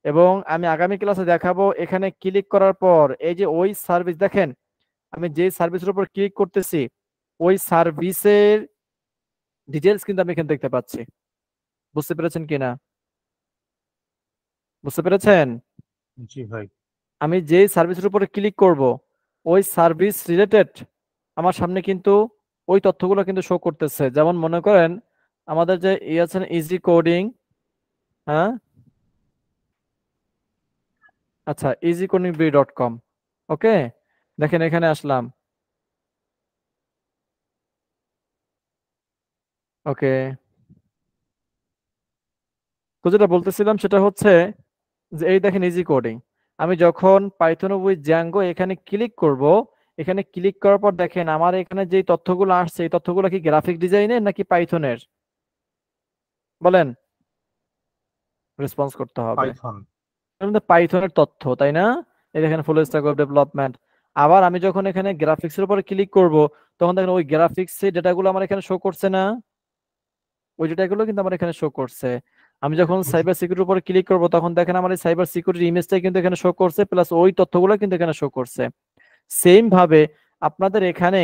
এবং আমি আগামী ক্লাসে দেখাবো এখানে ক্লিক করার পর এই যে ওই সার্ভিস দেখেন, আমি যে সার্ভিসের উপর ক্লিক করতেছি ওই সার্ভিসের ডিটেলস কিন্তু আমি এখানে দেখতে পাচ্ছি। বুঝতে পেরেছেন কিনা? বুঝতে পেরেছেন? জি ভাই। আমি যে সার্ভিসের উপরে ক্লিক করব ওই সার্ভিস রিলেটেড আমার সামনে কিন্তু ওই তথ্যগুলো কিন্তু শো করতেছে। যেমন মনে করেন আমাদের যে আছেন ইজি কোডিং, হ্যাঁ, আচ্ছা easycodingb.com। ওকে, দেখেন এখানে আসলাম। ওকে, তো যেটা বলতেছিলাম সেটা হচ্ছে যে এই দেখেন ইজি কোডিং, আমি যখন পাইথন উইথ জ্যাঙ্গো এখানে ক্লিক করব, এখানে ক্লিক করার পর দেখেন আমার এখানে যে তথ্যগুলো আসছে এই তথ্যগুলো কি গ্রাফিক ডিজাইনের নাকি পাইথনের? বলেন, রেসপন্স করতে হবে। পাইথন। পাইথনের তথ্য, তাই না? এই দেখেন ফুল স্ট্যাক ওয়েব ডেভেলপমেন্ট। আবার আমি যখন এখানে গ্রাফিক্সের উপরে ক্লিক করব তখন দেখেন ওই গ্রাফিক্সের ডেটাগুলো আমার এখানে শো করছে না? ওই ডেটাগুলো কিন্তু আমার এখানে শো করছে। আমি যখন সাইবার সিকিউরিটির উপরে ক্লিক করব তখন দেখেন আমার এই সাইবার সিকিউরিটি ইমেজটাই কিন্তু এখানে শো করছে, প্লাস ওই তথ্যগুলো কিন্তু এখানে শো করছে। সেম ভাবে আপনাদের এখানে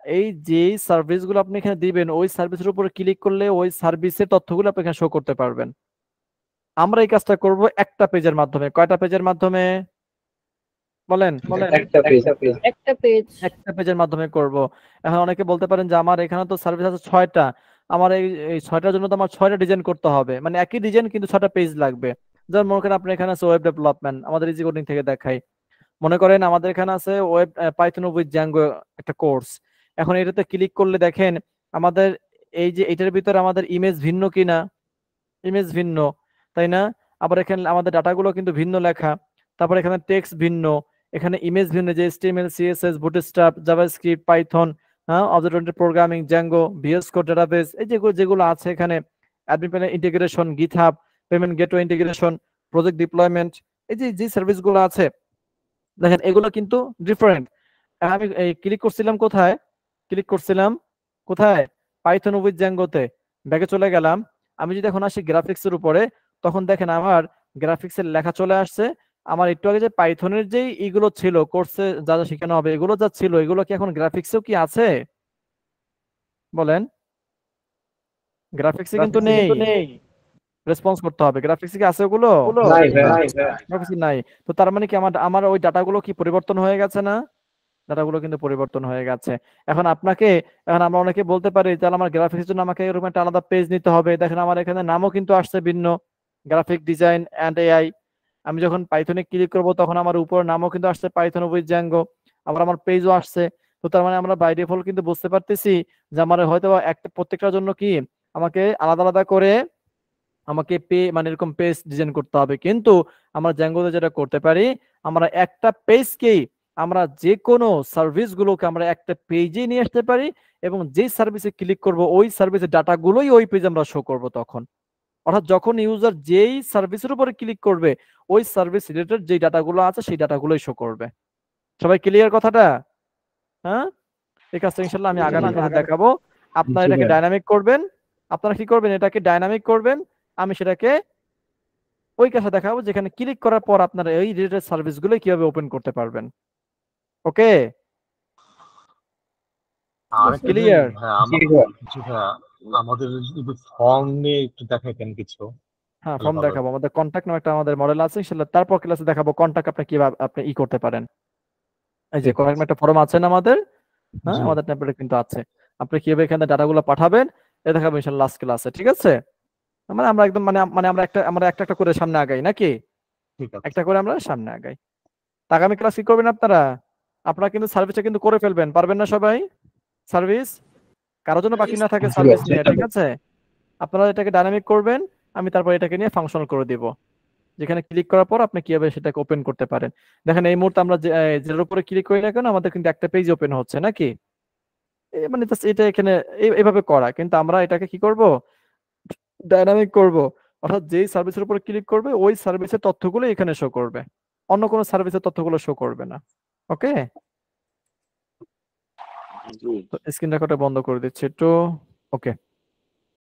এই যে সার্ভিসগুলো আপনি এখানে দিবেন ওই সার্ভিসের উপরে ক্লিক করলে ওই সার্ভিসের তথ্যগুলো আপনি এখানে শো করতে পারবেন। আমরা এই কাজটা করব একটা পেজের মাধ্যমে। কয়টা পেজের মাধ্যমে? বলেন বলেন। একটা পেজ। একটা পেজ। একটা পেজের মাধ্যমে করব। এখন অনেকে বলতে পারেন যে আমার এখানে তো সার্ভিস আছে 6টা, আমার এই 6টার জন্য তো আমার 6টা ডিজাইন করতে হবে, মানে একই ডিজাইন কিন্তু 6টা পেজ লাগবে। যেমন মনে করেন আপনি এখানে আছে ওয়েব ডেভেলপমেন্ট, আমাদের ইজি কোডিং থেকে দেখাই। মনে করেন আমাদের এখানে আছে ওয়েব পাইথন উইথ জ্যাঙ্গো একটা কোর্স। এখন এটাতে ক্লিক করলে দেখেন আমাদের এই যে এটার ভিতরে আমাদের ইমেজ ভিন্ন কিনা? ইমেজ ভিন্ন, তাই না? আবার এখানে আমাদের ডাটাগুলো কিন্তু ভিন্ন লেখা, তারপর এখানে টেক্সট ভিন্ন, এখানে ইমেজ ভিন্ন, যে HTML, CSS, Bootstrap, JavaScript, Python, হ্যাঁ, object oriented programming, Django, VS code database, এই যেগুলো যেগুলো আছে এখানে, admin panel integration, GitHub, payment gateway integration, project deployment, এই যে যে সার্ভিসগুলো আছে দেখেন এগুলো কিন্তু ডিফারেন্ট। আমি এই ক্লিক করছিলাম কোথায়? ক্লিক করছিলাম কোথায়? পাইথন উইথ জ্যাঙ্গোতে। ব্যাকে চলে গেলাম। আমি যদি এখন আসি গ্রাফিক্সের উপরে তখন দেখেন আমার গ্রাফিক্সের লেখা চলে আসছে। আমার একটু আগে যে পাইথনের যেই এগুলো ছিল কোর্সে যা যা শেখানো হবে এগুলো যা ছিল এগুলো কি এখন গ্রাফিক্সেও কি আছে? বলেন, গ্রাফিক্সে কিন্তু নেই। রেসপন্স করতে হবে। গ্রাফিক্সে কি আছে ওগুলো? নাই ভাই। গ্রাফিক্সে নাই। তো তার মানে কি আমার ওই ডাটাগুলো কি পরিবর্তন হয়ে গেছে না? ডাটাগুলো কিন্তু পরিবর্তন হয়ে গেছে। এখন আমরা অনেকে বলতে পারি তাহলে আমার গ্রাফিক্সের জন্য আমাকে এরকম একটা আলাদা পেজ নিতে হবে। দেখেন আমার এখানে নামও কিন্তু আসছে ভিন্ন, গ্রাফিক ডিজাইন এন্ড এআই। আমি যখন পাইথনে ক্লিক করব তখন আমার উপর নামও কিন্তু আসছে পাইথন উইথ জ্যাঙ্গো, আবার আমার পেজও আসছে। তো তার মানে আমরা বাই ডিফল্ট কিন্তু বুঝতে পারতেছি যে আমার হয়তো একটা প্রত্যেকটার জন্য কি আমাকে আলাদা আলাদা করে আমাকে মানে এরকম পেজ ডিজাইন করতে হবে। কিন্তু আমরা জ্যাঙ্গোতে যেটা করতে পারি, আমরা একটা পেজকেই আমরা যে কোনো সার্ভিসগুলোকে আমরা একটা পেজে নিয়ে আসতে পারি এবং যেই সার্ভিসে ক্লিক করব ওই সার্ভিসের ডাটাগুলোই ওই পেজে আমরা শো করব তখন। অর্থাৎ যখন ইউজার যেই সার্ভিসের উপরে ক্লিক করবে ওই সার্ভিস রিলেটেড যেই ডাটাগুলো আছে সেই ডাটাগুলোই শো করবে। সবাই ক্লিয়ার কথাটা? হ্যাঁ, এই কাজটা ইনশাআল্লাহ আমি আগামী ক্লাসে দেখাবো। আপনারা জি এটাকে ভাই। ডাইনামিক করবেন। আপনারা কি করবেন, এটাকে ডাইনামিক করবেন, আমি সেটাকে ওই কাজটা দেখাবো যেখানে ক্লিক করার পর আপনারা এই রিলেটেড সার্ভিসগুলো কিভাবে ওপেন করতে পারবেন। ওকে, আরেকটা জিনিস ক্লিয়ার? হ্যাঁ জি ভাই। জি ভাইয়া, আমাদের যদি ফর্ম নিয়ে একটু দেখাইতেন কিছু হ্যাঁ, তাহলে ফর্ম ভালো দেখাবো। হতো। আমাদের কন্টাক্ট নামে একটা আমাদের মডেল আছে, ইনশাআল্লাহ তারপর ক্লাসে দেখাবো কন্টাক্ট আপনি কিভাবে আপনি করতে পারেন। এই যে ঠিক কন্টাক্ট আছে। একটা ফর্ম আছে না আমাদের, হ্যাঁ জি আমাদের টেমপ্লেটে কিন্তু আছে। আপনি কিভাবে এখানে ডাটাগুলো পাঠাবেন এটা দেখাবো ইনশাআল্লাহ লাস্ট ক্লাসে, ঠিক আছে? মানে আমরা একদম মানে আমরা একটা একটা করে সামনে আগাই নাকি? ঠিক আছে। একটা করে আমরা সামনে আগাই। তা আগামী ক্লাস কি করবেন আপনারা? আপনারা কিন্তু সার্ভিসটা কিন্তু করে ফেলবেন, পারবেন না সবাই? সার্ভিস কারোর জন্য বাকি না থাকে জি ভাই, সার্ভিস নিয়ে, চেষ্টা ঠিক করব। আছে? আপনারা এটাকে ডাইনামিক করবেন, আমি তারপর এটাকে নিয়ে ফাংশনাল করে দিব। যেখানে ক্লিক করার পর আপনি কিভাবে সেটাকে ওপেন করতে পারেন। দেখেন এই মুহূর্তে আমরা যেটার উপরে ক্লিক করি না কেন আমাদের কিন্তু একটা পেজ ওপেন হচ্ছে নাকি? মানে জাস্ট এটা এখানে এইভাবে করা, কিন্তু আমরা এটাকে কি করব, ডাইনামিক করব। অর্থাৎ যেই সার্ভিসের উপর ক্লিক করবে ওই সার্ভিসের তথ্যগুলো এখানে শো করবে, অন্য কোনো সার্ভিসের তথ্যগুলো শো করবে না। ওকে, তো স্ক্রিন রেকর্ডটা বন্ধ করে দিচ্ছি একটু। ওকে।